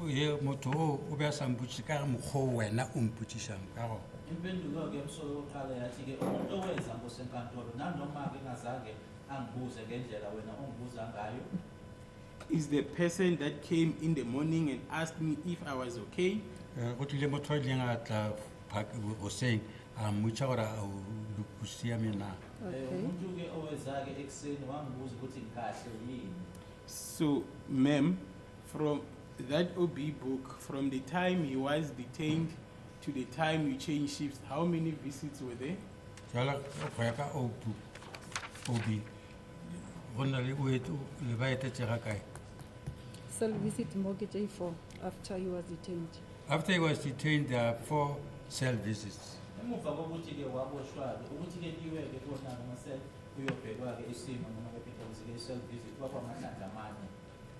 ye motho o be sa mpotše ka mokgwa wena o mpotšišang ka go. Impendulo-ke umsolo wokuqala yathi-ke umuntu owenza ngosenkantolo nanoma-ke engazange angibuze ngendlela wena ongibuza ngayo. Is the person that came in the morning and asked me if I was okay? Go tlile motho a ileng a tla goseng a mmotša gore a o siame na. Umuntu-ke owenza-ke ekuseni wangibuza ukuthi ngikahle yini. So, ma'am, from that OB book, from the time he was detained to the time you changed shifts, how many visits were there? Jala go ya ka OB go na le le ba etetse ga kae? Cell visit mortgage A4 after he was detained. After he was detained, there are 4 cell visits. Emuva kokuthi-ke waboshwa-ke ukuthi-ke liwe-ke kona noma-cell kuyobhekwa-ke isimo noma-ke phecelezi-ke i-cell visit kwakwamahlandla amane.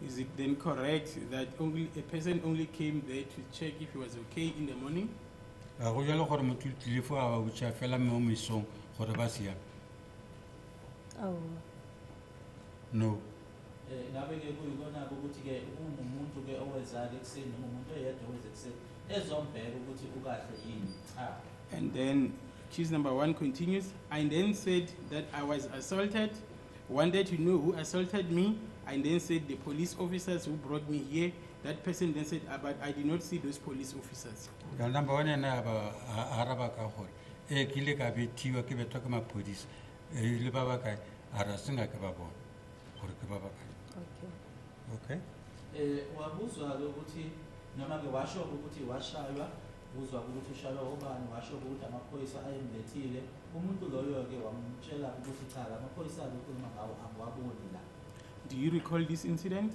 Is it then correct that only a person only came there to check if he was okay in the morning? Go jalo gore motho o tlile fo a ba botša fela mo mesong gore ba siame? Oh. No. Ngabe-ke kuyikona-ke ukuthi-ke ungumuntu-ke owenza-ke ekuseni noma umuntu oyedwa owenza ekuseni ezombheka ukuthi ukahle yini cha. And then accused number 1 continues, I then said that I was assaulted, wanted to know who assaulted me, and then said the police officers who brought me here. That person then said, but I did not see those police officers. Number 1 ena ba araba ka gore ke ile ka bethiwa ke betwa ke mapodisi le ba ba kae ara singa ke ba bona gore ke ba ba kae. Okay. Wabuzwa-ke ukuthi noma-ke washo ukuthi washaywa, uzwa ukuthi ushaywa ubani, washo ukuthi amaphoyisa ayemlethile. Umuntu loyo-ke wamtshela ukuthi cha amaphoyisa akhuluma ngawo angiwaboni la. Do you recall this incident?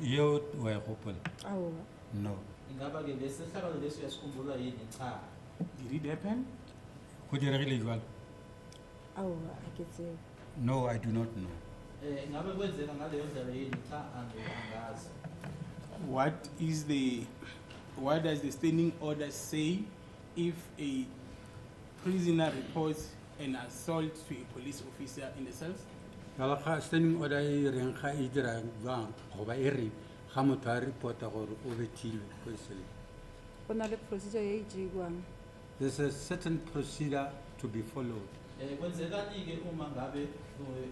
Yo wa gopola? Oh. No. Ingaba-ke lesehlakalo leso uyasikhumbula yini cha? Did it happen? Go diregile jwalo? Oh, I can say. No, I do not know. Ngabe kwenzeka ngaleyo ndlela yini cha angazi. What does the standing order say if a prisoner reports an assault to a police officer in the cells? Ga standing order e reng ga e dira jwang goba e re ga motho a reporta gore o betilwe ko seleng? Go na le procedure e e tšeiwang. There's a certain procedure to be followed. Kwenzekani-ke uma ngabe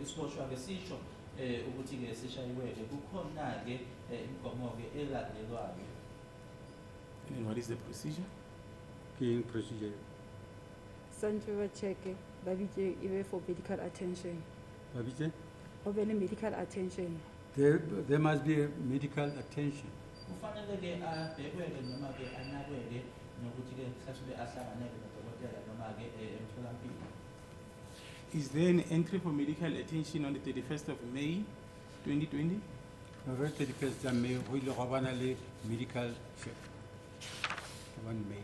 isiboshwa-ke sisho ukuthi-ke sishayiweke kukhona-ke imigomo-ke elandelwayo. And then what is the procedure? King procedure. Sancho ba check ba bitse ebe for medical attention. Babite? O be le medical attention. There must be a medical attention. Kufanele-ke abhekweke noma-ke anakweke nokuthi-ke mhlawumbe ahlanganele nodokotela noma-ke emtholampilo. Is there an entry for medical attention on the 31st of May, 2020? Already the first time we will have a medical check. 1 May.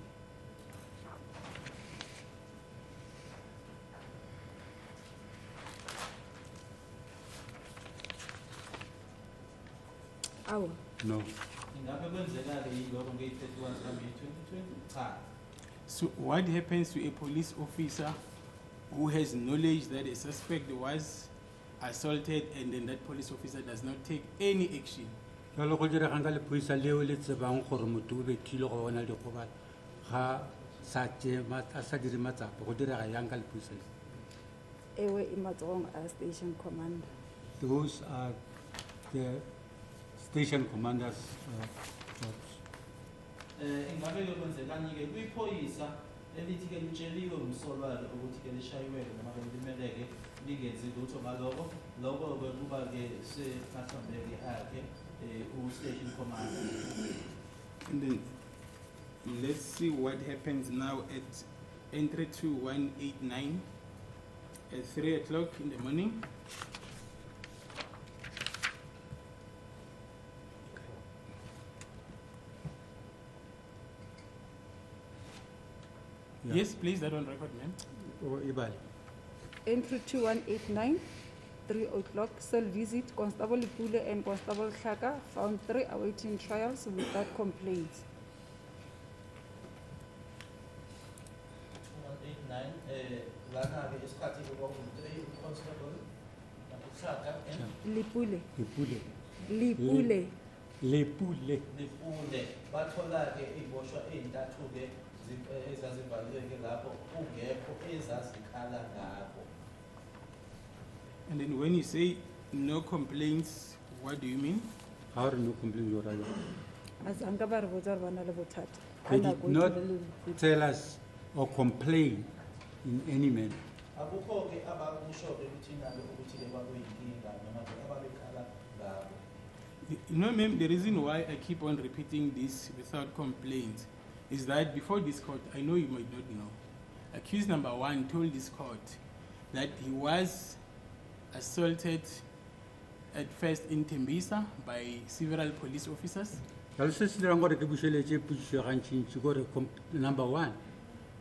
Awa. No. Ingabe kwenzekake yiloko ngeyi-31 May 2020? Cha. So what happens to a police officer who has knowledge that a suspect was assaulted and then that police officer does not take any action? Jalo go dira ganga le puisa leo le tsebang gore motho o betile go bona dikgobalo ga sa tse a sa dire matsapo go dira yang ka le puisa. Ewe imatsong a station commander. Those are the station commanders' jobs. Ingabe kwenzekani-ke kwiphoyisa elithi-ke litsheliwe umsolwayo ukuthi-ke lishayiweke noma-ke limeleke lingenzi lutho ngaloko loko-ke kuba-ke semahlombeke akhe u-station commander. And then let's see what happens now at entry 2189 at 3 o'clock in the morning. Yeah. Yes, please, that on record, ma'am. Oh, Ibali. Entry 2189, 3 o'clock, cell visit, Constable Pule and Constable Shaka found 3 awaiting trials without complaints. 189 lana-ke esikhathi-ke kwakungu-3 uconstable Shaka and Lipule. Lipule. Lipule. Lepule. Lipule bathola-ke iy'boshwa ey'ntathu-ke ezazivaleleke lapho kungekho ezazikhala ngakho. And then when you say no complaints, what do you mean? How do you complain your right? Azanga ba re botsa gore ba na le bothata. They Ana did go not tlile le- tell us or complain in any manner. Akukho-ke abakusho-ke ukuthi-ke ukuthi-ke bakuyinkinga noma-ke ababekhala ngabo. You know, ma'am, the reason why I keep on repeating this without complaints is that before this court, I know you might not know, accused number 1 told this court that he was assaulted at first in Tembisa by several police officers. Jalo se se dirang gore ke bušeletse pušišo gantšintši gore number 1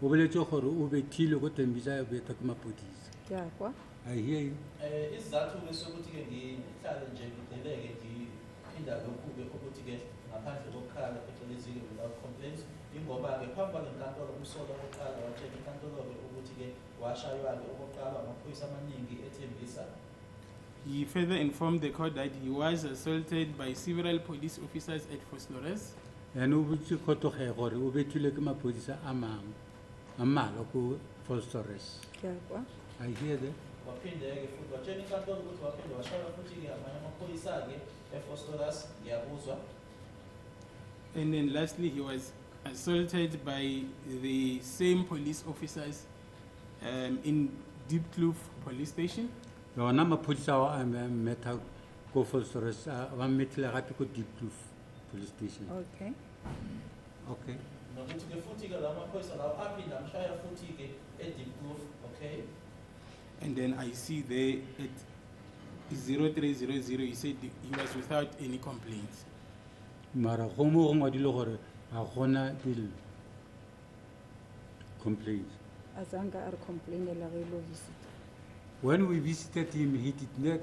o boletse gore o bethile go Tembisa o betwa ke mapodisa. Ke a kwa. I hear you. Isizathu-ke sokuthi-ke ngihlale nje ngideleke ngiphinda lokhu-ke ukuthi-ke ngaphandle kokukhala phecelezi-ke without complaints ingoba-ke phambi kwale nkantolo umsolo wokuqala watshela inkantolo-ke ukuthi-ke washaywa-ke okokuqala amaphoyisa amaningi ethembisa. He further informed the court that he was assaulted by several police officers at Fosnores. And o botse kgotloge gore o bethile ke mapodisa a mangwe a mmalwa ko Fosnores. Ke a kwa. I hear that. Waphinde-ke futhi watshela inkantolo ukuthi waphinde washaywa futhi-ke amanye amaphoyisa-ke eFosforas ngiyakuzwa. And then lastly, he was assaulted by the same police officers in Deep Kloof police station. Yona mapodisa a meta ko Fosnores ba metile gape ko Deep Kloof police station. Okay. Okay. Nokuthi-ke futhi-ke lawo maphoyisa lawo aphinde amshaya futhi-ke eDeep Kloof, okay? And then I see there at 0300, he said he was without any complaints. Mara go mo go ngwadile gore ga gona dil complaints. Azanga a re complainela ge lo visit. When we visited him, he did not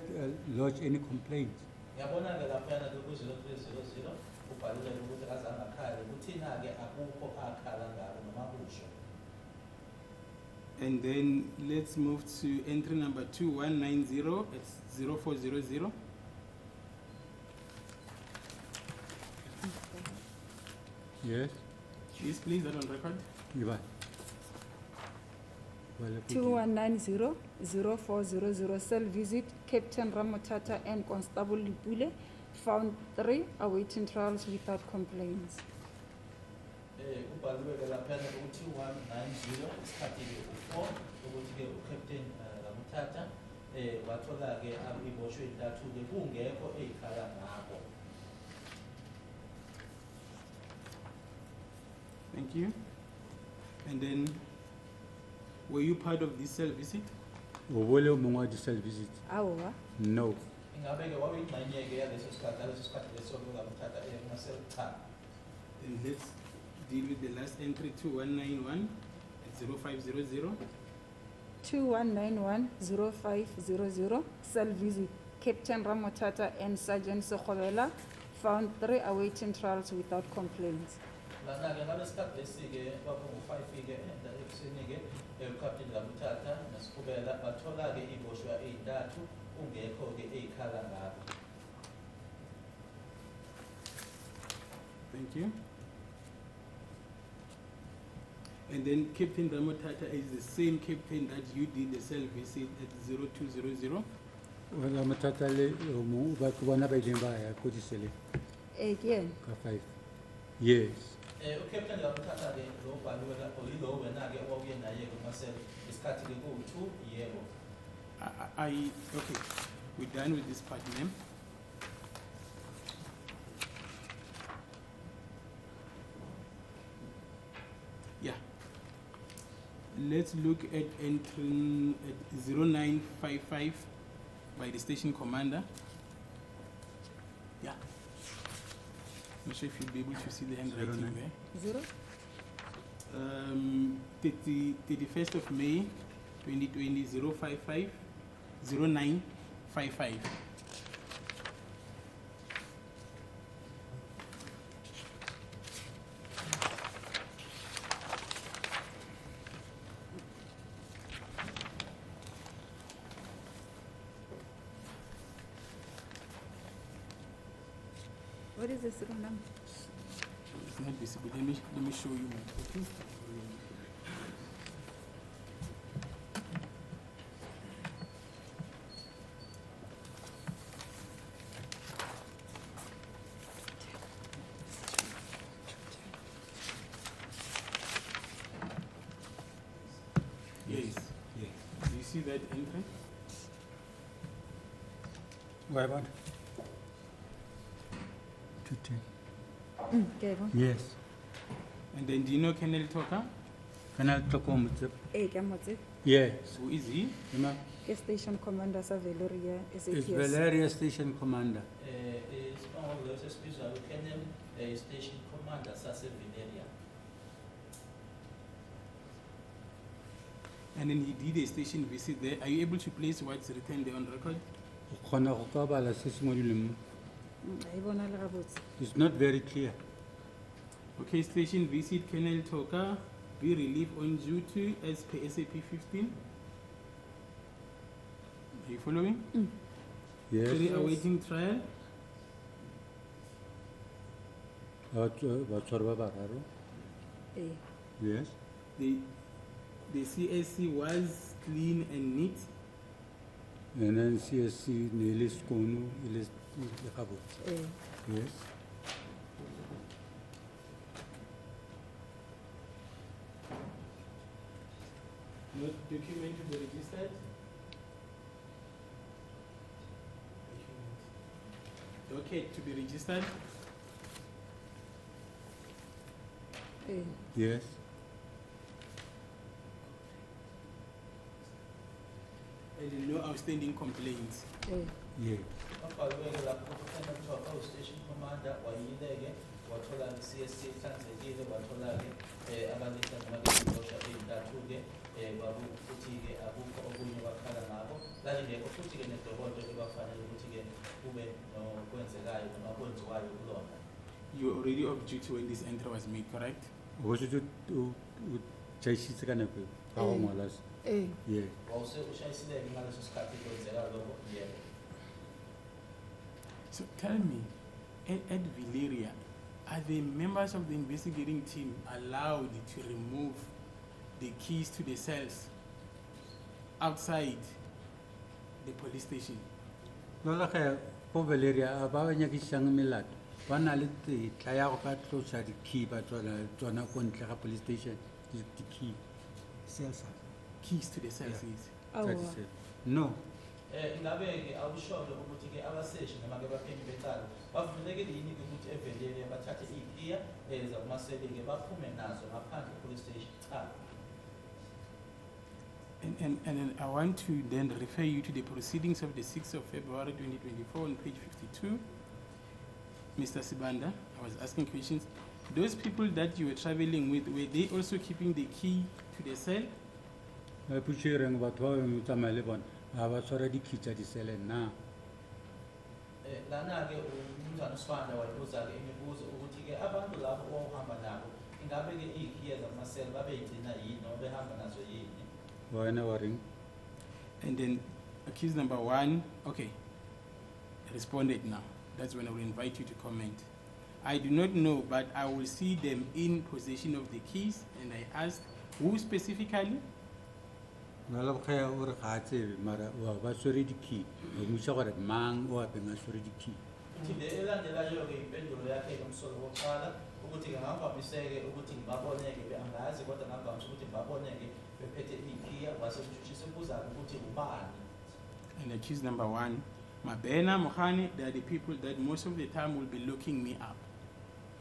lodge any complaints. Ngiyabona-ke laphayana ku-0300 ubhalile ukuthi azange akhale kuthina-ke akukho akhala ngalo noma kusho. And then let's move to entry number 2190 at 0400. Yes. Yes, please, that on record. Iba. 2190-0400 cell visit, Captain Ramotata and Constable Lipule, found 3 awaiting trials without complaints. Ubhaliwe-ke laphana ukuthi 190 isikhathi-ke u-4 ukuthi-ke uCaptain Ramotata wathola-ke iboshwe intathu-ke kungekho ey'khala ngabo. Thank you. And then, were you part of this cell visit? Ubole umonga di cell visit. Awa, No. Ingabe-ke wawuyingxenye-ke yaleso sikhathi leso Ramotata engasel cha. Then let's deal with the last entry, 2191 at 0500. 2191-0500 cell visit, Captain Ramotata and Sergeant Sokhovela, found 3 awaiting trials without complaints. Lana-ke ngalesikhathi lesi-ke kwakungu-5-ke ekuseni-ke uCaptain Ramotata noSikhubela bathola-ke iboshwa ey'ntathu kungekho-ke ey'khala ngabo. Thank you. And then Captain Ramotata is the same captain that you did the cell visit at 0200. Wala matata le umo ba kubona ba ileng ba ya ko di sele Again, ka 5. Yes. uCaptain Ramotata-ke lo ubhaliwe lapho yilo wena-ke owawuye naye kumasele isikhathi-ke kuwu-2 yebo. Okay, we're done with this part, ma'am. Yeah. Let's look at entry at 0955 by the station commander. Yeah. Not sure if you'll be able to see the handwriting 09. there. 0? 31st of May 2020 055 0955. What is the second number? It's not visible. Let me show you. Okay. Yes. Yes. Do you see that entry? Why about? 210. Okay, bon. Yes. And then do you know Colonel Toka? Kana tokom. Yes. Who is he? Ima Station Commander sa Valeria is SAPS. Valeria station commander. Is ongolose esibizwa uKenem station commander saseValeria. And then he did a station visit there. Are you able to place what's written there on record? Khona go ka bala se se mo dilemo. I bona le gabotse. It's not very clear. Okay, station visit Colonel Toka, be relief on duty as per SAP 15. Are you following? Yes. 3 awaiting trial. Ba tshwarwa bararo. Eh. Yes. The CSC was clean and neat. And then CSC nearly skono ile gabo. Eh. Yes. No document to be registered. Okay, to be registered. Eh. Yes. And no outstanding complaints. Eh. Yeah. Babhaliwe-ke lapho uKenem Toka station commander wayile-ke wathola i-CSC ihlanzekile wathola-ke abalisa noma-ibosha ey'ntathu-ke futhi-ke akukho okunye bakhala ngabo lalingekho futhi-ke nedokodo ebafanele ukuthi-ke kube nokwenzekayo noma kwenziwayo kulona. You were already off duty when this entry was made, correct? Go se o chaishitse kana pe. Ka go ngwala. Eh. Yeah. Wawuse ushayisile-ke ngaleso sikhathi kwenzeka lokho yebo. So tell me, at Valeria, are the members of the investigating team allowed to remove the keys to the cells outside the police station. Jwale ge po Valeria ba ba nyakisang melato ba na le tetla ya go ka tlosa di-key ba tsona ko ntle ga police station di-key Cells. Keys to the cells, Yeah. yes. Awa. That is it. No. Ingabe-ke awushoyo ukuthi-ke abaseshi noma-ke abaphenyi becala bavumelekile yini-ke ukuthi evelele bathathe iy'khiya zakumaseli-ke baphume nazo ngaphandle e-police station? Cha. And then I want to then refer you to the proceedings of the 6th of February 2024 on page 52. Mr. Sibanda, I was asking questions. Those people that you were traveling with, were they also keeping the key to the cell? Ba pushireng batho ba mo tsamaya le bona ga ba tshwara di-key tsa di-cell na. Lana-ke umnumzane uSibanda wayebuza-ke imibuzo ukuthi-ke abantu labo owawuhamba nabo ingabe-ke iy'khiya zakumaseli babeyigcina yini noma behamba nazo yini? Wena wa reng? And then accused number 1, okay, responded now. That's when I will invite you to comment. I do not know, but I will see them in possession of the keys, and I asked who specifically. Jwale ge o re ga a tsebe mara ba tshwere di-key o mmuša gore mang o apeng a tshwere di-key. Uthi le elandelayo-ke impendulo yakhe-ke umsolo wokuqala ukuthi-ke ngavamiseke ukuthi ngibaboneke angazi kodwa ngavamise ukuthi ngibaboneke bephethe iy'khiya kwase kushushiswe kubuza-ke ukuthi ubani. And accused number 1, Mabena, Mohane, they are the people that most of the time will be looking me up.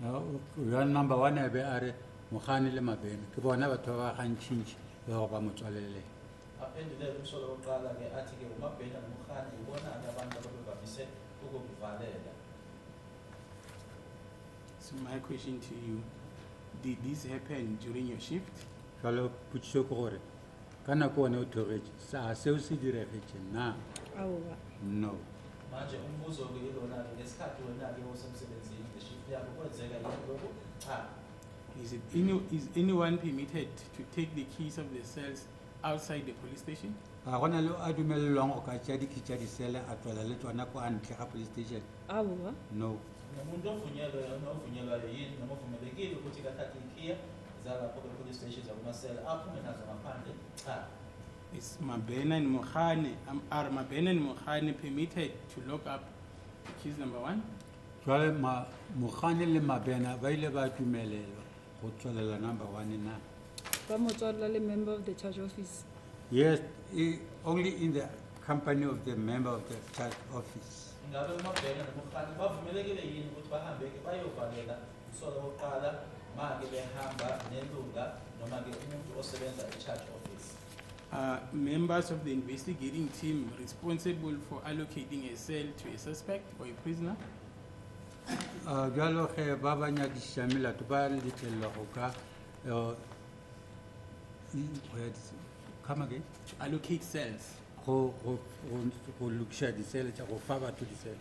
Ya number 1 a be a re Mogane le Mabena ke bona batho ba gantšintši ba go ba mo tswalele. Aphendulele umsolo wokuqala-ke athi-ke uMabhena noMohane yibona-ke abantu ababevamise ukukuvalela. So my question to you, did this happen during your shift? Jwale potšišo ke gore ka nako one o theogetše sa seo se diregetše na. Awa. No. Manje umbuzo-ke ilona-ke ngesikhathi wena-ke usemsebenzini nge-shift yakho kwenzeka yini lokho? Cha. Is anyone permitted to take the keys of the cells outside the police station? Ga gona le a dumelelwang go ka tšea di-key tša di-cell a tswala le tsona ko a ntle ga police station. Awa. No. Nomuntu ovunyelwayo yini noma uvumelekile ukuthi kathathe iy'khiya zalapho kwe-police station zakumasela aphume nazo ngaphandle? Cha. Is Mabena and Mohane, are Mabena and Mohane permitted to lock up accused number 1? Jwale Mogane le Mabena ba ile ba dumelelwa go tswalela number 1 na. Ba mo tswalla le member of the church office. Yes, only in the company of the member of the church office. Ingabe uMabhena noMohane bavumelekile yini ukuthi bahambe-ke bayovalela umsolo wokuqala ma-ke behamba nelunga noma-ke umuntu osebenza e-church office? Members of the investigating team responsible for allocating a cell to a suspect or a prisoner? Jwalo ge ba ba nyakiša melato ba letlelelwa go ka come again? To allocate cells. Go lokiša di-cell tša go fa batho di-cell.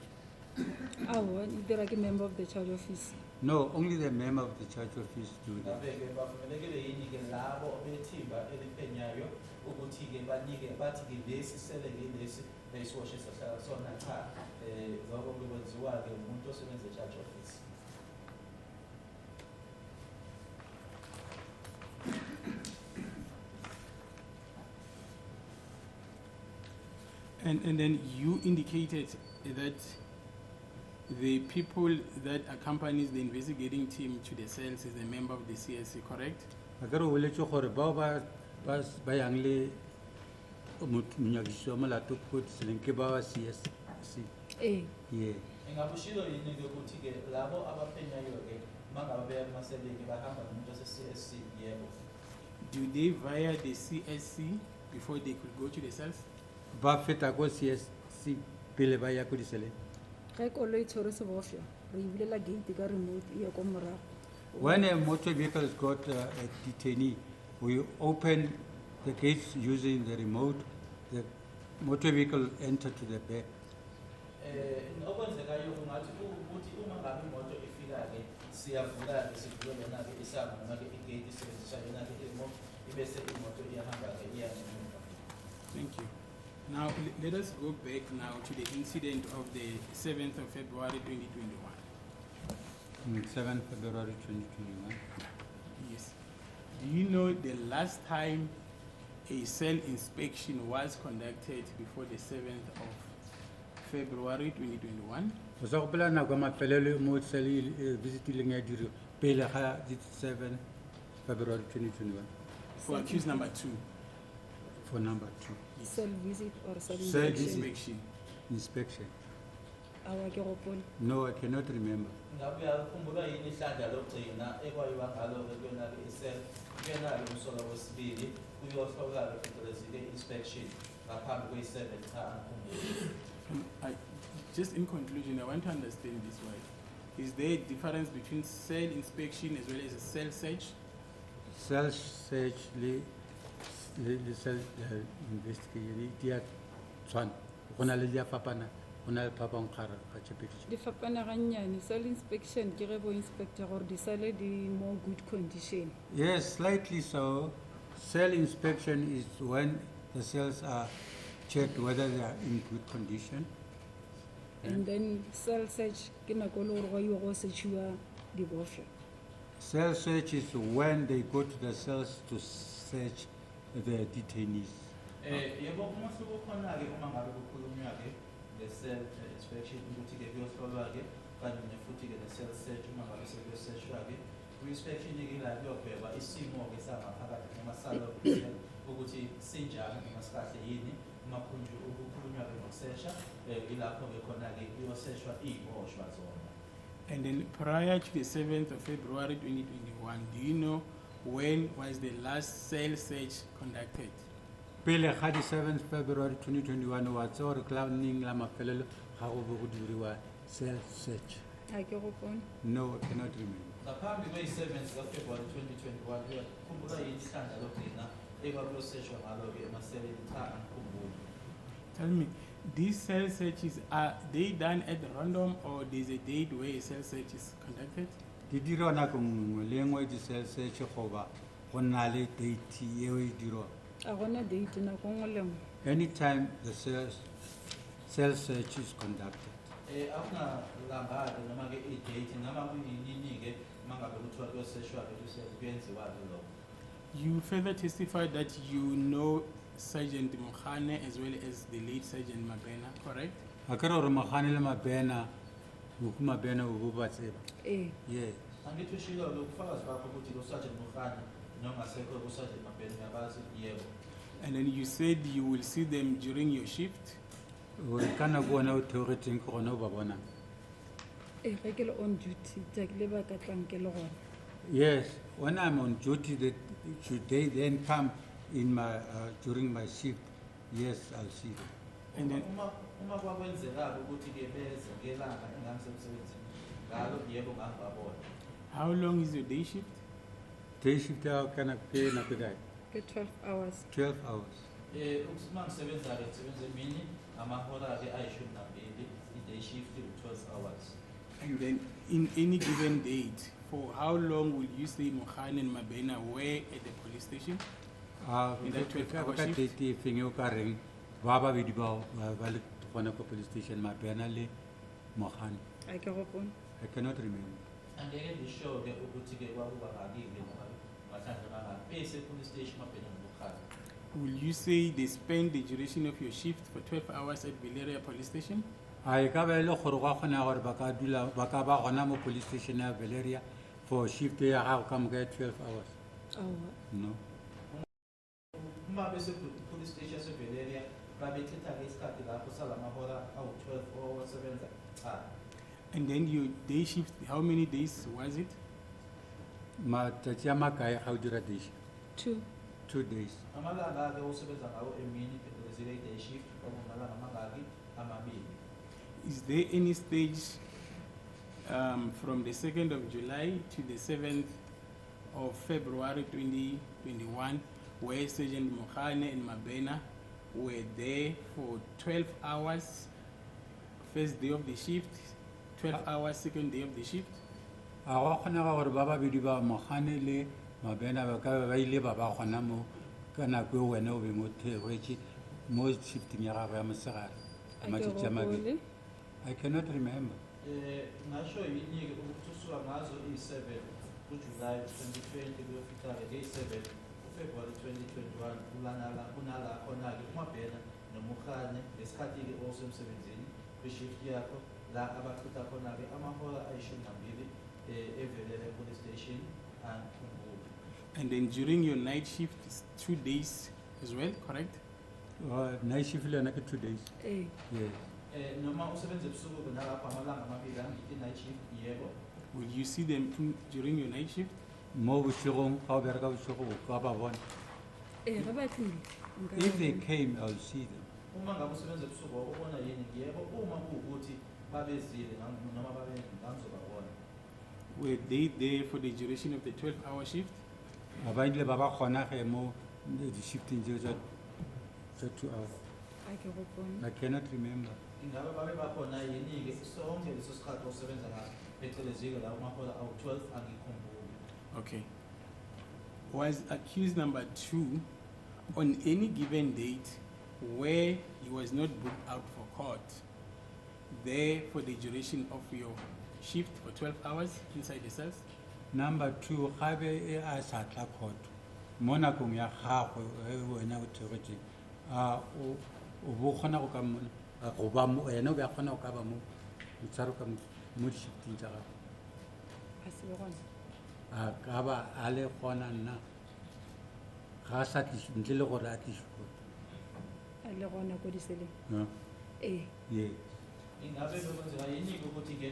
Awa, e dira ke member of the church office. No, only the member of the church office do that. Ngabe-ke bavumelekile yini-ke labo bethimba eliphenyayo ukuthi-ke banike bathi-ke lesi sele-ke lesi beyisiwashe sahlala sona cha lokho kwenziwa-ke umuntu osebenza e-church office. And then you indicated that the people that accompanies the investigating team to the cells is a member of the CSC, correct? A ke re o boletše gore bao ba yang le monyakiši wa molato ko diseleng ke ba ba CSC. Eh. Yeah. Ingabe ushilo yini-ke ukuthi-ke labo abaphenyayo-ke mangabe beya kumaseleni bahamba nomuntu ose-CSC? Yebo. Do they via the CSC before they could go to the cells? Ba feta ko CSC pele ba ya ko diseleng. Ge koloi tshwere sebofša re e bulela gate ka remote e ye ko morago. When a motor vehicle has got a detainee, we open the gates using the remote. The motor vehicle enter to the back. Okwenzekayo ungathi ukuthi uma ngabe imoto ifika-ke siyavula-ke sivule lona-ke isango noma-ke igate isebenzisa yona-ke ibese imoto iyahamba-ke iya ngemuva. Thank you. Now, let us go back now to the incident of the 7th of February 2021. 7 February 2021. Yes. Do you know the last time a cell inspection was conducted before the 7th of February 2021? o sa gopela nako ya mafelelo mo sele visitileng ya diro pele ga di 7 February 2021 For accused number 2, for number 2 Cell visit or cell Cell inspection. inspection. inspection. Awa ke gopole. No, I cannot remember. Ngabe uyakhumbula yini ihlandla lokugcina ekwayiwa ngalo-ke kuyona-ke i-cell kuyona-ke umsola wesibili uyohlola-ke phecelezi inspection ngaphambi kweyi-7 cha angikhumbuli. Just in conclusion, I want to understand this right. Is there a difference between cell inspection as well as a cell search? Cell search le cell investigation dia tshwana go na le dia fapana go na le phapang gare ga tshepedišo. Di fapana ga nnyane. Cell inspection ke ge bo inspector gore di sale di more good condition. Yes, slightly so. Cell inspection is when the cells are checked whether they are in good condition. And then cell search ke nako le gore go iwa go searchiwa dibofša. Cell search is when they go to the cells to search the detainees. Yebo umahluko khona-ke uma ngabe kukhulunywa-ke nge-cell inspection ukuthi-ke kuyohlolwa-ke kanye futhi-ke ne-cell search uma ngabe sekuyosearchwa-ke. Ku-inspection-ke ila kuyobhekwa isimo-ke sangaphakathi noma salo-cell ukuthi sinjani noma sikahle yini. Uma kukhulunywa-ke ngokusesha ilapho-ke khona-ke kuyosearchwa iy'boshwa zona. And then prior to the 7th of February 2021, do you know when was the last cell search conducted? Pele ga di 7th February 2021 wa tse gore clowning la mafelelo ga go bo go diriwa cell search. A ke gopone. No, I cannot remember. Ngaphambi kweyi-7 February 2021 uyakhumbula yini ihlandla lokugcina ekwakuyosearchwa ngalo-ke emaseleni cha angikhumbuli. Tell me, these cell searches, are they done at random or there's a date where a cell search is conducted? Di dirwa nako nngwe le nngwe di cell search goba go na le date eo e dirwa. A gona date nako nngwe le nngwe. Anytime the cell search is conducted. Akungalangaki noma-ke i-date noma kuyinini-ke uma ngabe kuthiwa kuyosearchwa-ke kuyenziwa-ke lokho. You further testified that you know Sergeant Mokhane as well as the late Sergeant Mabena, correct? A ke re gore Mogane le Mabena Buku Mabena o bo ba tseba. Yeah. Angithi ushilo lokufakazi bakho ukuthi lo-Sergeant Mokhane nongasekho ku-Sergeant Mabena uyabazi yebo. And then you said you will see them during your shift? O ka nako ona o theogetseng ke gona o ba bona. Ge ke le on duty tsa ke le ba ka tlang ke le gona. Yes, when I'm on duty, that should they then come in my during my shift? Yes, I'll see them. And then Uma kwakwenzekala ukuthi-ke beze ngelanga engangisemsebenzini ngalo yebo ngangibabona. how long is your day shift? Day shift kana ke na ke dai Ke 12 hours. 12 hours. Uma ngisebenza-ke ngisebenza emini amahora-ke ayishumi nambili i-day shift u-12 hours. And then in any given date, for how long will you say Mokhane and Mabena were at the police station? In that 12-hour ka shift? date feng o ka reng ba ba be di ba le gona ko police station Mabena le Mogane. A ke gopone. I cannot remember. Angeke ngisho-ke ukuthi-ke kwakuba ngakile noma ngahlandla bangaki bese police station Mabena noMokhane. Will you say they spend the duration of your shift for 12 hours at Valeria police station? I ka ba le gore gwa gona gore ba ka dula ba ka ba gona mo police station ya Valeria for shift ya ga ka mo 12 hours. Awa. No. Uma bese police station yaseValeria babechitha-ke isikhathi lapho salamahora awu-12 owasebenza cha. And then your day shift, how many days was it? Matsatsi a makae ga o dira day shift? 2. 2 days. Amalanga-ke osebenza ngawo emini phecelezi day shift kwakungamalanga amangaki amabili. Is there any stage from the 2nd of July to the 7th of February 2021 where Sergeant Mokhane and Mabena were there for 12 hours, first day of the shift, 12 hours, second day of the shift? A go kgonega gore ba babedi ba Mogane le Mabena ba ka ba ile ba ba gona mo ka nako e wena o be mo theogetse mo shifting ya gago ya mosegare matsatsi a mabedi. I cannot remember. Ngasho yini-ke ukuthi usuka ngazo iyi-7 kuJulayi 2020 kuyofika-ke ngeyi-7 kuFebruary 2021 kunala khona-ke umabhena nomukhane ngesikhathi-ke osemsebenzini kwi-shift yakho la abachitha khona-ke amahora ayishumi nambili evelele police station and Umbulo. And then during your night shift, it's 2 days as well, correct? Night shift lena ke 2 days. Eh, Yes. Noma usebenza ebusuku nalapho amalanga amabili angithi night shift yebo. Will you see them during your night shift? Mo bosigong ga o bereka bosigo ka ba bona. eh, ga ba tlile, nka ba If they bona. came, I'll see them. Uma ngabe usebenza ebusuku ubona yini yebo, uma kuwukuthi babezile noma babe ngizobabona. Were they there for the duration of the 12-hour shift? Abanye ba ba khona ge mo di shifting tse tsa 2 hours. A ke go bona. I cannot remember. Ingabe babe bakhona yini-ke sonke leso sikhathi osebenza ngaso phecelezi-ke la amahora awu-12 angikhumbuli. Okay. Was accused number 2 on any given date where he was not booked out for court, there for the duration of your shift for 12 hours inside the cells? Number 2, gabe e a sa tla court. Mo nakong ya gagwe wena o tsogetse o bo khona go ka mo go ba mo ena o ba khona go ka ba mo tsaro ka mo di shifting tsa gago. A se be gona. A ka ba a le gona nna ga sa tliš ntle le gore a tliš court. A le gona ko diseleng. No. Eh, Yeah. Ingabe bekwenzeka yini-ke ukuthi-ke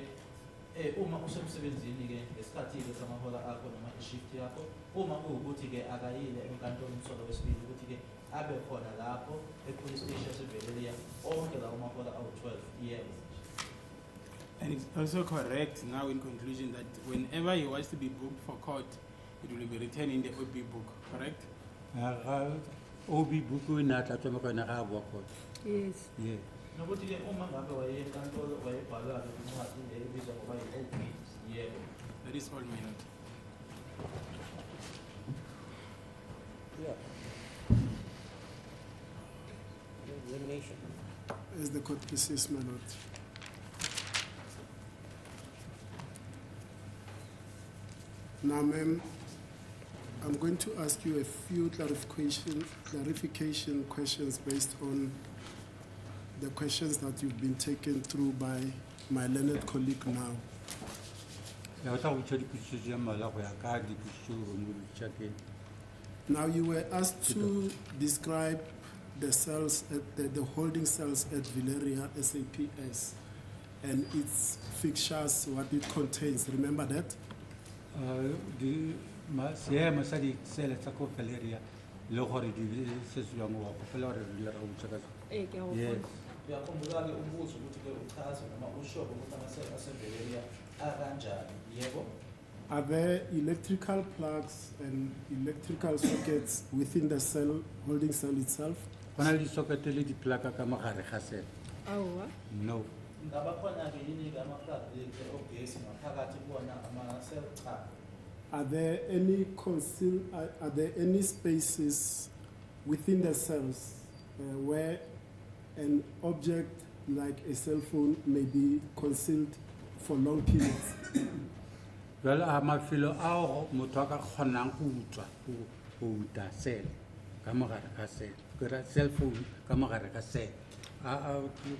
uma usemsebenzini-ke ngesikhathi-ke samahora akho noma i-shift yakho, uma kuwukuthi-ke akayile enkantolo umsolo wesibili ukuthi-ke abe khona lapho e-police station yaseveleliya onke lawo mahora awu-12 yebo. And it's also correct now in conclusion that whenever he was to be booked for court, it will be written in the OB book, correct? Ga OB buku na tla tswa mo kana ga bua court. yes. Yeah. Nokuthi-ke uma ngabe waye enkantolo wayebhalwa-ke kwincwadi le ebizwa ngoba yi-OB yebo. That is all my note. Examination. As the court persists, my lord. Now, ma'am, I'm going to ask you a few clarification questions based on the questions that you've been taken through by my learned colleague now. Ya tla go tshedi pusetso ya mala go ya ka di pusetso go mo ditšhakeng. Now, you were asked to describe the cells, the holding cells at Valeria SAPS and its fixtures, what it contains. Remember that? Di seemo sa disele tsa ko Valeria le gore di sesiwang wa go fela gore di ra go tshaka. Eh, ke a go Yes. bona. Uyakhumbula-ke umbuzo ukuthi-ke uchaze noma usho ukuthi amasebe aseveleliya akanjani yebo. Are there electrical plugs and electrical sockets within the cell, holding cell itself? Go na le di-socket le di-plug ka mogare ga sele. Aowa. No. Ngaba khona-ke yini-ke ama-plug ogesi ngaphakathi kuwona ama-cell cha. Are there any are there any spaces within the cells where an object like a cell phone may be concealed for long periods? Jwale a mafelo ao motho a ka kgonang go utswa go uta sele ka mogare ga sele kera cell phone ka mogare ga sele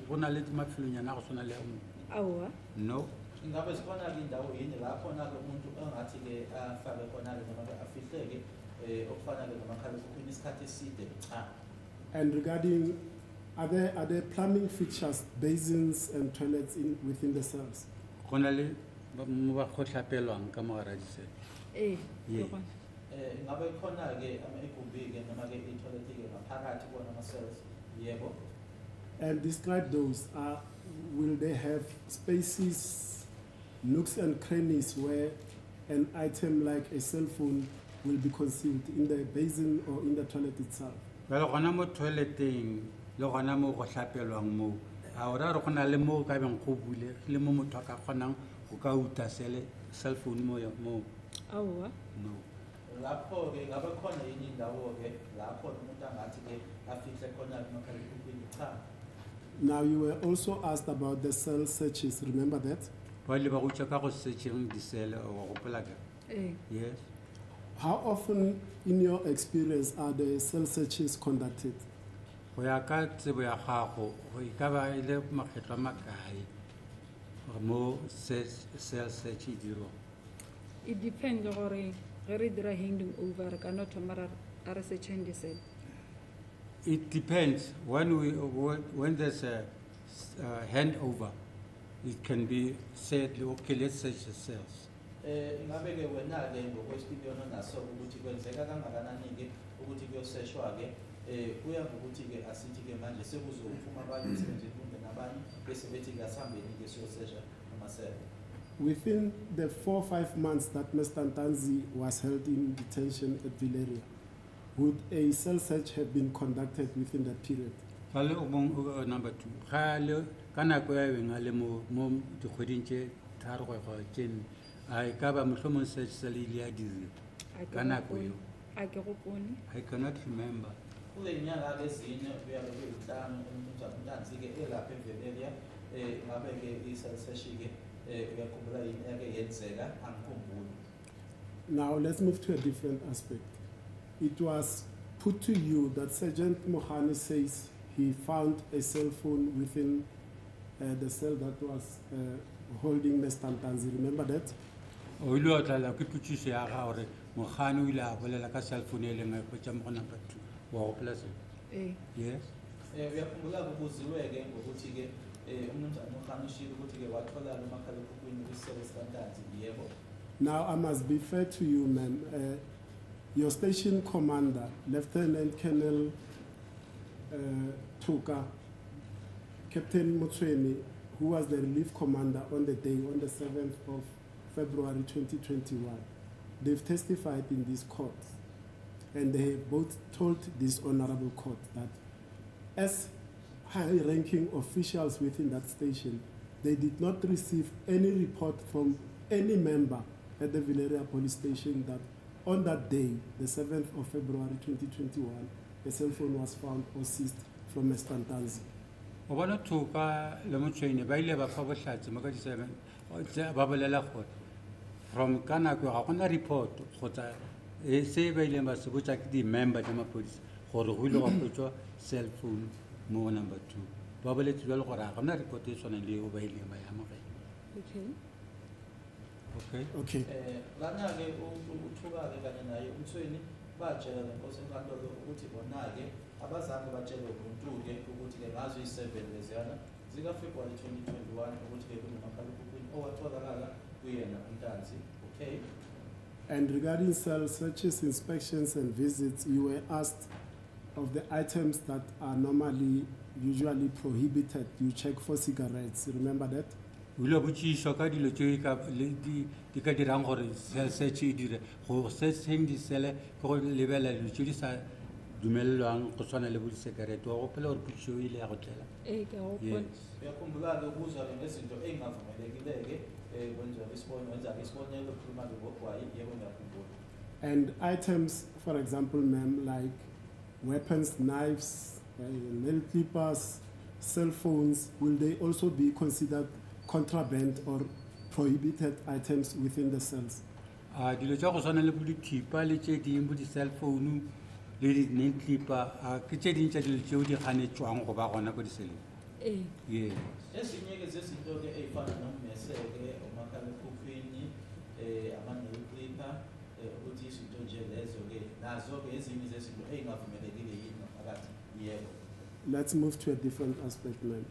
go na le mafelonyana go tshwana le a mongwe. Aowa. No. Ingabe zikhona-ke indawo yini la khona-ke umuntu engathi-ke afake khona-ke noma-ke afihleke okufana-ke nomakhalekhukhwini isikhathi eside cha. And regarding, are there plumbing fixtures, basins and toilets within the cells? Go na le mo ba go tlhapelwang ka mogare ga disele. Eh, Yeah. ke gona. Ingabe khona-ke igumbi-ke noma-ke i-toilet-ke ngaphakathi kuwona ama-cells yebo. And describe those. Will they have spaces, nooks and crannies where an item like a cell phone will be concealed in the basin or in the toilet itself? Jwale gona mo toileteng le gona mo go tlhapelwang moo a ora re go na le mo ka beng go bule le mo motho a ka kgonang go ka uta cell phone mo. Aowa. No. Lapho-ke ngabe khona yini indawo-ke lapho umuntu angathi-ke afihle khona-ke umakhalekhukhwini cha. Now, you were also asked about the cell searches. Remember that? Ba le ba go tšwa ka go searcheng disele o gopola ka. Eh, Yes. How often, in your experience, are the cell searches conducted? Go ya ka tsebo ya gago, go ikaba ile makgetlo a makae mo cell search e dirwa. It depends gore ge re dira handing over re ka no thoma ra re searcheng di-cell. It depends. When there's a handover, it can be said, okay, let's search the cells. Ingabe ke wena ke ngokwesipiliyoni onaso ukuthi kwenzeka kangakanani-ke ukuthi kuyoseshwa-ke kuya ngokuthi ke asithi ke manje sekuzophuma abanye emsebenzini kumbe nabanye bese bethi-ke asihambeni-ke siyosesha amasebe. Within the 4 or 5 months that Mr. Ntanzi was held in detention at Valeria, would a cell search have been conducted within that period? Number 2, gale ka nako ya eng a le mo dikgweding tše tharo go ya tšene a e ka ba mohlomong search cell e ile ya diriwa ka nako eo. A ke gopone. I cannot remember. Kule nyanga ezine kuya kwezinhlanu uMntanzi-ke elapha eValeria ngabe-ke i-cell search-ke uyakhumbula yini yake yenzeka angikhumbuli. Now let's move to a different aspect. It was put to you that Sergeant Mohane says he found a cell phone within the cell that was holding Mr. Ntanzi. Remember that? O ile o tla ke putsiso ya ga gore mogane o ile a bolela ka cell phone e leng a ipotsa mo go number 2 wa gopola se. Yes. Uyakhumbula kubuziwe-ke ngokuthi-ke uMnumzane uMohane ushilo ukuthi-ke wathola lo makhalekhukhwini kwisisebe sikaNtanzi, yebo. Now I must be fair to you, ma'am. Your station commander, Lieutenant Colonel Tuka, Captain Motsweni, who was the relief commander on the day, on the 7th of February 2021, they've testified in this court, and they have both told this honorable court that as high-ranking officials within that station, they did not receive any report from any member at the Valeria police station that on that day, the 7th of February 2021, a cell phone was found or seized from Mr. Ntanzi. O bona Tuka le Motsweni ba ile ba fa bohlatsi mo ka di 7 ba bolela gore from ka nako ga gona report kgotsa se ba ile ba se botsa ke di member tsa mapodisa gore go ile go petswa cell phone mo number 2 ba boletse jalo gore ga gona report e tshwana le o ba ile ba ya mogela. Okay. Lana-ke uThuka-ke kanye naye uMthweni batshela le nkosi enkantolo ukuthi bona-ke abazange batshele umuntu-ke ukuthi-ke ngazo i-7 leziyana zika-February 2021 ukuthi-ke kunomakhalekhukhwini owatholakala kuyena uNtanzi. Okay. And regarding cell searches, inspections, and visits, you were asked of the items that are usually prohibited. You check for cigarettes. Remember that? Ulo botsiswa ka dilo tse di ka dirang gore cell search e dire go searching di cell go lebela dilo tse di sa dumelelwang go tshwana le bo di-cigarette wa gopola gore puso e ile ya go tlela. Ke a gopone. Uyakhumbula-ke ukuzwa-ke ngezinto ey'ngavumelekile-ke wenza-ke isibonelo khuluma-ke ngogwayi, yebo ngiyakhumbula. And items, for example, ma'am, like weapons, knives, nail clippers, cell phones, will they also be considered contraband or prohibited items within the cells? Dilo tsa go tshwana le bo dithipa le tse ding bo di-cell phone le di-nail clipper ke tse ding tsa dilo tseo di ganetswang go ba gona ko diseleng. Yes. Ezinye-ke zezinto-ke ey'fana nommese-ke umakhalekhukhwini ama-nail clipper ukuthi izinto nje lezo-ke nazo-ke ezinye zezinto ey'ngavumelekile yini ngaphakathi, yebo. Let's move to a different aspect, ma'am.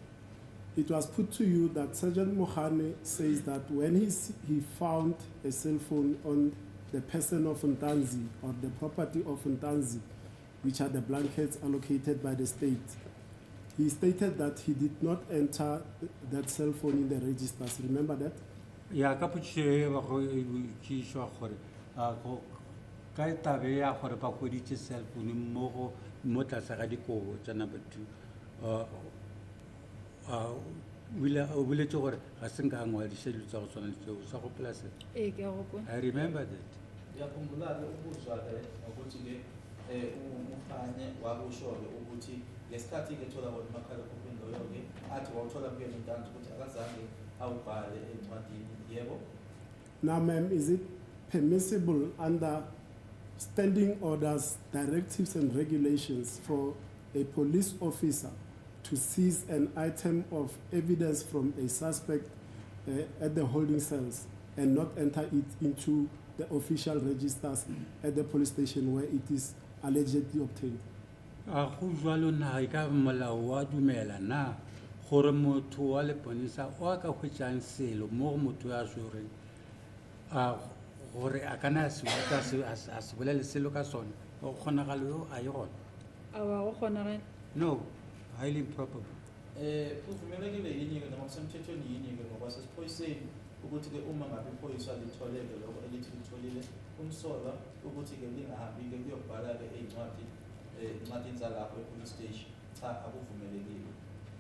It was put to you that Sergeant Mohane says that when he found a cell phone on the person of Ntanzi or the property of Ntanzi, which are the blankets allocated by the state, he stated that he did not enter that cell phone in the registers. Remember that? Ya ka putsiso e ba go tsiswa gore ka tabe ya gore ba koditse cell phone mo tlase ga dikobo tsa number 2 o boletse gore ga se nka ngwadisa dilo tsa go tshwana le tseo sa go polase. Ke a gopone. I remember that. Ngiyakhumbula-ke ukuzwa-ke ukuthi-ke uMohane wakusho-ke ukuthi ngesikhathi-ke ethola bona umakhalekhukhwini loyo-ke athi wawuthola kuyena uNtanzi ukuthi akazange awubhale encwadini, yebo. Now, ma'am, is it permissible under standing orders, directives and regulations for a police officer to seize an item of evidence from a suspect at the holding cells and not enter it into the official registers at the police station where it is allegedly obtained. A go jwalo na e ka molao wa dumela na gore motho wa leponisa o ka hwetšang selo mo go motho ya tshwereng a gore a kana se a se bolele selo ka sone o kgonagalo yo a ye gona Awa go kgonagala. no highly improbable. Kuvumelekile yini ke noma kusemthethweni yini ke ngoba sesiphoyiseni ukuthi ke uma ngabe iphoyisa litholeke lokho elithi litholile umsola ukuthi ke lingahambi ke kuyobhala ke eincwadi incwadi zalapho e-police station cha akuvumelekile.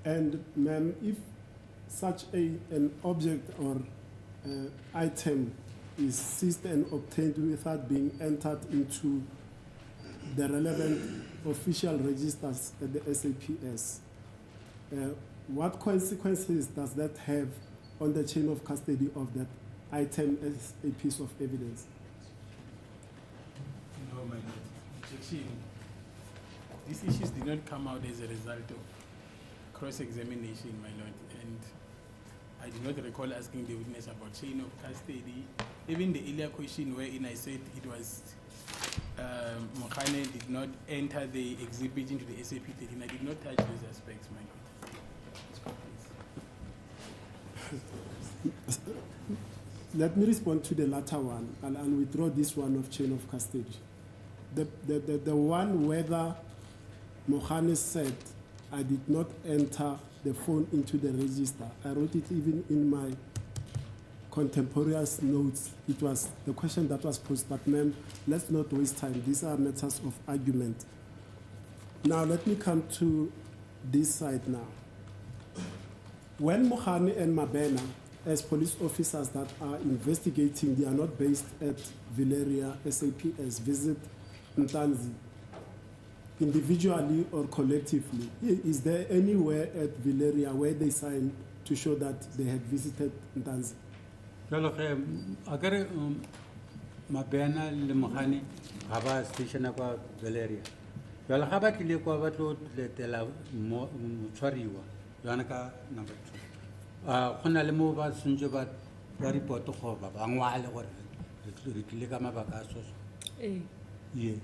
And ma'am, if such an object or item is seized and obtained without being entered into the relevant official registers at the SAPS, what consequences does that have on the chain of custody of that item as a piece of evidence? No, my lord. Objection. These issues did not come out as a result of cross-examination, my lord, and I do not recall asking the witness about chain of custody. Even the earlier question wherein I said it was Mokhane did not enter the exhibit into the SAP 13, I did not touch those aspects, my lord. Let me respond to the latter one, and I'll withdraw this one of chain of custody. The one whether Mokhane said, I did not enter the phone into the register. I wrote it even in my contemporaneous notes. It was the question that was posed, but ma'am, let's not waste time. These are matters of argument. Now, let me come to this side now. When Mokhane and Mabena, as police officers that are investigating, they are not based at Valeria SAPS, visit Ntanzi, individually or collectively. Is there anywhere at Valeria where they sign to show that they had visited Ntanzi? Jalo ge akere Mabena le Mokhane ga ba station kwa Valeria. Jalo ga ba tlile kwa ba tlo letela motshwariwa jana ka number 2. Go na le mo ba sentse ba report go ba ngwale gore re tlile ka mabaka a soso. Yes.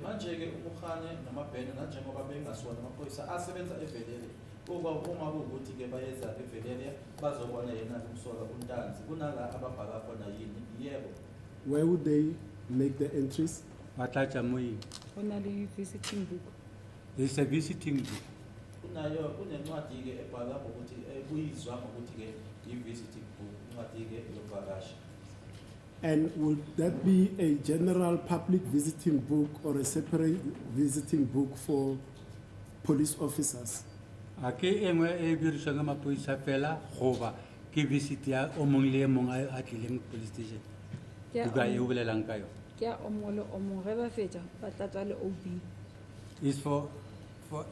Manje ke uMokhane namabhene nanjengoba bengasona amaphoyisa asebenza eVelele uma kuwukuthi ke bayeza eVelele bazobona yena umsola uNtanzi kunala ababhala khona yini yebo. Where would they make the entries? Batlatsa mo yini? Ona le visiting book. There's a visiting book. Kunayo kunencwadi ke ebhala ukuthi kuyizwa ngokuthi ke i-visiting book incwadi ke yokuvakasha. And would that be a general public visiting book or a separate visiting book for police officers? Ake engwe e birisang mapodisa fela goba ke visit ya o mong le mong a tlileng police station. Buka e bolelang ka yo. Ke a omolo o mong ge ba fetsa ba tlatsa le OB. Is for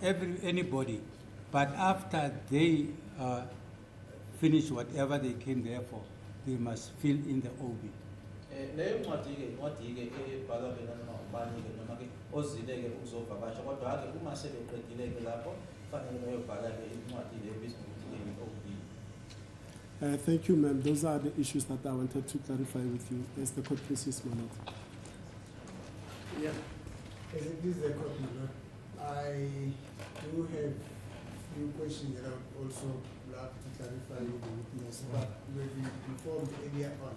anybody, but after they finish whatever they came there for, they must fill in the OB. Leyo ncwadi ke ebhala ke noma ubani ke noma ke ozile ke ukuzovakasha kodwa ke uma sebeqedile ke lapho fanele bayobhala ke incwadi le ebizwa ngokuthi OB. Thank you, ma'am. Those are the issues that I wanted to clarify with you. As the court pleases, my lord. Yeah. As it is the court, my lord, I do have few questions that I would also like to clarify with the witness, but we informed earlier on,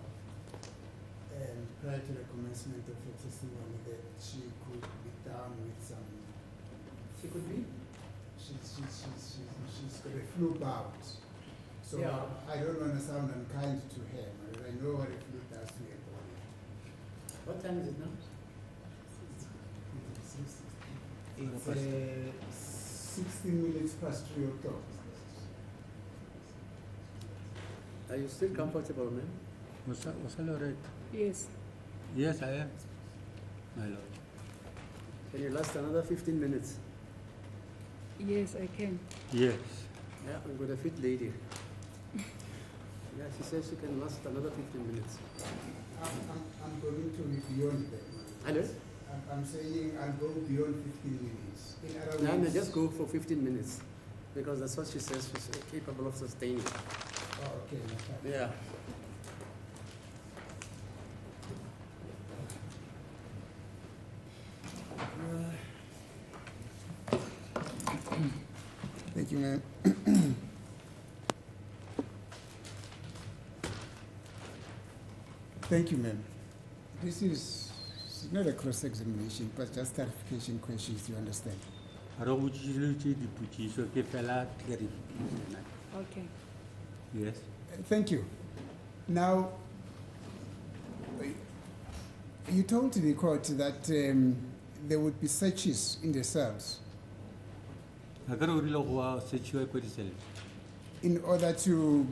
prior to the commencement of her testimony, that she could be down with some. She could be. She's got a flu bout. So yeah. I don't want to sound unkind to her, but I know what a flu does to a body. What time is it now? It's 16 minutes past 3 o'clock. Are you still comfortable, ma'am? Was that all right? Yes. Yes, I am, my lord. Can you last another 15 minutes? Yes, I can. Yes. Yeah, I'm with a fit lady. Yeah, she says she can last another 15 minutes. I'm going to be beyond that. Hello? I'm saying I'll go beyond 15 minutes. In other No, no, words- just go for 15 minutes, because that's what she says she's capable of sustaining. Oh, okay, no problem. Yeah. Thank you, ma'am. Thank you, ma'am. This is not a cross-examination, but just clarification questions, you understand? ga re go botsitse dipotšišo ke fela clarification. Okay. Yes. Thank you. Now, you told the court that there would be searches in the cells ga ke re o rile go searchiwa ko disele in order to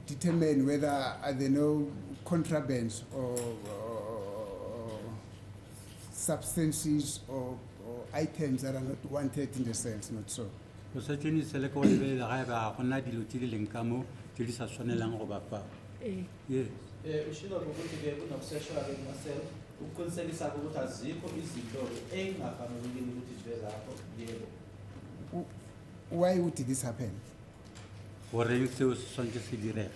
determine whether are there no contrabands or substances or items that are not wanted in the cells, not so. go searcheng disele ke go lebelela ga ebe ga gona dilo tse di leng ka mo tse di sa tshwanelang go ba fa. Eh. Yes. Ushilo ukuthi-ke kunokuseshwa-ke kumasela ukuqinisekisa-ke ukuthi azikho izinto-ke ey'ngafanelekile ukuthi zibe lapho. Yebo. Why would this happen? goreng seo se tshwanetse se direga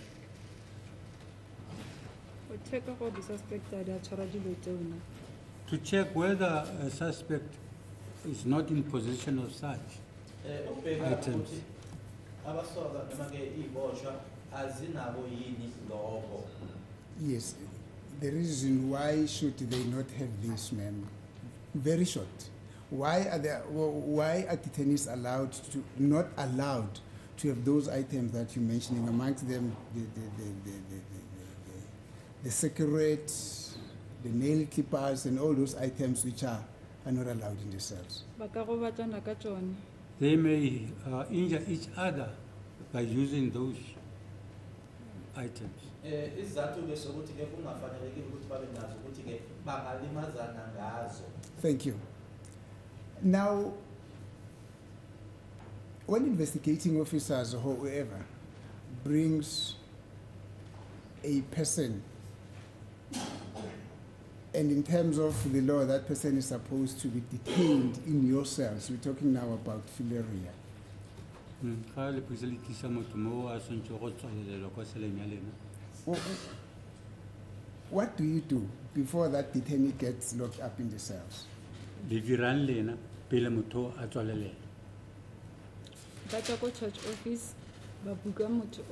O check go di suspect a di a tshwara dilo tseo na. to check whether a suspect is not in possession of such Ukubheka items. ukuthi abasoka noma-ke iy'boshwa azinabo yini lokho. Yes, the reason why should they not have this, ma'am? Very short. Why are detainees not allowed to have those items that you're mentioning, amongst them the cigarettes, the nail clippers, and all those items which are not allowed in the cells? Ba ka go batlana ka tsone. They may injure each other by using those items. Isizathu-ke sokuthi-ke kungafanelekile ukuthi babe nazo ukuthi-ke bangalimazana ngazo. Thank you. Now, when investigating officers or whoever brings a person, and in terms of the law, that person is supposed to be detained in your cells. We're talking now about filaria. Ga le puisa le tlisa motho mo a swantse go tswalelelwa kwa seleng ya lena. What do you do before that detainee gets locked up in the cells? Le dirang lena pele motho a tswalelelwa. Ba tla ko church office ba buka motho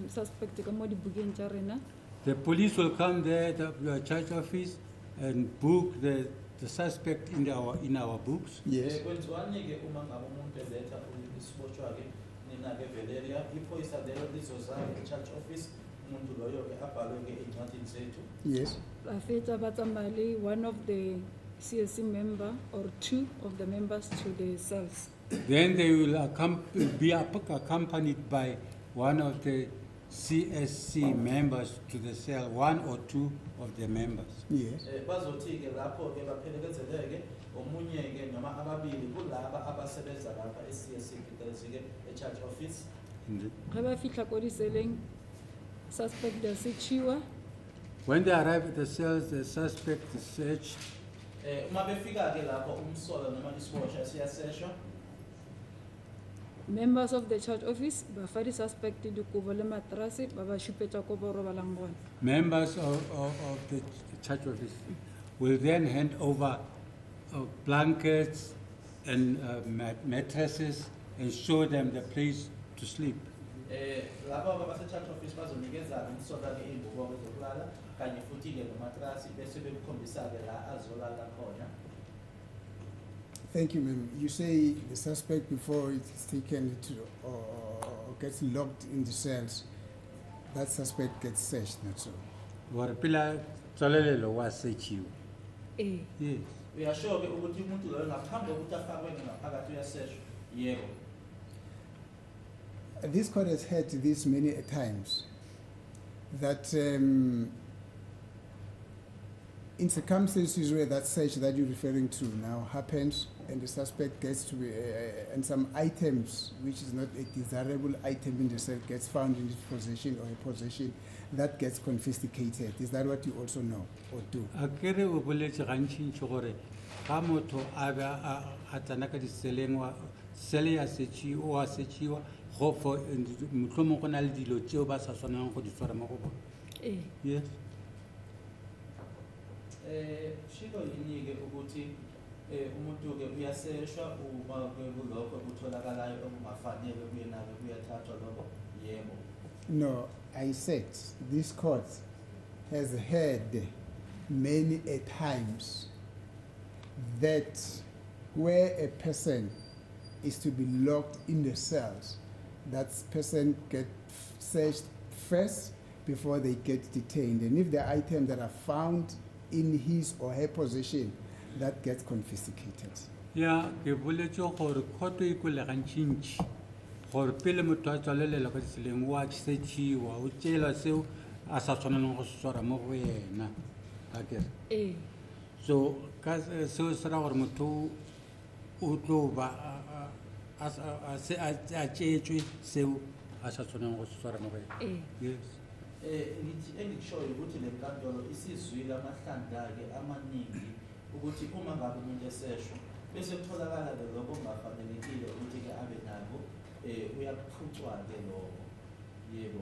suspect ka mo dibukeng tsa rena. The police will come there, the church office, and book the suspect in our books. Yes. Kwenziwani-ke uma ngabe umuntu eletha isibotshwa-ke nina-ke Valeria, iphoyisa lelo lizoza-ke e-church office, umuntu loyo-ke abhalwe-ke ey'ncwadini zethu. Yes. Ba fetsa ba tsamaya le one of the CSC member or two of the members to the cells. Then they will be accompanied by one of the CSC members to the cell, one or two of the members. Yes. Bazothi-ke lapho-ke baphelekezeleke omunye-ke noma ababili kulaba abasebenza lapha e-CSC phecelezi-ke e-church office. Ge ba fihla ko diseleng suspect di a searchiwa. When they arrive at the cells, the suspect is searched. Uma befika-ke lapho umsola noma isiboshwa siyaseshwa. Members of the church office ba fa di suspect dikobo le matrase ba ba šupetša ko bo robalang gona. Members of the church office will then hand over blankets and mattresses and show them the place to sleep. Lapho abase-church office bazonikeza-ke umsola-ke iy'ngubo zokulala kanye futhi-ke nomatrasi bese bekukhombisa-ke la azolala khona. Thank you, ma'am. You say the suspect, before it's taken to or gets locked in the cells, that suspect gets searched, not so? Gore pila tswalelelo wa searchiwa. Eh. Yes. Uyasho-ke ukuthi umuntu loyo ngaphambi kokuthi afakwe ngaphakathi uyaseshwa. Yebo. This court has heard this many a times, that in circumstances where that search that you're referring to now happens, and the suspect gets to be, and some items which is not a desirable item in the cell gets found in his possession or a possession, that gets confiscated. Is that what you also know or do? Akere o boletse gantšintši gore ga motho a be a tsena ka diseleng sele ya setšhiwa a setšhiwa go for mohlomong go na le dilo tšeo ba sa swanang go di swara mo go bona. Yes. Shilo inike ukuthi umuntu ke uyaseshwa uma kulokho kutholakalayo okungafanele kuyenake kuyathathwa lokho yebo. No, I said this court has heard many a times that where a person is to be locked in the cells, that person get searched first before they get detained. And if the items that are found in his or her possession, that gets confiscated. Yeah, ke boletse gore khoto e kole gantšintši gore pele motho a tswalelela ka diseleng wa setšhiwa o tšeelwa seo a sa tshwaneleng go se swara mo go yena akere. So ka seo se ra gore motho o tlo ba a tšetšwe seo a sa tshwaneleng go se swara mo go yena. Yes. Engikushoyo ukuthi le nkantolo isizwile amahlandla-ke amaningi ukuthi uma ngabe umuntu eseshwa bese kutholakala-ke lokho okungafanelekile ukuthi-ke abe nako uyaphucwa-ke lokho yebo.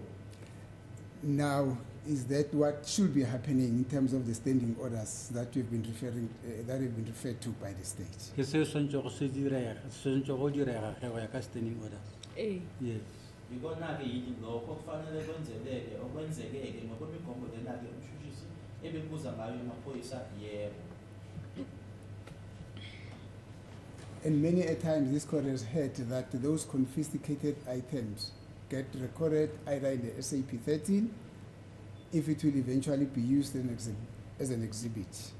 Now, is that what should be happening in terms of the standing orders that you've been referring, that have been referred to by the state? Ke seo swantse go se direga, swantse go direga ge go ya ka standing orders. Yes. Yikona-ke yini lokho kufanele kwenzeleke okwenzekeke ngokwemigomo lena-ke umshushisi ebebuza ngayo emaphoyisa yebo. And many a times this court has heard that those confiscated items get recorded either in the SAP 13, if it will eventually be used as an exhibit.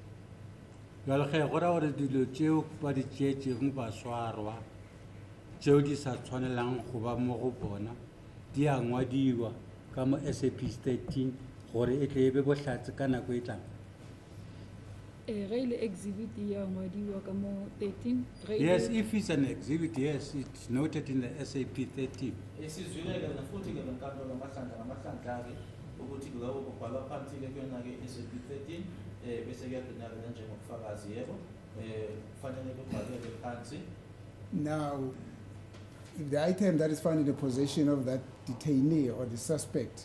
Jalo ge go ra gore dilo tšeo ba di tšeetšeng ba swarwa tšeo di sa tshwanelang go ba mo go bona di a ngwadiwa ka mo SAP 13 gore e tle e be bohlatse ka nako e tlang. Ge ile exhibit ya ngwadiwa ka mo 13. Yes, if it's an exhibit, yes, it's noted in the SAP 13. Esizwileke nafuthi-ke le nkantolo ngamahlandla-ke ukuthi kuloko kubhalwa phansi-ke kuyona-ke SAP 13 bese kuyagcinakala njengobufakazi yebo kufanele kubhalwe-ke phansi. Now, if the item that is found in the possession of that detainee or the suspect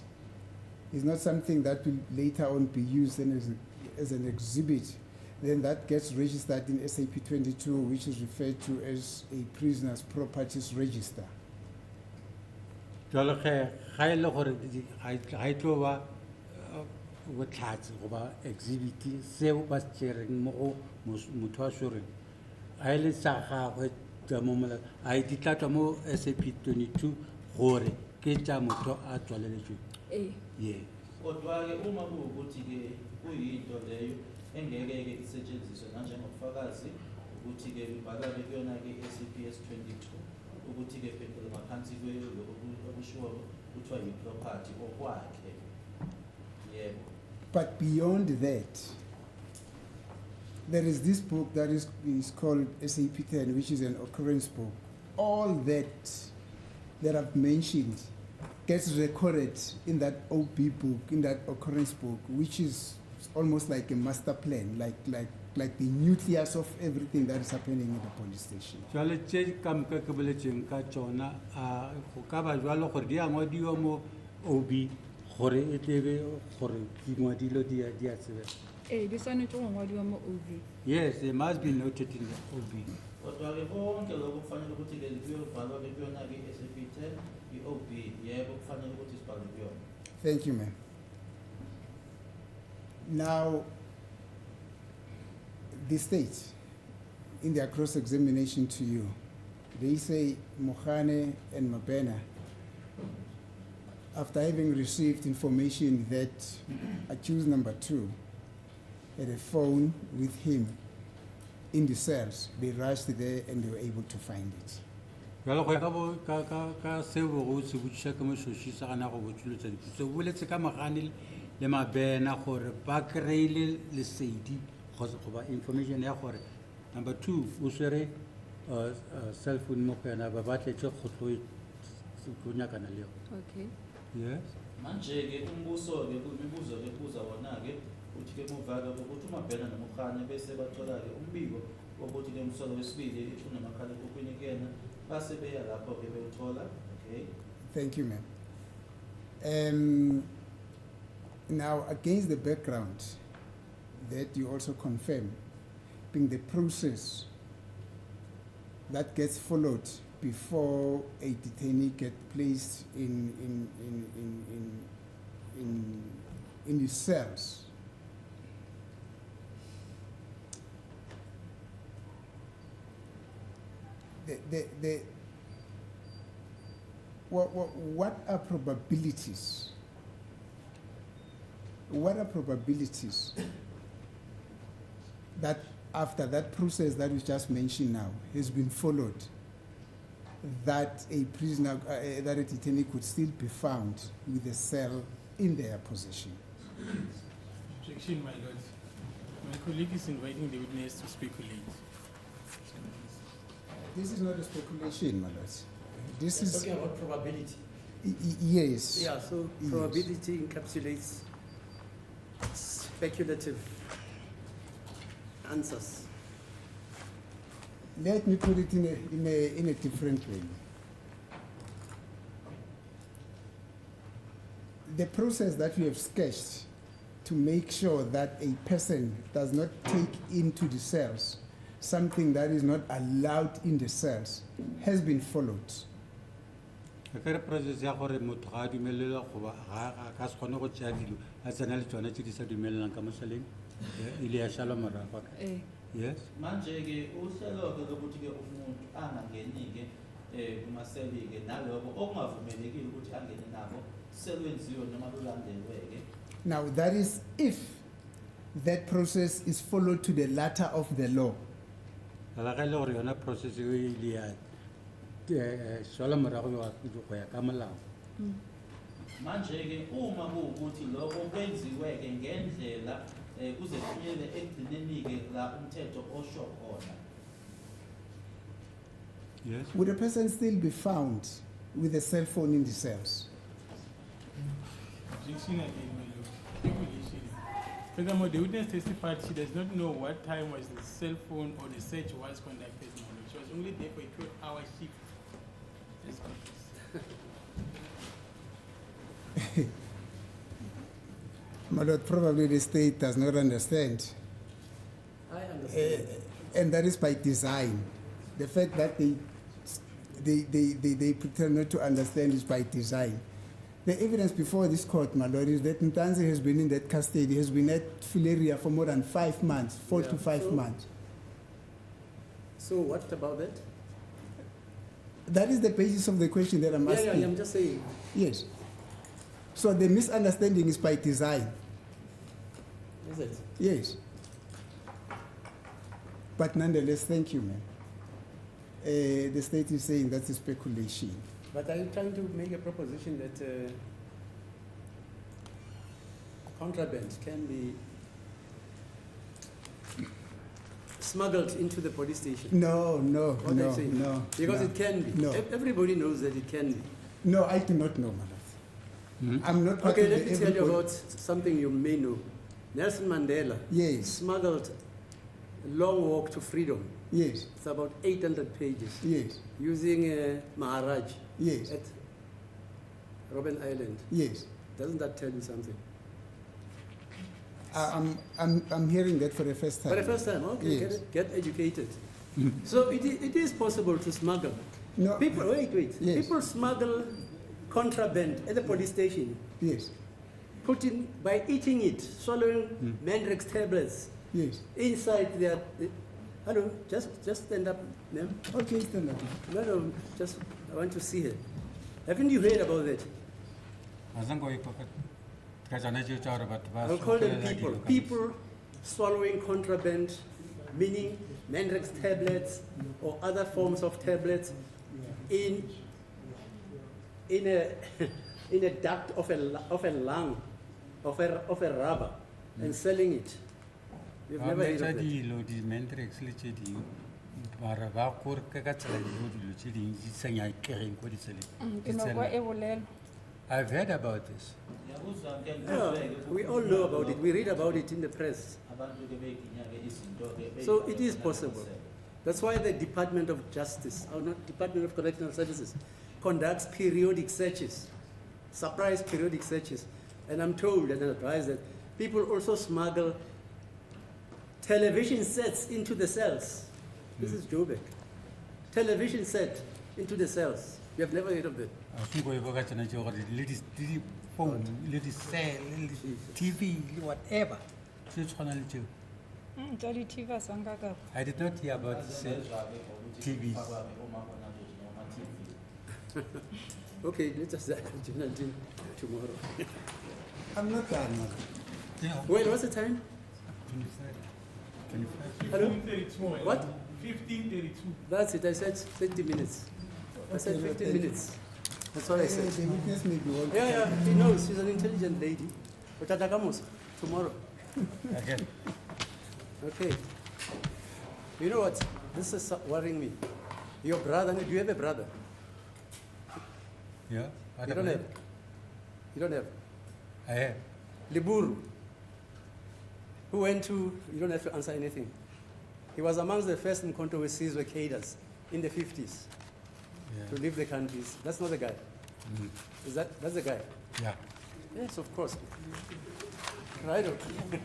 is not something that will later on be used as an exhibit, then that gets registered in SAP 22, which is referred to as a prisoner's properties register. Jalo ge ga ile gore ga e tlo ba bohlatse goba exhibit seo ba se tšereng mo go motho a swereng a ile sa gagwe tša mo molao a di tla tswa mo SAP 22 gore ke tša motho a tswaleletsweng. Ye. Kodwa-ke uma kuwukuthi-ke kuyinto leyo engeke-ke isetshenziswe nanjengobufakazi ukuthi-ke ibhalwa-ke kuyona-ke SAPS 22 ukuthi-ke phela ngaphansi okushiwo kuthiwa yi-property okwakhe yebo. But beyond that, there is this book that is called SAP 10, which is an occurrence book. All that I've mentioned gets recorded in that OB book, in that occurrence book, which is almost like a master plan, like the nucleus of everything that is happening in the police station. Jalo tše ka moka ke boletseng ka tšona go ka ba jalo gore di a ngwadiwa mo OB gore e tlebe gore di ngwadilo di a tsebega. Di swanetše go ngwadiwa mo OB. Yes, they must be noted in the OB. Kodwa-ke konke lokho kufanele ukuthi-ke kuyobhalwa-ke kuyona-ke SAP 10 i-OB yebo kufanele ukuthi sibhalwe kuyona. Thank you, ma'am. Now, the state, in their cross-examination to you, they say Mohane and Mabena, after having received information that accused number 2 had a phone with him in the cells, they rushed there and they were able to find it. Jalo go ka seo go se botšiša ke mošošisa gana go botšolotša dipotso o boletse ka Mogane le Mabena gore ba kry-ile lesedi goba information ya gore number 2 o swere cell phone mo go yena ba batletse go tlo nyakana le yona. Okay. Yes. Manje-ke umbuso-ke imibuzo-ke kubuza wona-ke uthi-ke muva-ke ukuthi umabhena nomukhanya bese bathola-ke umbiko wokuthi-ke umsolo wesibili unamakhalekhukhwini kuyena base beya lapho-ke bewuthola. Okay. Thank you, ma'am. Now, against the background that you also confirm, being the process that gets followed before a detainee gets placed in his cells. What are probabilities? What are probabilities that after that process that we just mentioned now has been followed, that a prisoner, that a detainee could still be found with a cell in their possession? Objection, my lord. My colleague is inviting the witness to speculate. This is not a speculation, my lord. This is talking about probability. Yes. Yeah, so Yes. probability encapsulates speculative answers. Let me put it in a different way. The process that we have sketched to make sure that a person does not take into the cells something that is not allowed in the cells has been followed. Ka process ya gore motho ga dumelela go ba ga ka se kgone go tšea dilo a tsena le tsona tse di sa dumelelang ka mosaleng ile ya shalwa morago. Yes. Manje-ke uhlelo-ke lokuthi-ke umuntu angangeni-ke kumaseli-ke naloko okungavumelekile ukuthi angene nabo selwenziwe noma lulandelwe-ke. Now that is if that process is followed to the letter of the law. La ga le gore yona process e ile ya shalwa morago go ya ka molao. Manje-ke uma kuwukuthi lokho kwenziwe-ke ngendlela kuze kufinyelele ekugcineni-ke la umthetho osho khona. Yes. Would a person still be found with a cell phone in the cells? Objection again, my lord. Speculation. Furthermore, the witness testified she does not know what time was the cell phone or the search was conducted. My lord. She was only there for a 12-hour shift. Let's confess. My lord, probably the state does not understand. I understand. And that is by design. The fact that they pretend not to understand is by design. The evidence before this court, my lord, is that Ntanzi has been in that custody, has been at Filaria for more than 5 months, 4 to 5 months. So what about that? That is the basis of the question that I'm asking. Yeah, I'm just saying. Yes. So the misunderstanding is by design. Is it? Yes. But nonetheless, thank you, ma'am. The state is saying that's a speculation. But are you trying to make a proposition that contraband can be smuggled into the police station? No, What are you saying? no. Because no, it can be. No. Everybody knows that it can be. No, I do not know, madam. I'm not part Okay, of let the me tell you everybody- about something you may know. Nelson Mandela Yes, smuggled a long walk to freedom. yes, It's about 800 pages yes, using Maharaj yes, at Robben Island. yes. Doesn't that tell you something? I'm hearing that for the first time. For the first time, okay, Yes. get educated. So it is possible to smuggle. No. People, wait. Yes. People smuggle contraband at the police station, Yes, by eating it, swallowing Mandrex tablets yes. inside their. Hello, just stand up, ma'am. Okay, stand up. No, just I want to see her. Haven't you heard about that? I'll call them people. People swallowing contraband, meaning Mandrex tablets or other forms of tablets in a in a duct of a lung of a rubber and selling it. You've never heard of that. mara ba gore ke ka tsela eo dilo tse ding di senya kereng ko ditseleng. Ke no kwa e bolela. I've heard about this. Ngiyakuzwa ke Yeah, we all know about it. We read about it in the press. abantu ke beyiginyake izinto ke So it is possible. That's why the Department of Justice, or not Department of Correctional Services, conducts periodic searches, surprise periodic searches. And I'm told and advised that people also smuggle television sets into the cells. This is Joburg. Television set into the cells. You have never heard of that. I think we go to Nigeria, ladies, phone, ladies, cell, TV, whatever. So it's gonna let you. Jolly TV sangaka. I did not hear about this TVs. Okay, let us do tomorrow. I'm not done. man. Yeah. Wait, what's the time? 25. Hello? 15:32. What? 15:32. That's it. I said 20 minutes. I said Okay, 15 thank you. minutes. That's what I said. The witness may be one. Yeah, yeah, he knows. She's an intelligent lady. But Atacamos, tomorrow. Again. Okay. You know what? This is worrying me. Your brother, do you have a brother? Yeah. You don't have? You don't have? I have. Liburu, who went to, you don't have to answer anything. He was amongst the first Mkonto with Sizwe cadres in the 50s Yeah. to leave the countries. That's not the guy. Is that's the guy? Yeah. Yes, of course. Right. Okay.